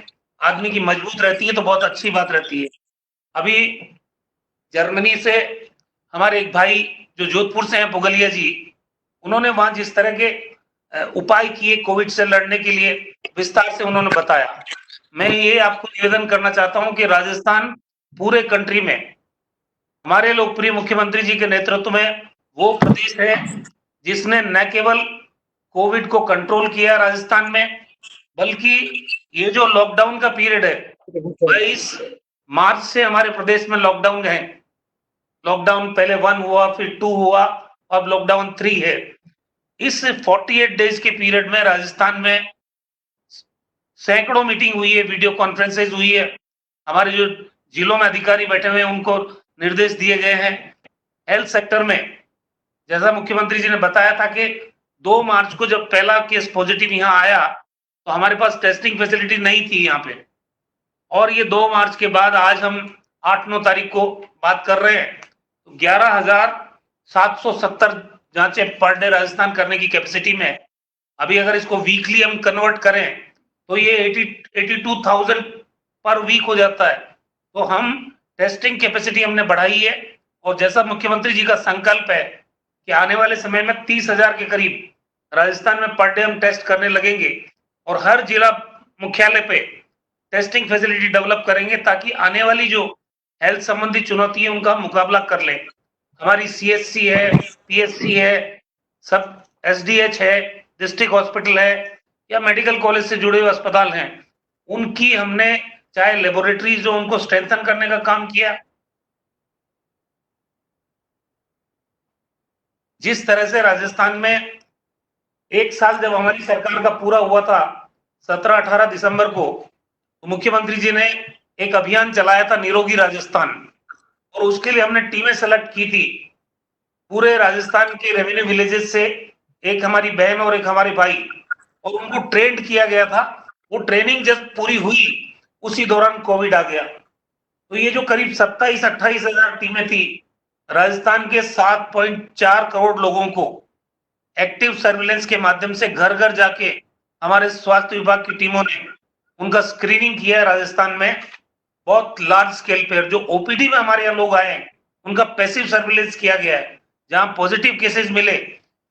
आदमी की मजबूत रहती है तो बहुत अच्छी बात रहती है। अभी जर्मनी से हमारे एक भाई जो जोधपुर से हैं, पुगलिया जी, उन्होंने वहां जिस तरह के उपाय किए कोविड से लड़ने के लिए विस्तार से उन्होंने बताया। मैं ये आपको निवेदन करना चाहता हूं कि राजस्थान पूरे कंट्री में हमारे लोकप्रिय मुख्यमंत्री जी के नेतृत्व में वो प्रदेश है जिसने न केवल कोविड को कंट्रोल किया राजस्थान में, बल्कि ये जो लॉकडाउन का पीरियड है 22 मार्च से हमारे प्रदेश में लॉकडाउन है। लॉकडाउन पहले 1 हुआ, फिर 2 हुआ, अब लॉकडाउन 3 है। इस 48 डेज के पीरियड में राजस्थान में सैकड़ों मीटिंग हुई है, वीडियो कॉन्फ्रेंसेज हुई है, हमारे जो जिलों में अधिकारी बैठे हुए हैं उनको निर्देश दिए गए हैं। हेल्थ सेक्टर में जैसा मुख्यमंत्री जी ने बताया था कि 2 मार्च को जब पहला केस पॉजिटिव यहाँ आया तो हमारे पास टेस्टिंग फैसिलिटी नहीं थी यहाँ पे, और ये 2 मार्च के बाद आज हम 8-9 तारीख को बात कर रहे हैं, तो 11,770 जांचें पर डे राजस्थान करने की कैपेसिटी में। अभी अगर इसको वीकली हम कन्वर्ट करें तो ये 82,000 पर वीक हो जाता है। तो हम टेस्टिंग कैपेसिटी हमने बढ़ाई है, और जैसा मुख्यमंत्री जी का संकल्प है कि आने वाले समय में 30,000 के करीब राजस्थान में पर डे हम टेस्ट करने लगेंगे, और हर जिला मुख्यालय पे टेस्टिंग फैसिलिटी डेवलप करेंगे ताकि आने वाली जो हेल्थ संबंधी चुनौती है उनका मुकाबला कर लें। हमारी CHC है, PSC है, सब SDH है, डिस्ट्रिक्ट हॉस्पिटल है, या मेडिकल कॉलेज से जुड़े हुए अस्पताल हैं, उनकी हमने चाहे लेबोरेटरीज जो उनको स्ट्रेंथन करने का काम किया। जिस तरह से राजस्थान में 1 साल जब हमारी सरकार का पूरा हुआ था 17-18 दिसंबर को, तो मुख्यमंत्री जी ने एक अभियान चलाया था निरोगी राजस्थान, और उसके लिए हमने टीमें सेलेक्ट की थी पूरे राजस्थान के रेवेन्यू विलेजेस से, एक हमारी बहन और एक हमारे भाई, और उनको ट्रेंड किया गया था। वो ट्रेनिंग जब पूरी हुई उसी दौरान कोविड आ गया। तो ये जो करीब 27-28 हजार टीमें थी, राजस्थान के 7.4 करोड़ लोगों को एक्टिव सर्विलेंस के माध्यम से घर घर जाके हमारे स्वास्थ्य विभाग की टीमों ने उनका स्क्रीनिंग किया है। राजस्थान में बहुत लार्ज स्केल पे जो ओपीडी में हमारे यहाँ लोग आए हैं उनका पैसिव सर्विलेंस किया गया है। जहां पॉजिटिव केसेस मिले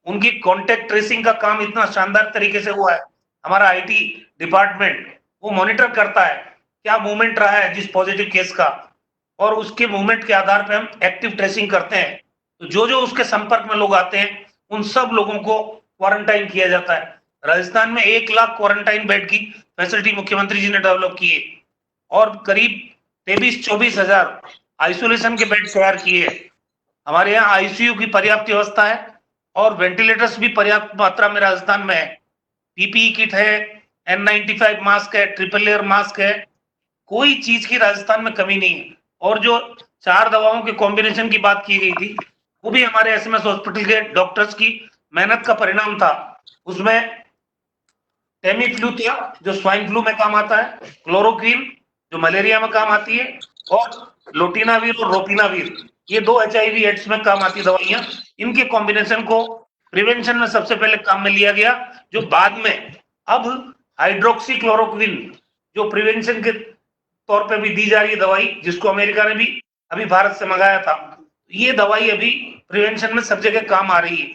उनकी कॉन्टेक्ट ट्रेसिंग का काम इतना शानदार तरीके से हुआ है। हमारा IT डिपार्टमेंट वो मॉनिटर करता है क्या मूवमेंट रहा है जिस पॉजिटिव केस का, और उसके मूवमेंट के आधार पर हम एक्टिव ट्रेसिंग करते हैं। तो जो जो उसके संपर्क में लोग आते हैं उन सब लोगों को क्वारंटाइन किया जाता है। राजस्थान में 1 लाख क्वारंटाइन बेड की फैसिलिटी मुख्यमंत्री जी ने डेवलप की है, और करीब 23-24 हजार आइसोलेशन के बेड तैयार किए हैं। हमारे यहाँ ICU की पर्याप्त व्यवस्था है, और वेंटिलेटर्स भी पर्याप्त मात्रा में राजस्थान में है। PPE किट है, N95 मास्क है, ट्रिपल लेयर मास्क है, कोई चीज की राजस्थान में कमी नहीं है। और जो 4 दवाओं के कॉम्बिनेशन की बात की गई थी वो भी हमारे SMS हॉस्पिटल के डॉक्टर्स की मेहनत का परिणाम था। उसमें टेमीफ्लू था जो स्वाइन फ्लू में काम आता है, क्लोरोक्वीन जो मलेरिया में काम आती है, और लोटिनावीर और रोपिनावीर ये 2 HIV एड्स में काम आती दवाइयां। इनके कॉम्बिनेशन को प्रिवेंशन में सबसे पहले काम में लिया गया, जो बाद में अब हाइड्रोक्सी क्लोरोक्विन जो प्रिवेंशन के तौर पे भी दी जा रही है दवाई, जिसको अमेरिका ने भी अभी भारत से मंगाया था। ये दवाई अभी प्रिवेंशन में सब जगह काम आ रही है।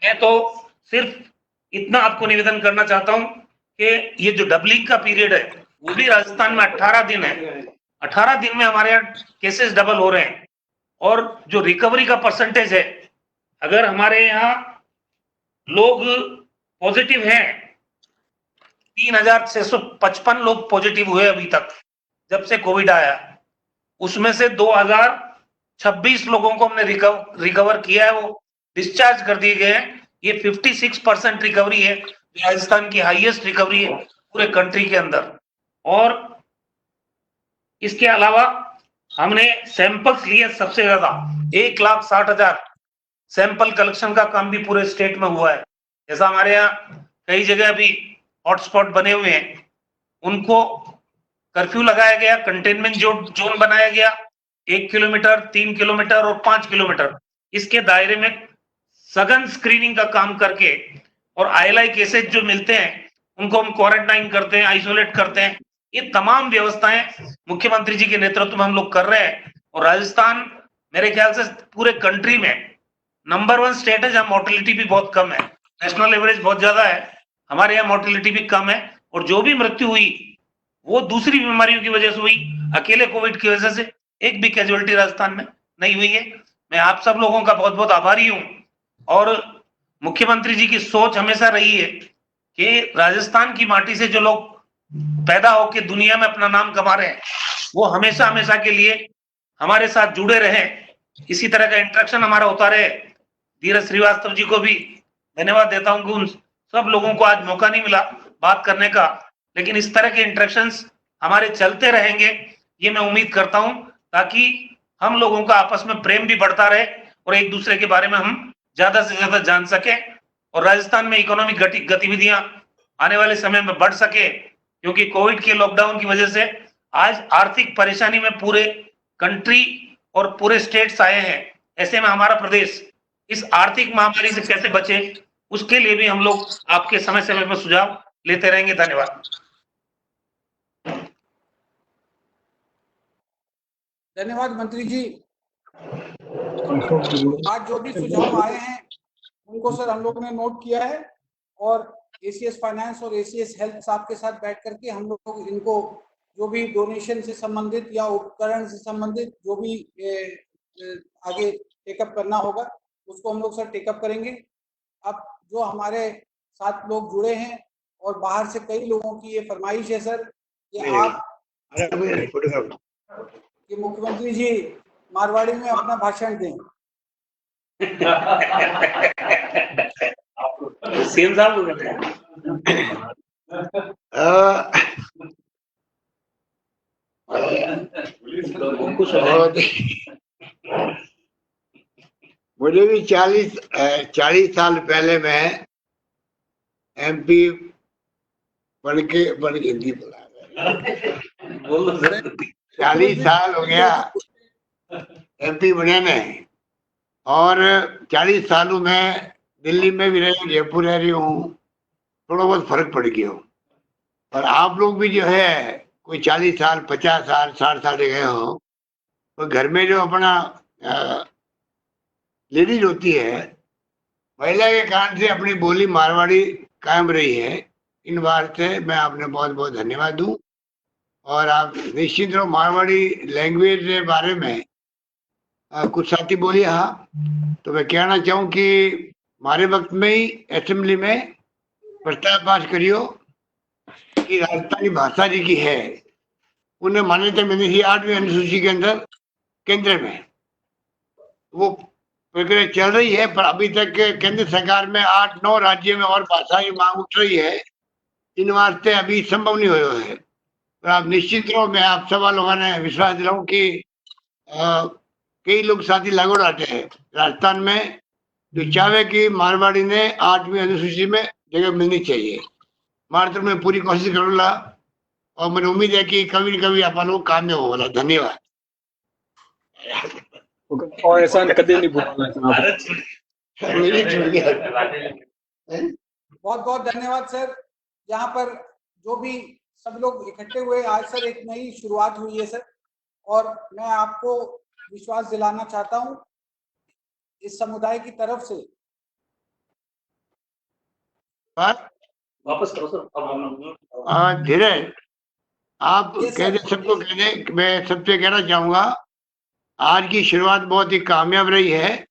मैं तो सिर्फ इतना आपको निवेदन करना चाहता हूं कि ये जो डबलिंग का पीरियड है वो भी राजस्थान में 18 दिन है। 18 दिन में हमारे यहाँ केसेस डबल हो रहे हैं, और जो रिकवरी का परसेंटेज है, अगर हमारे यहाँ लोग पॉजिटिव हैं 3,655 लोग पॉजिटिव हुए अभी तक जब से कोविड आया, उसमें से 2,026 लोगों को हमने रिकवर किया है, वो डिस्चार्ज कर दिए गए हैं। ये 56% रिकवरी है, राजस्थान की हाईएस्ट रिकवरी है पूरे कंट्री के अंदर। और इसके अलावा हमने सैंपल्स लिए सबसे ज्यादा 1,60,000 सैंपल कलेक्शन का काम भी पूरे स्टेट में हुआ है। जैसा हमारे यहाँ कई जगह अभी हॉटस्पॉट बने हुए हैं, उनको कर्फ्यू लगाया गया, कंटेनमेंट जोन बनाया गया, 1 किलोमीटर, 3 किलोमीटर और 5 किलोमीटर, इसके दायरे में सघन स्क्रीनिंग का काम करके, और ILI केसेस जो मिलते हैं उनको हम क्वारंटाइन करते हैं, आइसोलेट करते हैं। ये तमाम व्यवस्थाएं मुख्यमंत्री जी के नेतृत्व में हम लोग कर रहे हैं। और राजस्थान मेरे ख्याल से पूरे कंट्री में नंबर 1 स्टेट है जहां मोर्टेलिटी भी बहुत कम है। नेशनल एवरेज बहुत ज्यादा है, हमारे यहाँ मोर्टेलिटी भी कम है, और जो भी मृत्यु हुई वो दूसरी बीमारियों की वजह से हुई, अकेले कोविड की वजह से एक भी कैजुअलिटी राजस्थान में नहीं हुई है। मैं आप सब लोगों का बहुत बहुत आभारी हूं, और मुख्यमंत्री जी की सोच हमेशा रही है कि राजस्थान की माटी से जो लोग पैदा होकर दुनिया में अपना नाम कमा रहे हैं वो हमेशा हमेशा के लिए हमारे साथ जुड़े रहे। इसी तरह का इंटरेक्शन हमारा होता रहे। धीरज श्रीवास्तव जी को भी धन्यवाद देता हूं कि उन सब लोगों को आज मौका नहीं मिला बात करने का, लेकिन इस तरह के इंटरेक्शंस हमारे चलते रहेंगे, ये मैं उम्मीद करता हूं, ताकि हम लोगों का आपस में प्रेम भी बढ़ता रहे और एक दूसरे के बारे में हम ज्यादा से ज्यादा जान सके और राजस्थान में इकोनॉमिक गतिविधियां आने वाले समय में बढ़ सके, क्योंकि कोविड के लॉकडाउन की वजह से आज आर्थिक परेशानी में पूरे कंट्री और पूरे स्टेट्स आए हैं। ऐसे में हमारा प्रदेश इस आर्थिक महामारी से कैसे बचे, उसके लिए भी हम लोग आपके समय समय पर सुझाव लेते रहेंगे। धन्यवाद। धन्यवाद मंत्री जी। आज जो भी सुझाव आए हैं उनको सर हम लोगों ने नोट किया है और एसीएस फाइनेंस और एसीएस हेल्थ साहब के साथ बैठ करके हम लोग इनको जो भी डोनेशन से संबंधित या उपकरण से संबंधित जो भी आगे टेकअप करना होगा उसको हम लोग सर टेकअप करेंगे। अब जो हमारे साथ लोग जुड़े हैं और बाहर से कई लोगों की ये फरमाइश है सर कि आप कि मुख्यमंत्री जी मारवाड़ी में अपना भाषण दें। सीएम साहब मुझे भी 40 साल पहले मैं एमपी बन के हिंदी बोला 40 साल हो गया एमपी बने ने, और 40 सालों में दिल्ली में भी रही, जयपुर रह रही हूँ, थोड़ा बहुत फर्क पड़ गया हूँ। और आप लोग भी जो है कोई 40 साल 50 साल 60 साल गए हो, तो घर में जो अपना लेडीज होती है, महिला के कारण से अपनी बोली मारवाड़ी कायम रही है। इन बार से मैं आपने बहुत बहुत धन्यवाद दूं। और आप निश्चित रहो, मारवाड़ी लैंग्वेज के बारे में कुछ साथी बोलिए। हाँ, तो मैं कहना चाहूँ कि हमारे वक्त में ही असेंबली में प्रस्ताव पास करियो कि राजस्थानी भाषा जी की है, उन्हें मान्यता मिली थी 8वीं अनुसूची के अंदर केंद्र में। वो प्रक्रिया चल रही है, पर अभी तक केंद्र सरकार में 8-9 राज्यों में और भाषा की मांग उठ रही है। इन वास्ते अभी संभव नहीं हुआ है। तो आप निश्चित रहो, मैं आप सब लोगों ने विश्वास दिलाऊं कि कई लोग साथी लागू रहते हैं राजस्थान में जो चाहे कि मारवाड़ी ने 8वीं अनुसूची में जगह मिलनी चाहिए। मार तरफ में पूरी कोशिश करूंगा और मुझे उम्मीद है कि कभी न कभी आप लोग काम में होगा। धन्यवाद। और ऐसा कभी नहीं बोलना। बहुत बहुत धन्यवाद सर। यहाँ पर जो भी सब लोग इकट्ठे हुए आज सर, एक नई शुरुआत हुई है सर, और मैं आपको विश्वास दिलाना चाहता हूँ इस समुदाय की तरफ से। वापस करो सर। धीरज, आप कह दे, सबको कह दे, मैं सबसे कहना चाहूंगा आज की शुरुआत बहुत ही कामयाब रही है।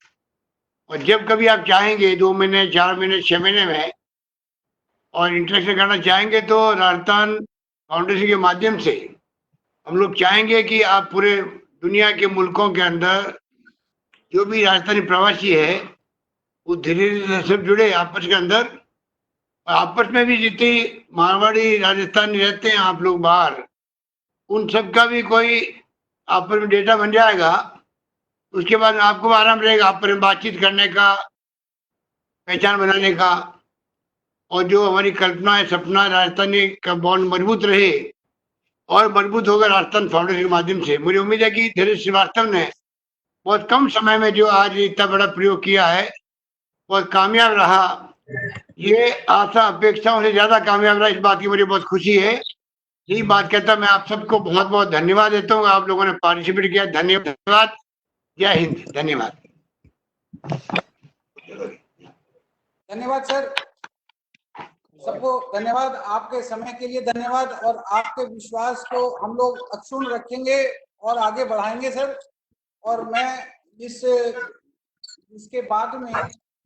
और जब कभी आप चाहेंगे 2 महीने 4 महीने 6 महीने में और इंटरेक्शन करना चाहेंगे तो राजस्थान फाउंडेशन के माध्यम से हम लोग चाहेंगे कि आप पूरे दुनिया के मुल्कों के अंदर जो भी राजस्थानी प्रवासी है वो धीरे धीरे सब जुड़े आपस के अंदर, और आपस में भी जितने मारवाड़ी राजस्थानी रहते हैं आप लोग बाहर, उन सब का भी कोई आपस में डेटा बन जाएगा। उसके बाद आपको आराम रहेगा आप पर बातचीत करने का, पहचान बनाने का, और जो हमारी कल्पना है, सपना राजस्थानी का बॉन्ड मजबूत रहे और मजबूत होगा राजस्थान फाउंडेशन के माध्यम से। मुझे उम्मीद है कि धीरज श्रीवास्तव ने बहुत कम समय में जो आज इतना बड़ा प्रयोग किया है बहुत कामयाब रहा। ये आशा अपेक्षाओं से ज्यादा कामयाब रहा, इस बात की मुझे बहुत खुशी है। यही बात कहता मैं आप सबको बहुत बहुत धन्यवाद देता हूँ। आप लोगों ने पार्टिसिपेट किया, धन्यवाद। जय हिंद। धन्यवाद। धन्यवाद सर, सबको धन्यवाद, आपके समय के लिए धन्यवाद, और आपके विश्वास को हम लोग अक्षुण्ण रखेंगे और आगे बढ़ाएंगे सर। और मैं इसके बाद में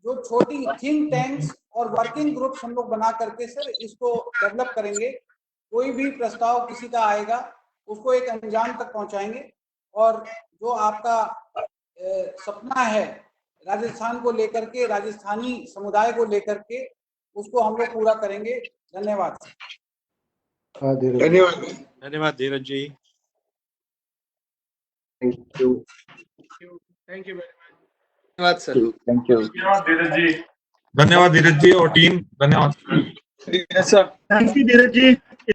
जो छोटी थिंक टैंक्स और वर्किंग ग्रुप्स हम लोग बना करके सर इसको डेवलप करेंगे। कोई भी प्रस्ताव किसी का आएगा उसको एक अंजाम तक पहुंचाएंगे, और जो आपका सपना है राजस्थान को लेकर के, राजस्थानी समुदाय को लेकर के उसको हम लोग पूरा करेंगे। धन्यवाद। धन्यवाद। धन्यवाद Dheeraj ji. Thank you. Thank you धन्यवाद सर। Thank you. धन्यवाद धीरज जी। धन्यवाद धीरज जी और टीम, धन्यवाद। Dheeraj sir. Thank you Dheeraj ji.